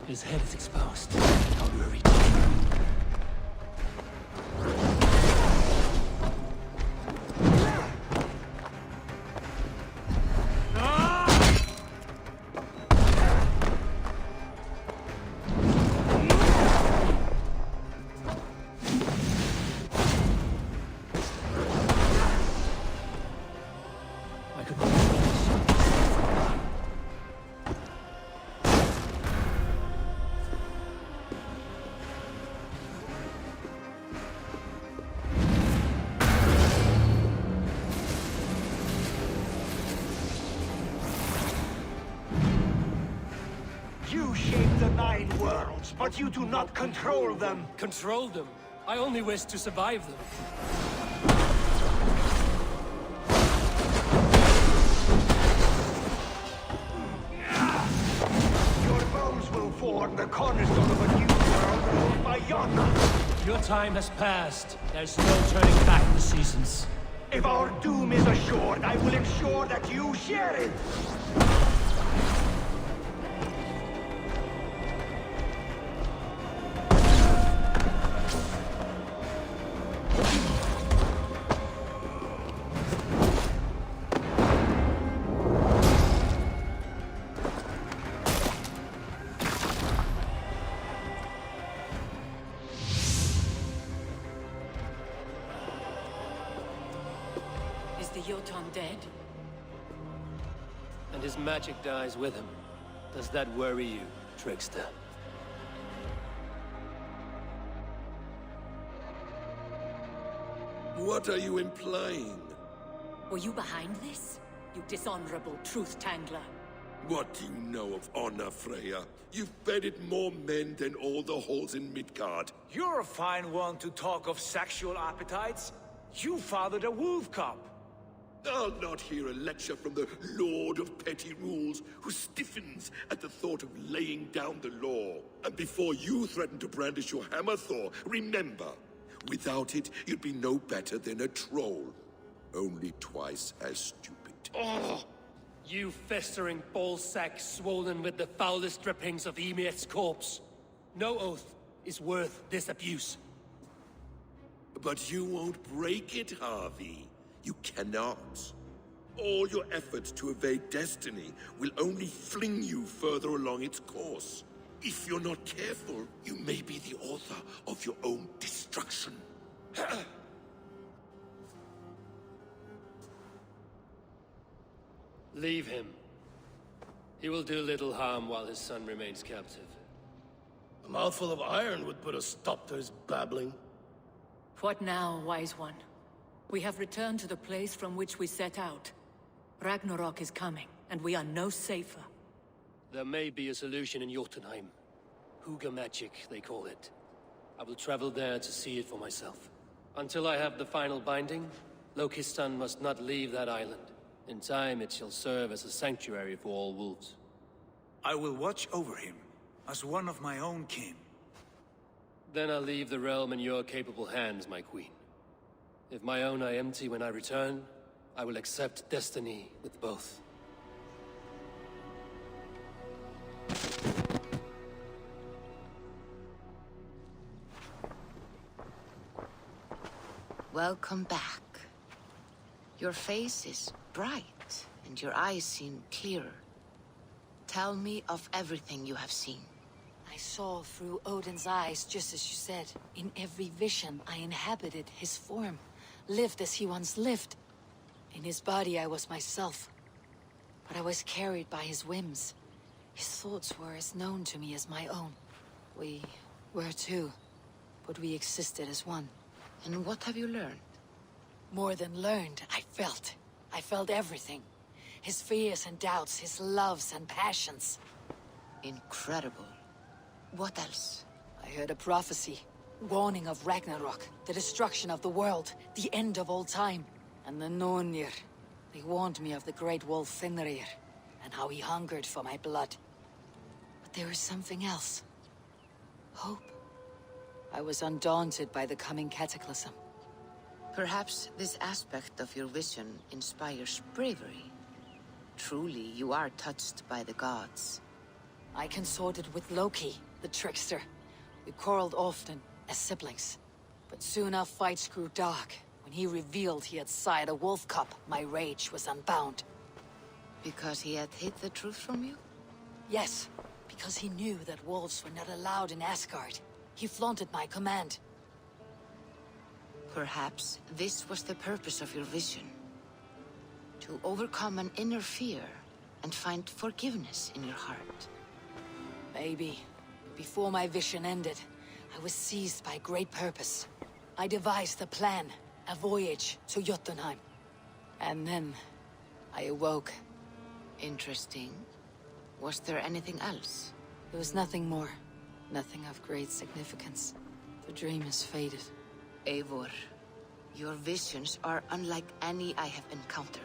His head is exposed. How do I reach him? You shape the 9 worlds, but you do not control them. Control them? I only wish to survive them. Your bones will form the cornerstone of a new world ruled by Yona. Your time has passed. There's no turning back the seasons. If our doom is assured, I will ensure that you share it. Is the Jotun dead? And his magic dies with him. Does that worry you, trickster? What are you implying? Were you behind this? You dishonorable truth-tangler. What do you know of honor, Freya? You've bedded more men than all the halls in Midgard. You're a fine one to talk of sexual appetites. You fathered a wolf cub. I'll not hear a lecture from the Lord of Petty Rules, who stiffens at the thought of laying down the law. And before you threaten to brandish your hammer, Thor, remember, without it, you'd be no better than a troll. Only twice as stupid. Oh! You festering ballsack swollen with the foulest drippings of Ymir's corpse. No oath is worth this abuse. But you won't break it, Harvey. You cannot. All your efforts to evade destiny will only fling you further along its course. If you're not careful, you may be the author of your own destruction. Leave him. He will do little harm while his son remains captive. A mouthful of iron would put a stop to his babbling. What now, wise one? We have returned to the place from which we set out. Ragnarok is coming, and we are no safer. There may be a solution in Jotunheim. Hugger magic, they call it. I will travel there to see it for myself. Until I have the final binding, Loki's son must not leave that island. In time, it shall serve as a sanctuary for all wolves. I will watch over him, as one of my own kin. Then I'll leave the realm in your capable hands, my queen. If my own are empty when I return, I will accept destiny with both. Welcome back. Your face is bright, and your eyes seem clearer. Tell me of everything you have seen. I saw through Odin's eyes, just as you said. In every vision, I inhabited his form, lived as he once lived. In his body, I was myself. But I was carried by his whims. His thoughts were as known to me as my own. We were two, but we existed as one. And what have you learned? More than learned, I felt. I felt everything. His fears and doubts, his loves and passions. Incredible. What else? I heard a prophecy, warning of Ragnarok, the destruction of the world, the end of all time. And the Nornir, they warned me of the great wolf Fenrir, and how he hungered for my blood. But there was something else. Hope. I was undaunted by the coming cataclysm. Perhaps this aspect of your vision inspires bravery. Truly, you are touched by the gods. I consorted with Loki, the trickster. We quarreled often, as siblings. But soon our fights grew dark. When he revealed he had sired a wolf cub, my rage was unbound. Because he had hid the truth from you? Yes, because he knew that wolves were not allowed in Asgard. He flaunted my command. Perhaps this was the purpose of your vision. To overcome an inner fear and find forgiveness in your heart. Maybe. Before my vision ended, I was seized by great purpose. I devised a plan, a voyage to Jotunheim. And then, I awoke. Interesting. Was there anything else? There was nothing more. Nothing of great significance. The dream has faded. Eivor, your visions are unlike any I have encountered.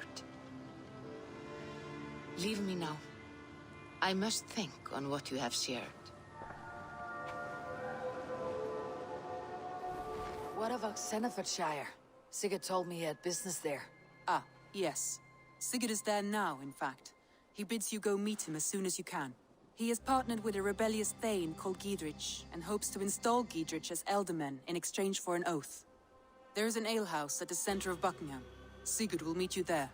Leave me now. I must think on what you have shared. What about Senefordshire? Sigurd told me he had business there. Ah, yes. Sigurd is there now, in fact. He bids you go meet him as soon as you can. He has partnered with a rebellious Thane called Giedrich, and hopes to install Giedrich as Elderman in exchange for an oath. There is an alehouse at the center of Buckingham. Sigurd will meet you there.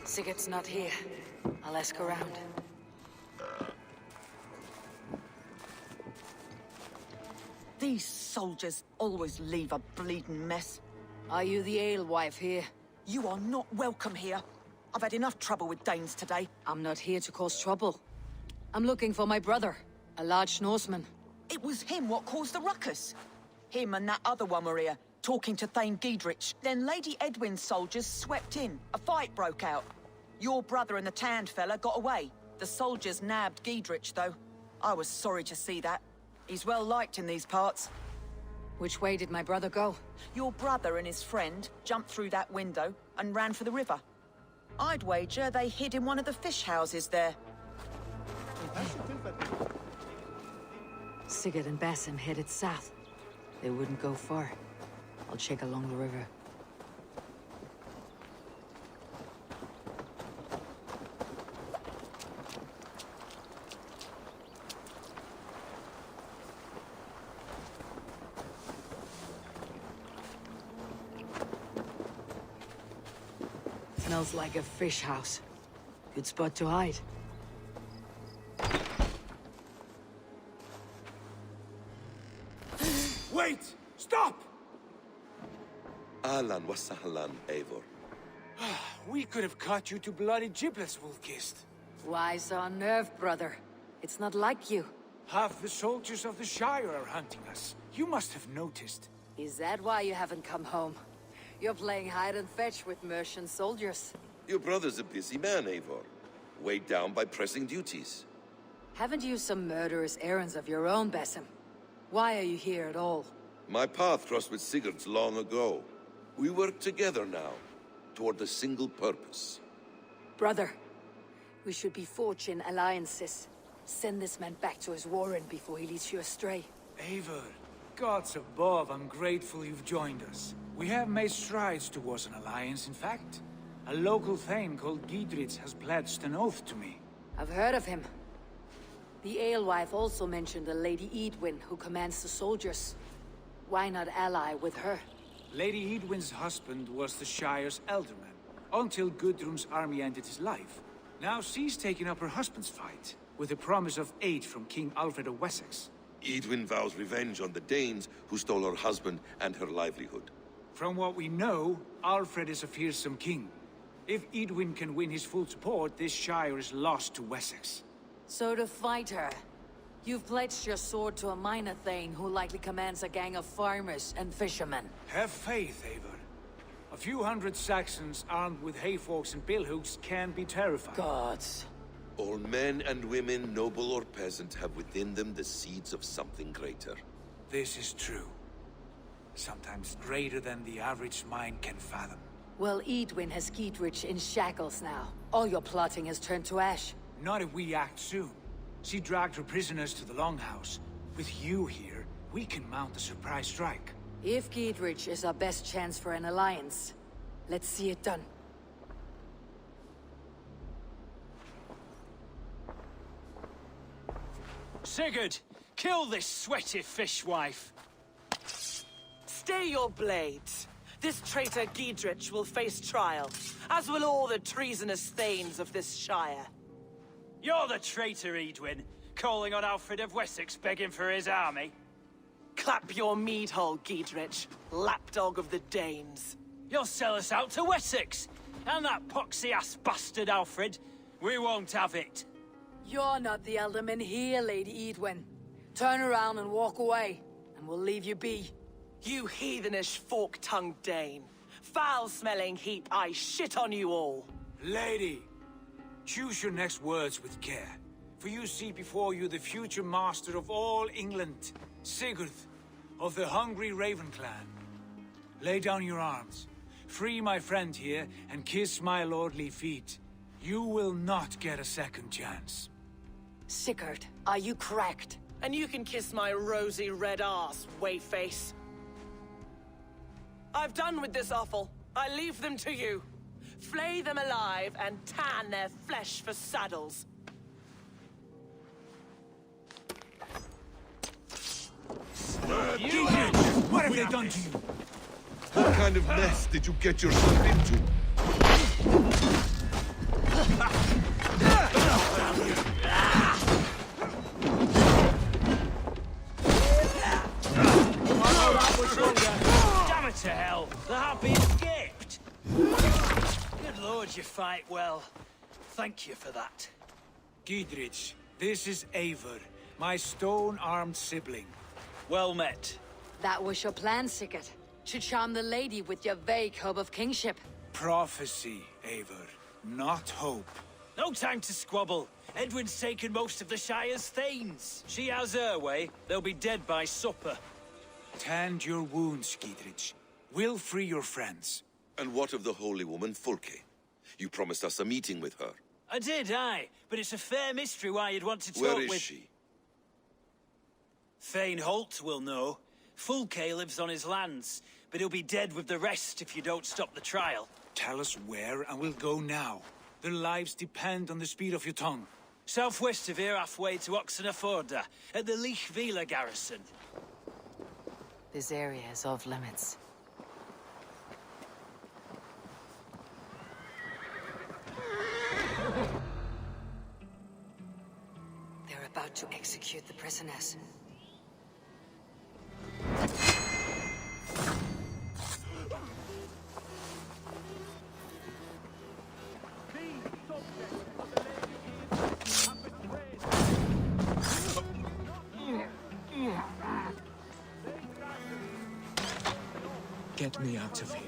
Sigurd's not here. I'll ask around. These soldiers always leave a bleeding mess. Are you the alewife here? You are not welcome here. I've had enough trouble with Danes today. I'm not here to cause trouble. I'm looking for my brother, a large Norseman. It was him what caused the ruckus. Him and that other one were here, talking to Thane Giedrich. Then Lady Edwin's soldiers swept in. A fight broke out. Your brother and the tanned fella got away. The soldiers nabbed Giedrich, though. I was sorry to see that. He's well liked in these parts. Which way did my brother go? Your brother and his friend jumped through that window and ran for the river. I'd wager they hid in one of the fish houses there. Sigurd and Basim headed south. They wouldn't go far. I'll check along the river. Smells like a fish house. Good spot to hide. Wait! Stop! Ahlan wa sahlan, Eivor. We could have cut you to bloody giblets, Wolf-Kissed. Why so unnerved, brother? It's not like you. Half the soldiers of the Shire are hunting us. You must have noticed. Is that why you haven't come home? You're playing hide and fetch with Mercian soldiers. Your brother's a busy man, Eivor. Weighed down by pressing duties. Haven't you some murderous errands of your own, Basim? Why are you here at all? My path crossed with Sigurd's long ago. We work together now, toward a single purpose. Brother, we should be forging alliances. Send this man back to his warren before he leads you astray. Eivor, gods above, I'm grateful you've joined us. We have made strides towards an alliance, in fact. A local thane called Giedrich has pledged an oath to me. I've heard of him. The alewife also mentioned a Lady Eidwin who commands the soldiers. Why not ally with her? Lady Eidwin's husband was the Shire's elderman, until Gudrun's army ended his life. Now she's taking up her husband's fight, with a promise of aid from King Alfred of Wessex. Eidwin vows revenge on the Danes who stole her husband and her livelihood. From what we know, Alfred is a fearsome king. If Eidwin can win his full support, this Shire is lost to Wessex. So to fight her, you've pledged your sword to a minor thane who likely commands a gang of farmers and fishermen. Have faith, Eivor. A few hundred Saxons armed with hayforks and billhooks can be terrifying. Gods. All men and women, noble or peasant, have within them the seeds of something greater. This is true. Sometimes greater than the average mind can fathom. Well, Eidwin has Giedrich in shackles now. All your plotting has turned to ash. Not if we act soon. She dragged her prisoners to the Longhouse. With you here, we can mount a surprise strike. If Giedrich is our best chance for an alliance, let's see it done. Sigurd, kill this sweaty fishwife. Stay your blades. This traitor Giedrich will face trial, as will all the treasonous thanes of this shire. You're the traitor, Eidwin, calling on Alfred of Wessex begging for his army. Clap your mead hole, Giedrich, lapdog of the Danes. You'll sell us out to Wessex, and that poxy-ass bastard Alfred. We won't have it. You're not the alderman here, Lady Eidwin. Turn around and walk away, and we'll leave you be. You heathenish fork-tongued Dane. Foul-smelling heap, I shit on you all. Lady, choose your next words with care. For you see before you the future master of all England, Sigurd, of the hungry Raven clan. Lay down your arms. Free my friend here, and kiss my lordly feet. You will not get a second chance. Sigurd, are you cracked? And you can kiss my rosy red ass, wayface. I've done with this offal. I leave them to you. Flay them alive and tan their flesh for saddles. What have they done to you? What kind of mess did you get yourself into? Damn it to hell! The harpy escaped! Good lord, you fight well. Thank you for that. Giedrich, this is Eivor, my stone-armed sibling. Well met. That was your plan, Sigurd. To charm the lady with your vague hope of kingship. Prophecy, Eivor, not hope. No time to squabble. Edwin's taken most of the Shire's thanes. She has her way. They'll be dead by supper. Tend your wounds, Giedrich. We'll free your friends. And what of the holy woman, Fulke? You promised us a meeting with her. I did, aye. But it's a fair mystery why you'd want to talk Where with... is she? Thane Holt will know. Fulke lives on his lands, but he'll be dead with the rest if you don't stop the trial. Tell us where, and we'll go now. Their lives depend on the speed of your tongue. Southwest of here, halfway to Oxenaforda, at the Leich garrison. This area is off limits. They're about to execute the prisoners. Get me out of here.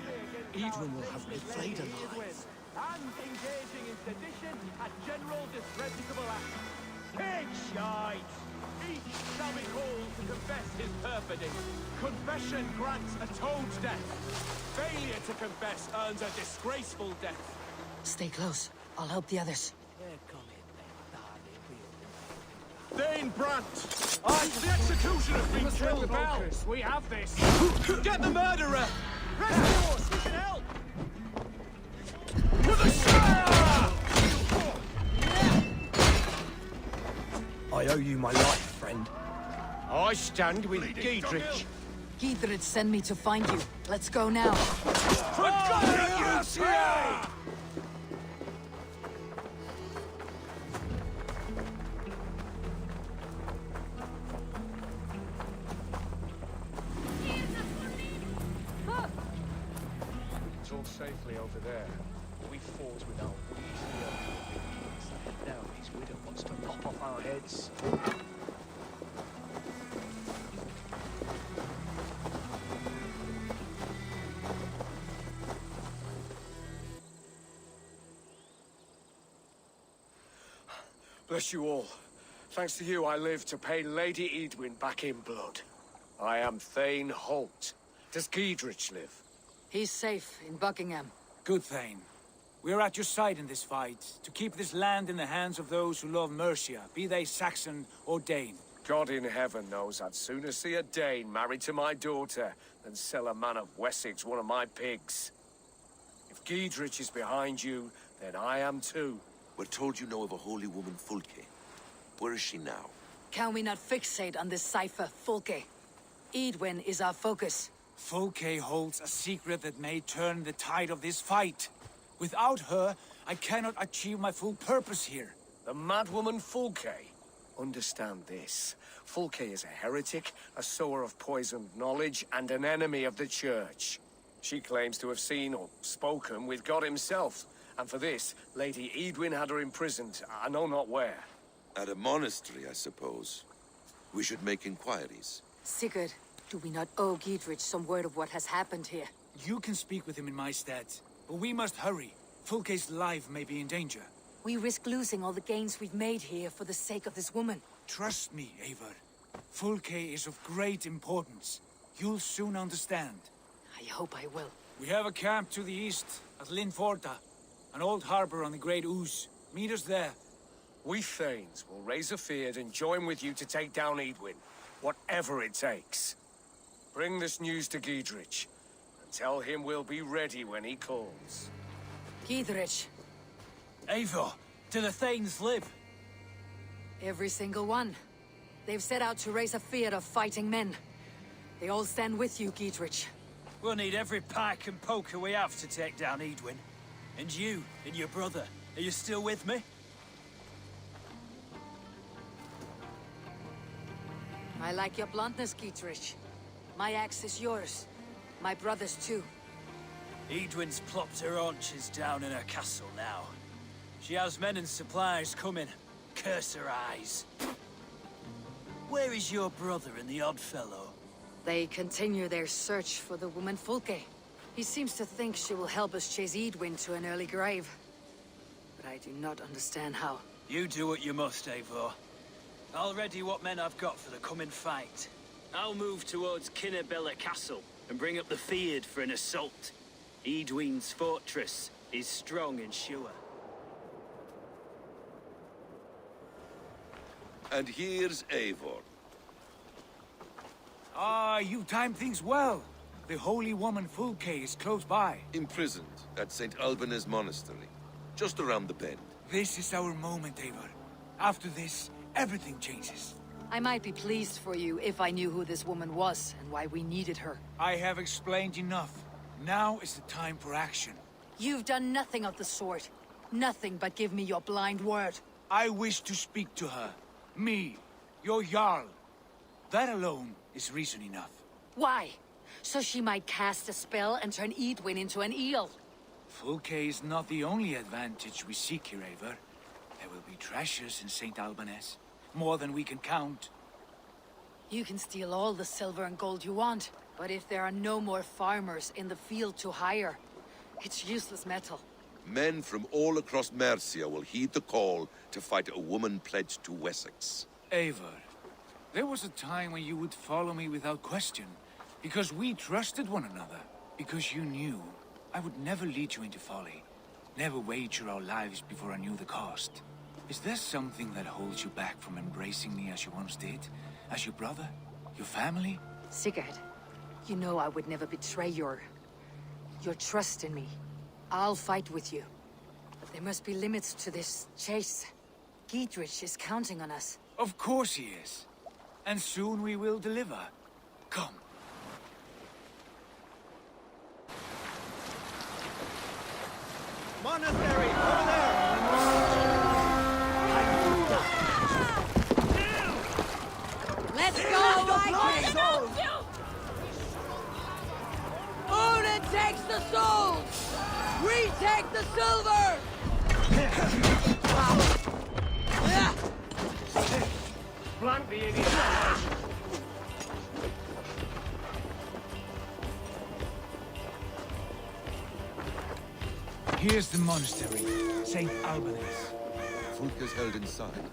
Eidwin will have me flayed alive. And engaging in sedition and general disreputable act. Take shite! Each shall be called to confess his perfidy. Confession grants atoned death. Failure to confess earns a disgraceful death. Stay close. I'll help the others. Thane Brandt! The execution has been killed. We have this! Get the murderer! Rescue us! We can help! To the Shire! I owe you my life, friend. I stand with Giedrich. Giedrich sent me to find you. Let's go now. For God, you It's all safely over there. We fought without now his widow wants to lop off our heads. Bless you all. Thanks to you, I live to pay Lady Edwin back in blood. I am Thane Holt. Does Giedrich live? He's safe in Buckingham. Good, Thane. We are at your side in this fight, to keep this land in the hands of those who love Mercia, be they Saxon or Dane. God in heaven knows I'd sooner see a Dane married to my daughter than sell a man of Wessex one of my pigs. If Giedrich is behind you, then I am too. We're told you know of a holy woman, Fulke. Where is she now? Can we not fixate on this cipher, Fulke? Edwin is our focus. Fulke holds a secret that may turn the tide of this fight. Without her, I cannot achieve my full purpose here. The madwoman Fulke? Understand this. Fulke is a heretic, a sower of poisoned knowledge, and an enemy of the Church. She claims to have seen or spoken with God himself. And for this, Lady Edwin had her imprisoned, I know not where. At a monastery, I suppose. We should make inquiries. Sigurd, do we not owe Giedrich some word of what has happened here? You can speak with him in my stead, but we must hurry. Fulke's life may be in danger. We risk losing all the gains we've made here for the sake of this woman. Trust me, Eivor. Fulke is of great importance. You'll soon understand. I hope I will. We have a camp to the east, at Linforta. An old harbor on the Great Ouse. Meet us there. We Thanes will raise a feard and join with you to take down Edwin, whatever it takes. Bring this news to Giedrich, and tell him we'll be ready when he calls. Giedrich. Eivor, do the Thanes live? Every single one. They've set out to raise a fear of fighting men. They all stand with you, Giedrich. We'll need every pike and poker we have to take down Edwin. And you, and your brother, are you still with me? I like your bluntness, Giedrich. My axe is yours. My brother's too. Edwin's plopped her haunches down in her castle now. She has men and supplies coming. Curse her eyes. Where is your brother and the odd fellow? They continue their search for the woman Fulke. He seems to think she will help us chase Edwin to an early grave. But I do not understand how. You do what you must, Eivor. I'll ready what men I've got for the coming fight. I'll move towards Kinnebella Castle and bring up the feared for an assault. Edwin's fortress is strong and sure. And here's Eivor. Ah, you timed things well. The holy woman Fulke is close by. Imprisoned at St. Alban's Monastery, just around the bend. This is our moment, Eivor. After this, everything changes. I might be pleased for you if I knew who this woman was and why we needed her. I have explained enough. Now is the time for action. You've done nothing of the sort. Nothing but give me your blind word. I wish to speak to her. Me, your Jarl. That alone is reason enough. Why? So she might cast a spell and turn Edwin into an eel. Fulke is not the only advantage we seek here, Eivor. There will be treasures in St. Alban's. More than we can count. You can steal all the silver and gold you want, but if there are no more farmers in the field to hire, it's useless metal. Men from all across Mercia will heed the call to fight a woman pledged to Wessex. Eivor, there was a time when you would follow me without question, because we trusted one another, because you knew I would never lead you into folly, never wager our lives before I knew the cost. Is there something that holds you back from embracing me as you once did? As your brother? Your family? Sigurd, you know I would never betray your your trust in me. I'll fight with you. But there must be limits to this chase. Giedrich is counting on us. Of course he is. And soon we will deliver. Come. Monastery, over there! Let's go, Vikings! Odin takes the souls! We take the silver! Flank the idiot! Here's the monastery, St. Albanus. Fulk is held inside,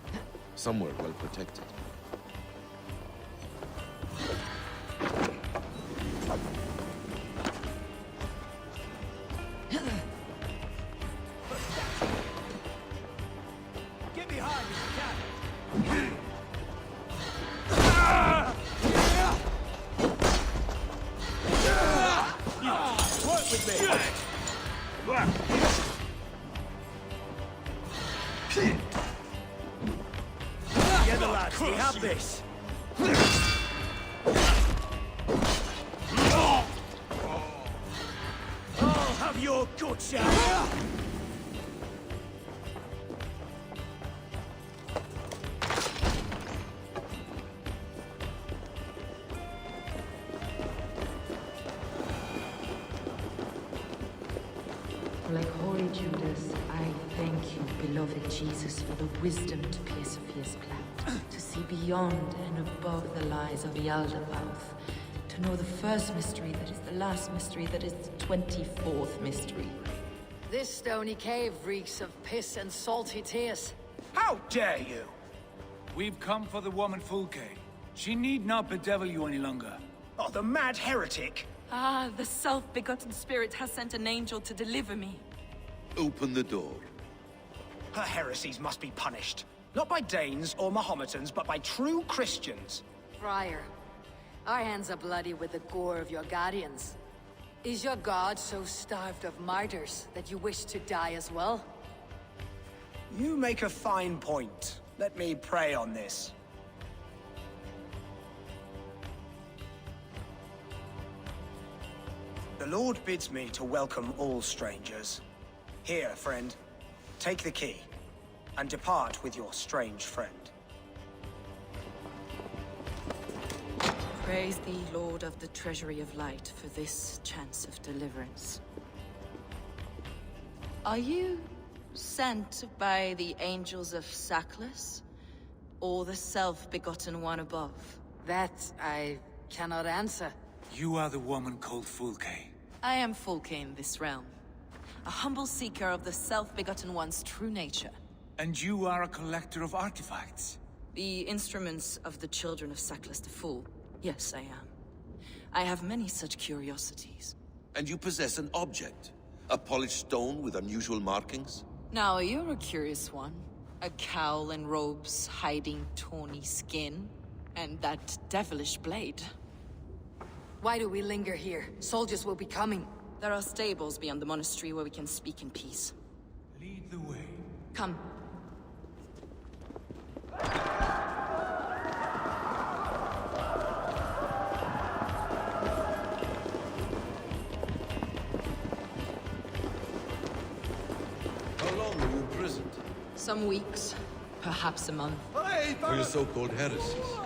somewhere well protected. Get behind me, Captain! Work with me! Together, lads, we have this! I'll have your guts out! Like Holy Judas, I thank you, beloved Jesus, for the wisdom to persevere plan, to see beyond and above the lies of Yaldabaoth, to know the first mystery that is the last mystery that is the 24th mystery. This stony cave reeks of piss and salty tears. How dare you! We've come for the woman Fulke. She need not bedevil you any longer. Oh, the mad heretic! Ah, the self-begotten spirit has sent an angel to deliver me. Open the door. Her heresies must be punished. Not by Danes or Mahometans, but by true Christians. Friar, our hands are bloody with the gore of your guardians. Is your god so starved of martyrs that you wish to die as well? You make a fine point. Let me pray on this. The Lord bids me to welcome all strangers. Here, friend, take the key, and depart with your strange friend. Praise thee, Lord of the Treasury of Light, for this chance of deliverance. Are you sent by the angels of Sackless, or the self-begotten one above? That I cannot answer. You are the woman called Fulke. I am Fulke in this realm, a humble seeker of the self-begotten one's true nature. And you are a collector of artifacts? The instruments of the children of Sackless the Fool. Yes, I am. I have many such curiosities. And you possess an object? A polished stone with unusual markings? Now, you're a curious one. A cowl and robes hiding tawny skin. And that devilish blade. Why do we linger here? Soldiers will be coming. There are stables beyond the monastery where we can speak in peace. Lead the way. Come. How long were you imprisoned? Some weeks, perhaps a month. For your so-called heresies?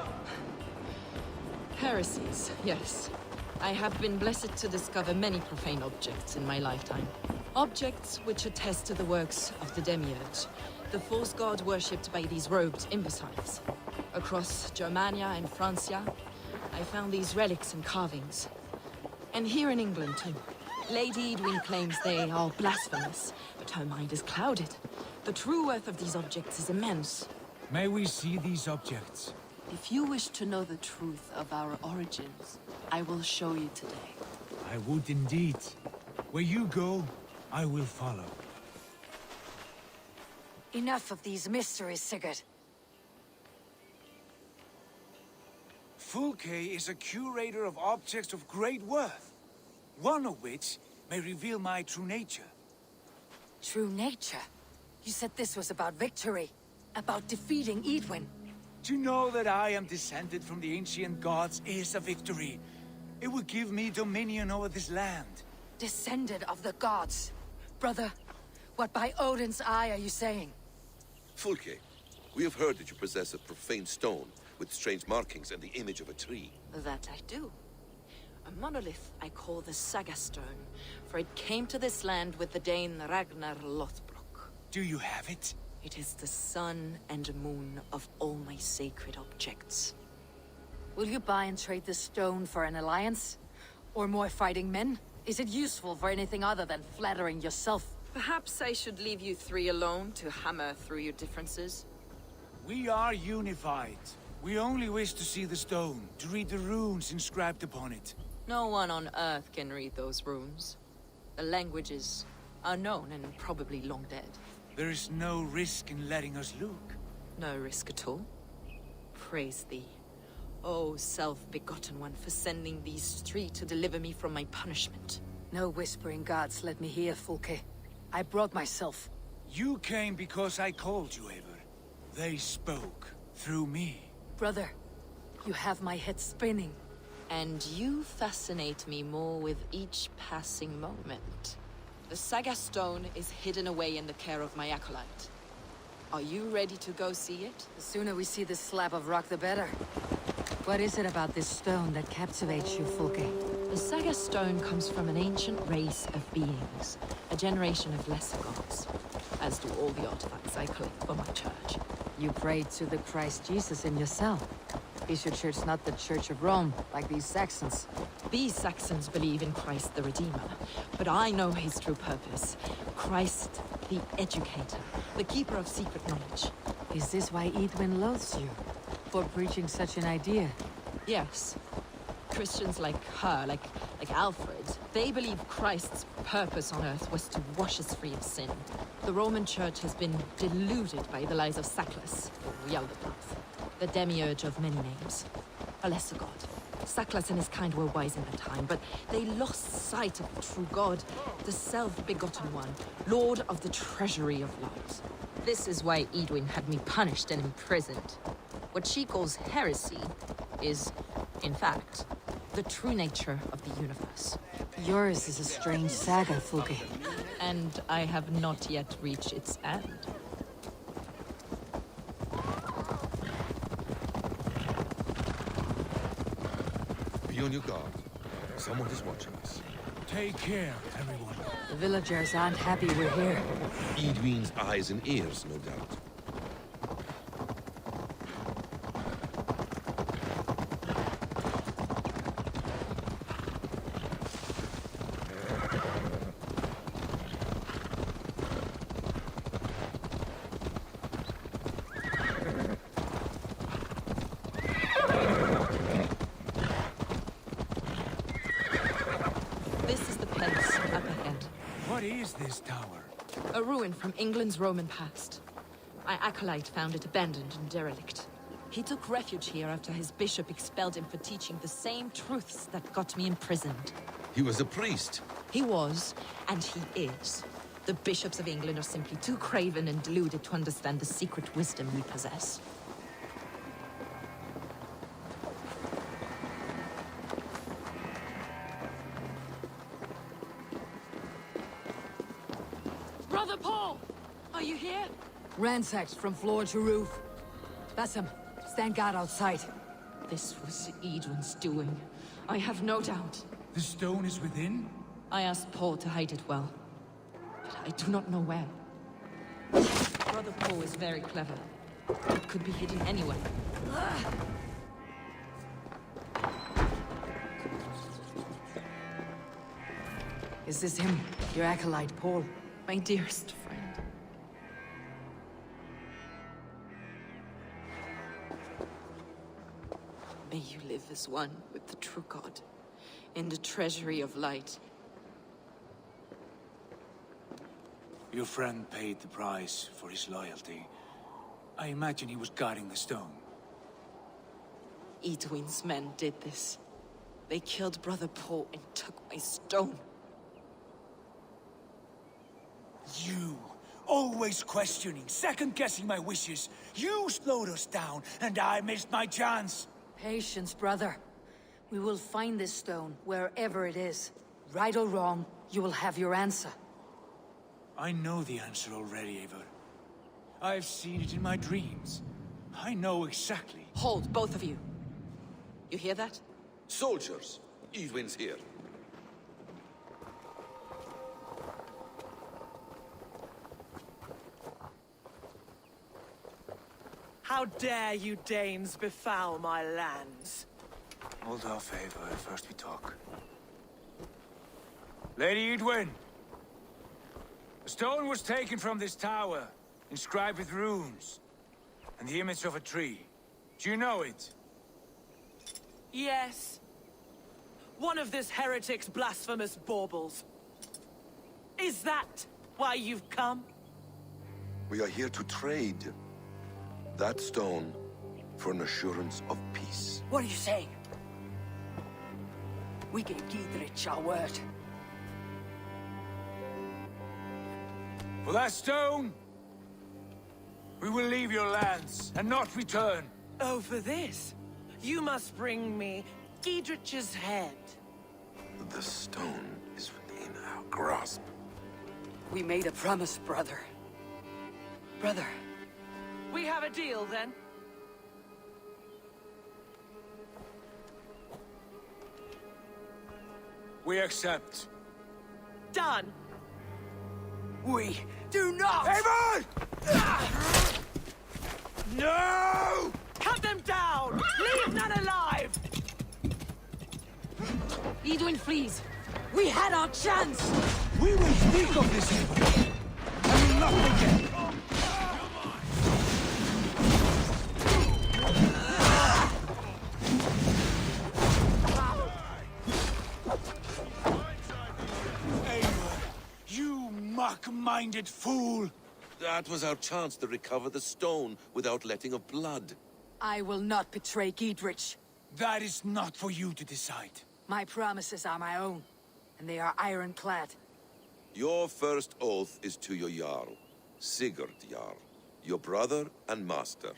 Heresies, yes. I have been blessed to discover many profane objects in my lifetime. Objects which attest to the works of the Demiurge, the false god worshipped by these robed imbeciles. Across Germania and Francia, I found these relics and carvings. And here in England, too. Lady Edwin claims they are blasphemous, but her mind is clouded. The true worth of these objects is immense. May we see these objects? If you wish to know the truth of our origins, I will show you today. I would indeed. Where you go, I will follow. Enough of these mysteries, Sigurd. Fulke is a curator of objects of great worth, one of which may reveal my true nature. True nature? You said this was about victory. About defeating Eidwin. To know that I am descended from the ancient gods is a victory. It will give me dominion over this land. Descended of the gods. Brother, what by Odin's eye are you saying? Fulke, we have heard that you possess a profane stone with strange markings and the image of a tree. That I do. A monolith I call the Saga Stone, for it came to this land with the Dane Ragnar Lothbrok. Do you have it? It is the sun and moon of all my sacred objects. Will you buy and trade this stone for an alliance? Or more fighting men? Is it useful for anything other than flattering yourself? Perhaps I should leave you three alone to hammer through your differences. We are unified. We only wish to see the stone, to read the runes inscribed upon it. No one on Earth can read those runes. The languages are known and probably long dead. There is no risk in letting us look. No risk at all. Praise thee, O self-begotten one, for sending these three to deliver me from my punishment. No whispering gods let me hear, Fulke. I brought myself. You came because I called you, Eivor. They spoke through me. Brother, you have my head spinning. And you fascinate me more with each passing moment. The Saga Stone is hidden away in the care of my acolyte. Are you ready to go see it? The sooner we see this slab of rock, the better. What is it about this stone that captivates you, Fulke? The Saga Stone comes from an ancient race of beings, a generation of lesser gods, as do all the artifacts I collect for my church. You prayed to the Christ Jesus in your cell. Is your church not the Church of Rome, like these Saxons? These Saxons believe in Christ the Redeemer, but I know his true purpose. Christ the Educator, the keeper of secret knowledge. Is this why Eidwin loathes you? For preaching such an idea? Yes. Christians like her, like Alfred, they believe Christ's purpose on Earth was to wash us free of sin. The Roman Church has been deluded by the lies of Saclas, or Yaldabaoth, the demiurge of many names. A lesser god. Saclas and his kind were wise in their time, but they lost sight of the true god, the self-begotten one, lord of the treasury of light. This is why Eidwin had me punished and imprisoned. What she calls heresy is, in fact, the true nature of the universe. Yours is a strange saga, Fulke. And I have not yet reached its end. Be on your guard. Someone is watching us. Take care, everyone. The villagers aren't happy we're here. Eidwin's eyes and ears, no doubt. What is this tower? A ruin from England's Roman past. My acolyte found it abandoned and derelict. He took refuge here after his bishop expelled him for teaching the same truths that got me imprisoned. He was a priest. He was, and he is. The bishops of England are simply too craven and deluded to understand the secret wisdom we possess. Brother Paul! Are you here? Ransacked from floor to roof. Basim, stand guard outside. This was Eidwin's doing. I have no doubt. The stone is within? I asked Paul to hide it well, but I do not know where. Brother Paul is very clever. It could be hidden anywhere. Is this him, your acolyte, Paul? My dearest friend. May you live as one with the true God, in the treasury of light. Your friend paid the price for his loyalty. I imagine he was guarding the stone. Eidwin's men did this. They killed Brother Paul and took my stone. You, always questioning, second-guessing my wishes. You slowed us down, and I missed my chance. Patience, brother. We will find this stone, wherever it is. Right or wrong, you will have your answer. I know the answer already, Eivor. I've seen it in my dreams. I know exactly. Hold, both of you. You hear that? Soldiers, Eivind's here. How dare you Danes befoul my lands? Hold off, Eivor. First we talk. Lady Eidwin! A stone was taken from this tower, inscribed with runes, and the image of a tree. Do you know it? Yes. One of this heretic's blasphemous baubles. Is that why you've come? We are here to trade that stone for an assurance of peace. What do you say? We gave Giedrich our word. For that stone, we will leave your lands and not return. Oh, for this? You must bring me Giedrich's head. The stone is within our grasp. We made a promise, brother. Brother. We have a deal, then? We accept. Done. We do not! Eivor! No! Cut them down! Leave none alive! Eidwin flees. We had our chance! We will speak of this, Eivor. I will not forget. Eivor, you mock-minded fool! That was our chance to recover the stone without letting of blood. I will not betray Giedrich. That is not for you to decide. My promises are my own, and they are ironclad. Your first oath is to your Jarl, Sigurd Jarl, your brother and master.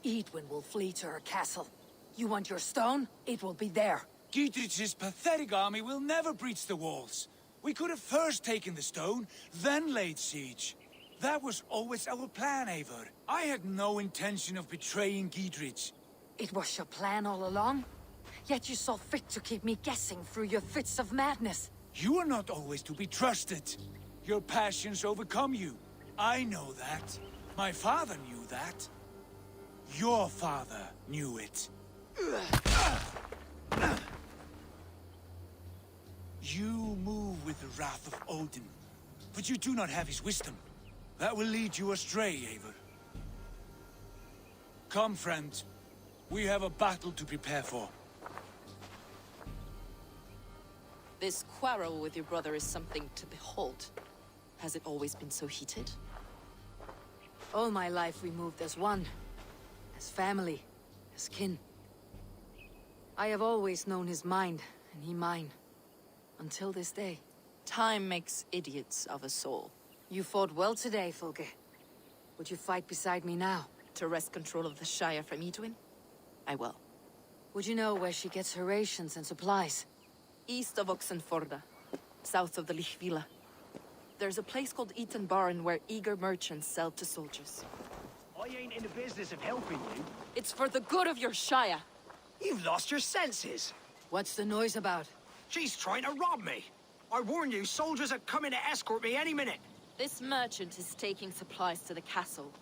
Eidwin will flee to her castle. You want your stone? It will be there. Giedrich's pathetic army will never breach the walls. We could have first taken the stone, then laid siege. That was always our plan, Eivor. I had no intention of betraying Giedrich. It was your plan all along? Yet you saw fit to keep me guessing through your fits of madness. You are not always to be trusted. Your passions overcome you. I know that. My father knew that. Your father knew it. You move with the wrath of Odin, but you do not have his wisdom. That will lead you astray, Eivor. Come, friend. We have a battle to prepare for. This quarrel with your brother is something to behold. Has it always been so heated? All my life we moved as one. As family. As kin. I have always known his mind, and he mine. Until this day. Time makes idiots of us all. You fought well today, Fulke. Would you fight beside me now? To wrest control of the Shire from Eidwin? I will. Would you know where she gets her rations and supplies? East of Oxenforda, south of the Lichvila. There's a place called Eaton Barn where eager merchants sell to soldiers. I ain't in the business of helping you. It's for the good of your Shire. You've lost your senses. What's the noise about? She's trying to rob me. I warn you, soldiers are coming to escort me any minute. This merchant is taking supplies to the castle.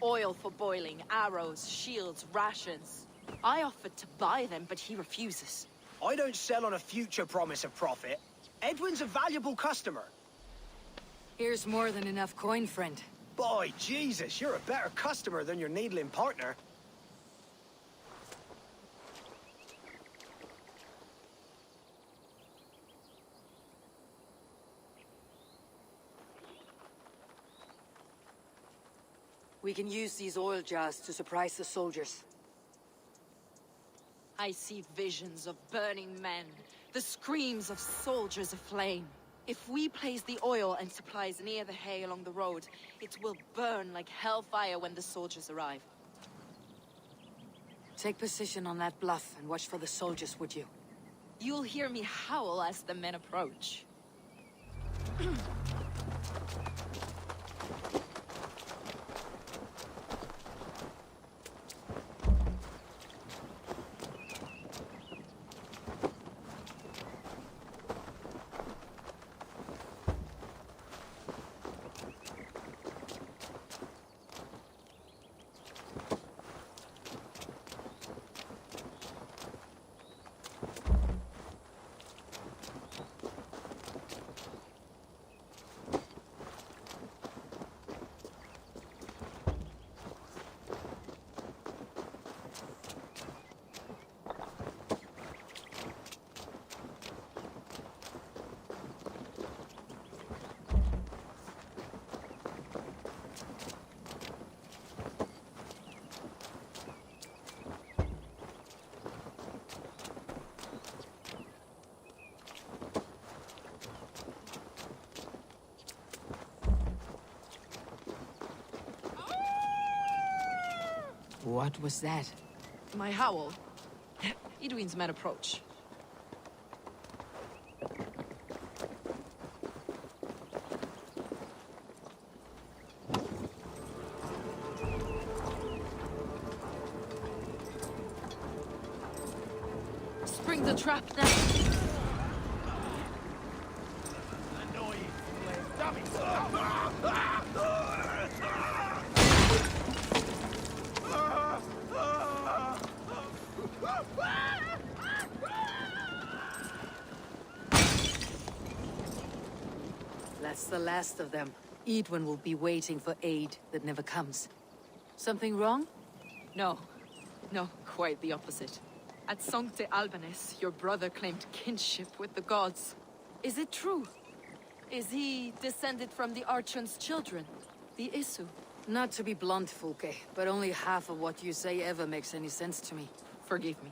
Oil for boiling, arrows, shields, rations. I offered to buy them, but he refuses. I don't sell on a future promise of profit. Edwin's a valuable customer. Here's more than enough coin, friend. By Jesus, you're a better customer than your needling partner. We can use these oil jars to surprise the soldiers. I see visions of burning men, the screams of soldiers aflame. If we place the oil and supplies near the hay along the road, it will burn like hellfire when the soldiers arrive. Take position on that bluff and watch for the soldiers, would you? You'll hear me howl as the men approach. What was that? My howl. Edwin's men approach. Spring the trap now. That's the last of them. Edwin will be waiting for aid that never comes. Something wrong? No. No, quite the opposite. At Sancte Albanus, your brother claimed kinship with the gods. Is it true? Is he descended from the Archon's children, the Isu? Not to be blunt, Fulke, but only half of what you say ever makes any sense to me. Forgive me.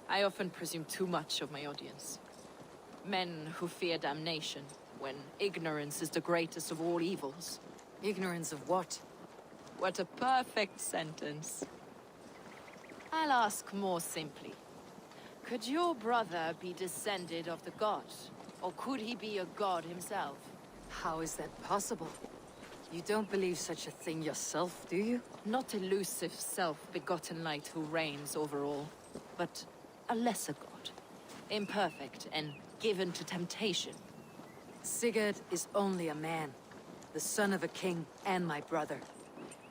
I often presume too much of my audience. Men who fear damnation, when ignorance is the greatest of all evils. Ignorance of what? What a perfect sentence. I'll ask more simply. Could your brother be descended of the gods? Or could he be a god himself? How is that possible? You don't believe such a thing yourself, do you? Not elusive self-begotten light who reigns over all, but a lesser god. Imperfect and given to temptation. Sigurd is only a man, the son of a king and my brother.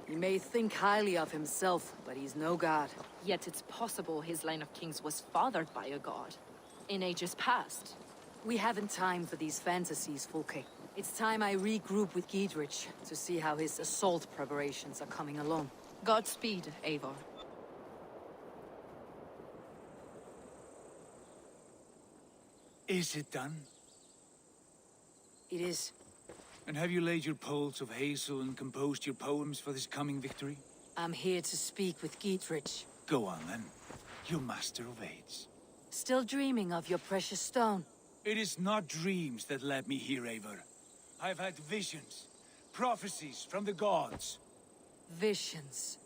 He may think highly of himself, but he's no god. Yet it's possible his line of kings was fathered by a god. In ages past. We haven't time for these fantasies, Fulke. It's time I regroup with Giedrich to see how his assault preparations are coming along. Godspeed, Eivor. Is it done? It is. And have you laid your poles of hazel and composed your poems for this coming victory? I'm here to speak with Giedrich. Go on, then. You master of aids. Still dreaming of your precious stone? It is not dreams that led me here, Eivor. I've had visions, prophecies from the gods. Visions.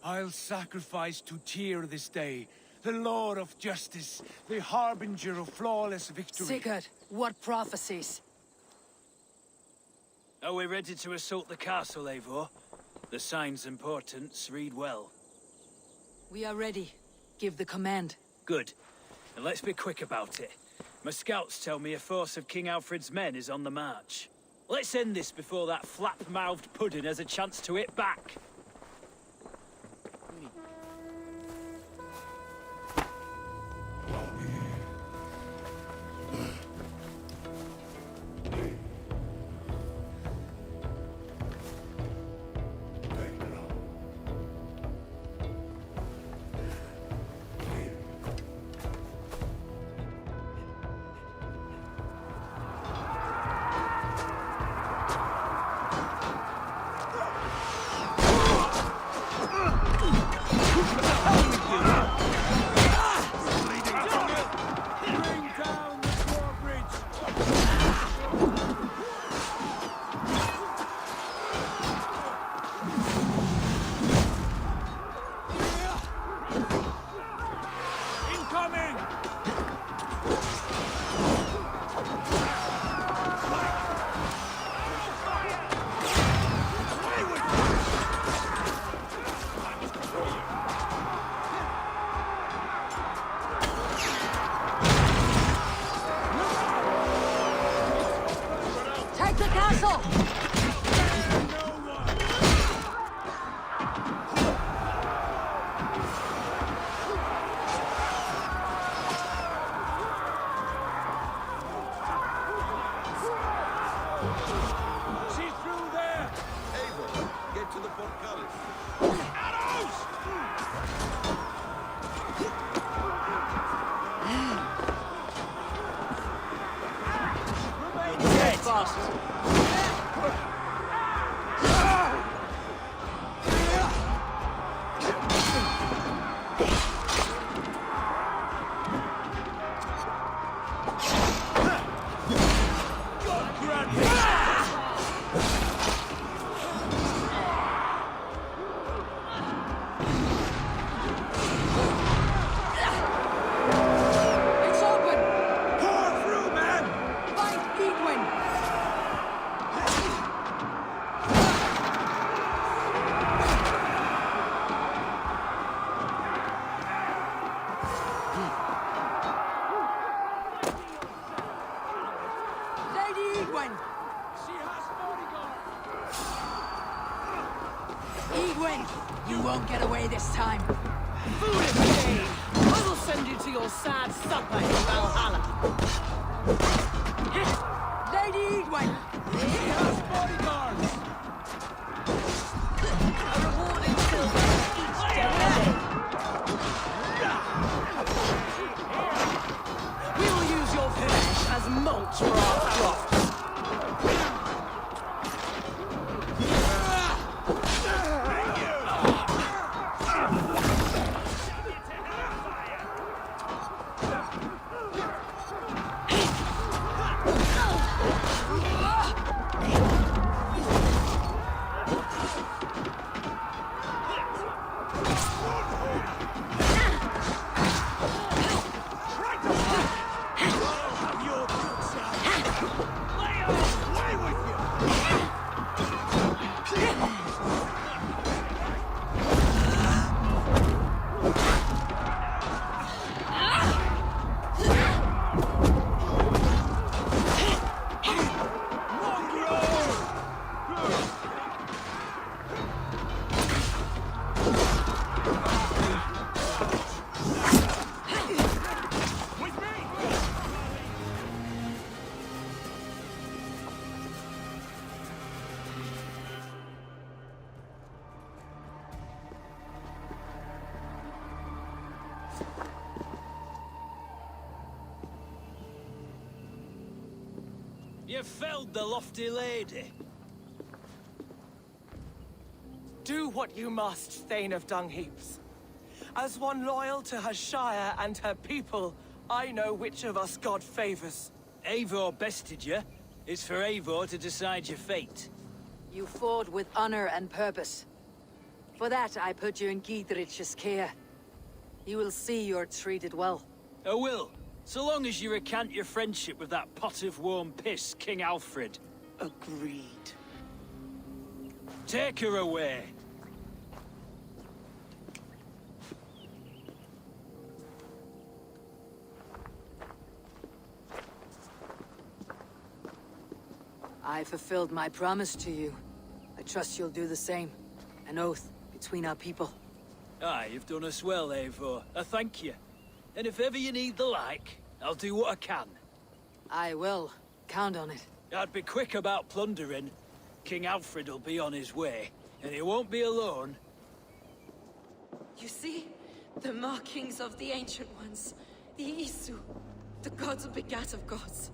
I'll sacrifice to Tyr this day, the Lord of Justice, the harbinger of flawless victory. Sigurd, what prophecies? Are we ready to assault the castle, Eivor? The sign's importance read well. We are ready. Give the command. Good. And let's be quick about it. My scouts tell me a force of King Alfred's men is on the march. Let's end this before that flap-mouthed pudding has a chance to hit back. to the portcullis. Arrows! Dead fast. It's open! Pour through, man! Find Edwin! Lady Edwin! She has bodyguard! Edwin! You won't get away this time. Foolish Dane! I will send you to your sad supper in Valhalla. Lady Edwin! She has bodyguards! A reward in silver for each dead day. We will use your flesh as mulch for our crops. You felled the lofty lady. Do what you must, Thane of Dungheaps. As one loyal to her shire and her people, I know which of us God favors. Eivor bested you. It's for Eivor to decide your fate. You fought with honor and purpose. For that, I put you in Giedrich's care. You will see you're treated well. I will, so long as you recant your friendship with that pot of warm piss, King Alfred. Agreed. Take her away. I fulfilled my promise to you. I trust you'll do the same. An oath between our people. Aye, you've done us well, Eivor. I thank you. And if ever you need the like, I'll do what I can. I will. Count on it. I'd be quick about plundering. King Alfred will be on his way, and he won't be alone. You see? The markings of the Ancient Ones. The Isu. The gods of begat of gods.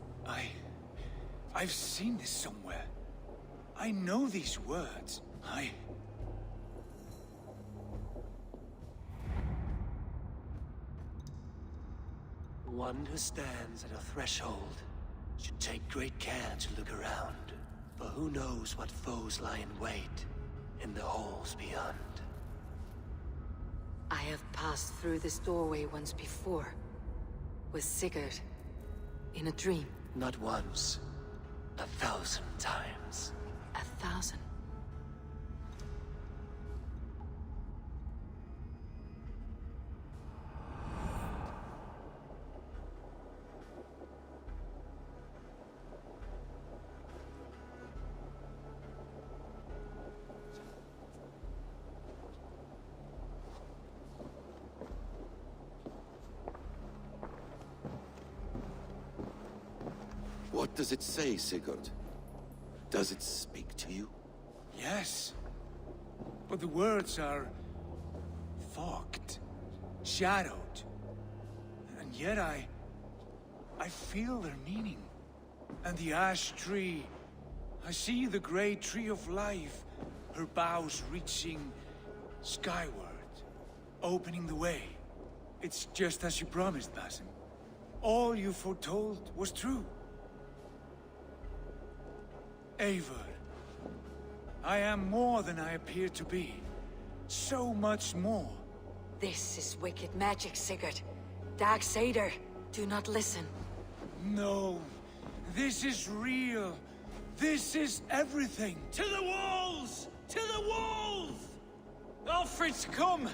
I've seen this somewhere. I know these words. One who stands at a threshold should take great care to look around, for who knows what foes lie in wait in the halls beyond. I have passed through this doorway once before. With Sigurd. In a dream. Not once, 1,000 times. 1,000? What does it say, Sigurd? Does it speak to you? Yes. But the words are fogged, shadowed. And yet I feel their meaning. And the ash tree, I see the great tree of life, her boughs reaching skyward, opening the way. It's just as you promised, Basim. All you foretold was true. Eivor, I am more than I appear to be. So much more. This is wicked magic, Sigurd. Darksader, do not listen. No, this is real. This is everything. To the walls! To the walls! Alfred's come!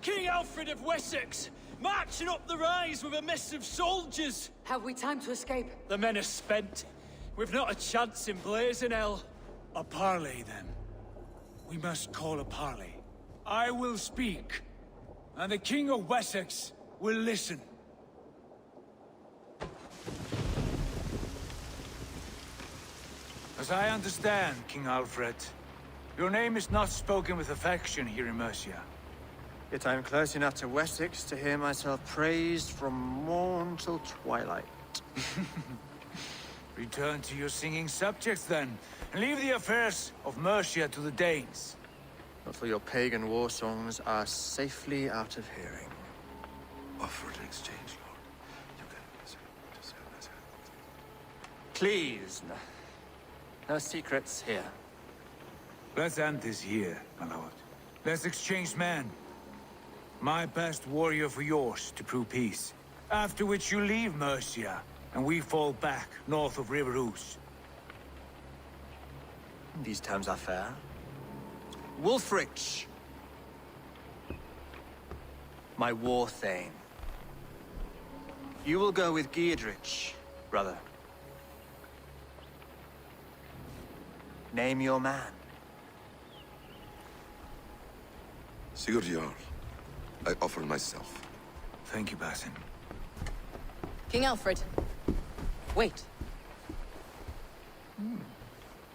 King Alfred of Wessex! Marching up the rise with a mess of soldiers! Have we time to escape? The men are spent. We've not a chance in blazing hell. A parley, then. We must call a parley. I will speak, and the King of Wessex will listen. As I understand, King Alfred, your name is not spoken with affection here in Mercia. Yet I am close enough to Wessex to hear myself praised from morn till twilight. Return to your singing subjects, then, and leave the affairs of Mercia to the Danes. But for your pagan war songs are safely out of hearing. Offer an exchange, Lord. You can... Please, no secrets here. Let's end this here, my lord. Let's exchange men. My best warrior for yours to prove peace. After which you leave Mercia, and we fall back north of River Ouse. These terms are fair. Wulfrich, my war thane. You will go with Giedrich, brother. Name your man. Sigurd Jarl, I offer myself. Thank you, Basim. King Alfred. Wait.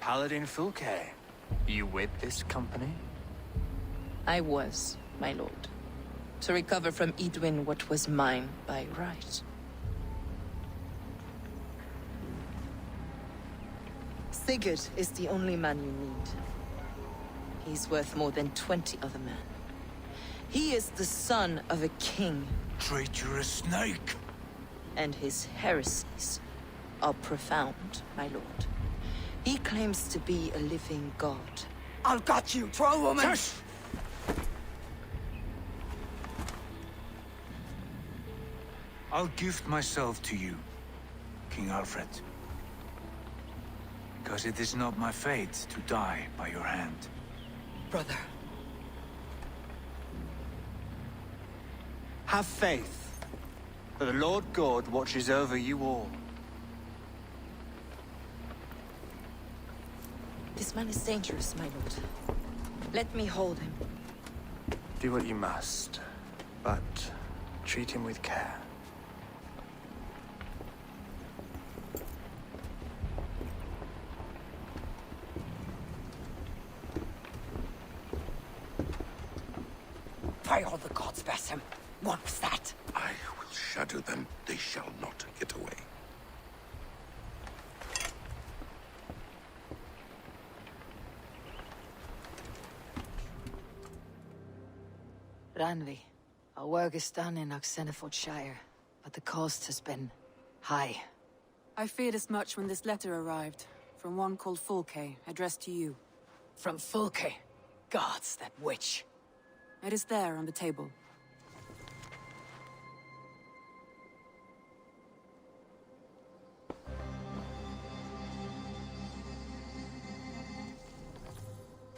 Paladin Fulke, you with this company? I was, my lord. To recover from Edwin what was mine by right. Sigurd is the only man you need. He's worth more than 20 other men. He is the son of a king. Traitorous snake! And his heresies are profound, my lord. He claims to be a living god. I'll got you, troll woman! Tush! I'll gift myself to you, King Alfred. Because it is not my fate to die by your hand. Brother. Have faith, for the Lord God watches over you all. This man is dangerous, my lord. Let me hold him. Do what you must, but treat him with care. By all the gods, Basim. What was that? I will shadow them. They shall not get away. Ranvi, our work is done in Oxenfordshire, but the cost has been high. I feared as much when this letter arrived, from one called Fulke, addressed to you. From Fulke? Gods, that witch. It is there on the table.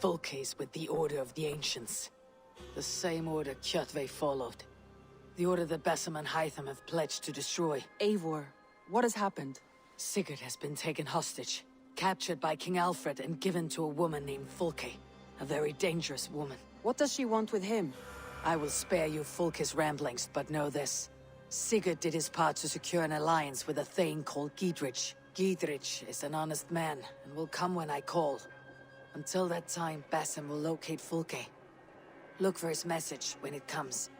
Fulke's with the Order of the Ancients. The same order Kjotve followed. The order that Basim and Hytham have pledged to destroy. Eivor, what has happened? Sigurd has been taken hostage, captured by King Alfred and given to a woman named Fulke. A very dangerous woman. What does she want with him? I will spare you Fulke's ramblings, but know this. Sigurd did his part to secure an alliance with a thane called Giedrich. Giedrich is an honest man, and will come when I call. Until that time, Basim will locate Fulke. Look for his message when it comes.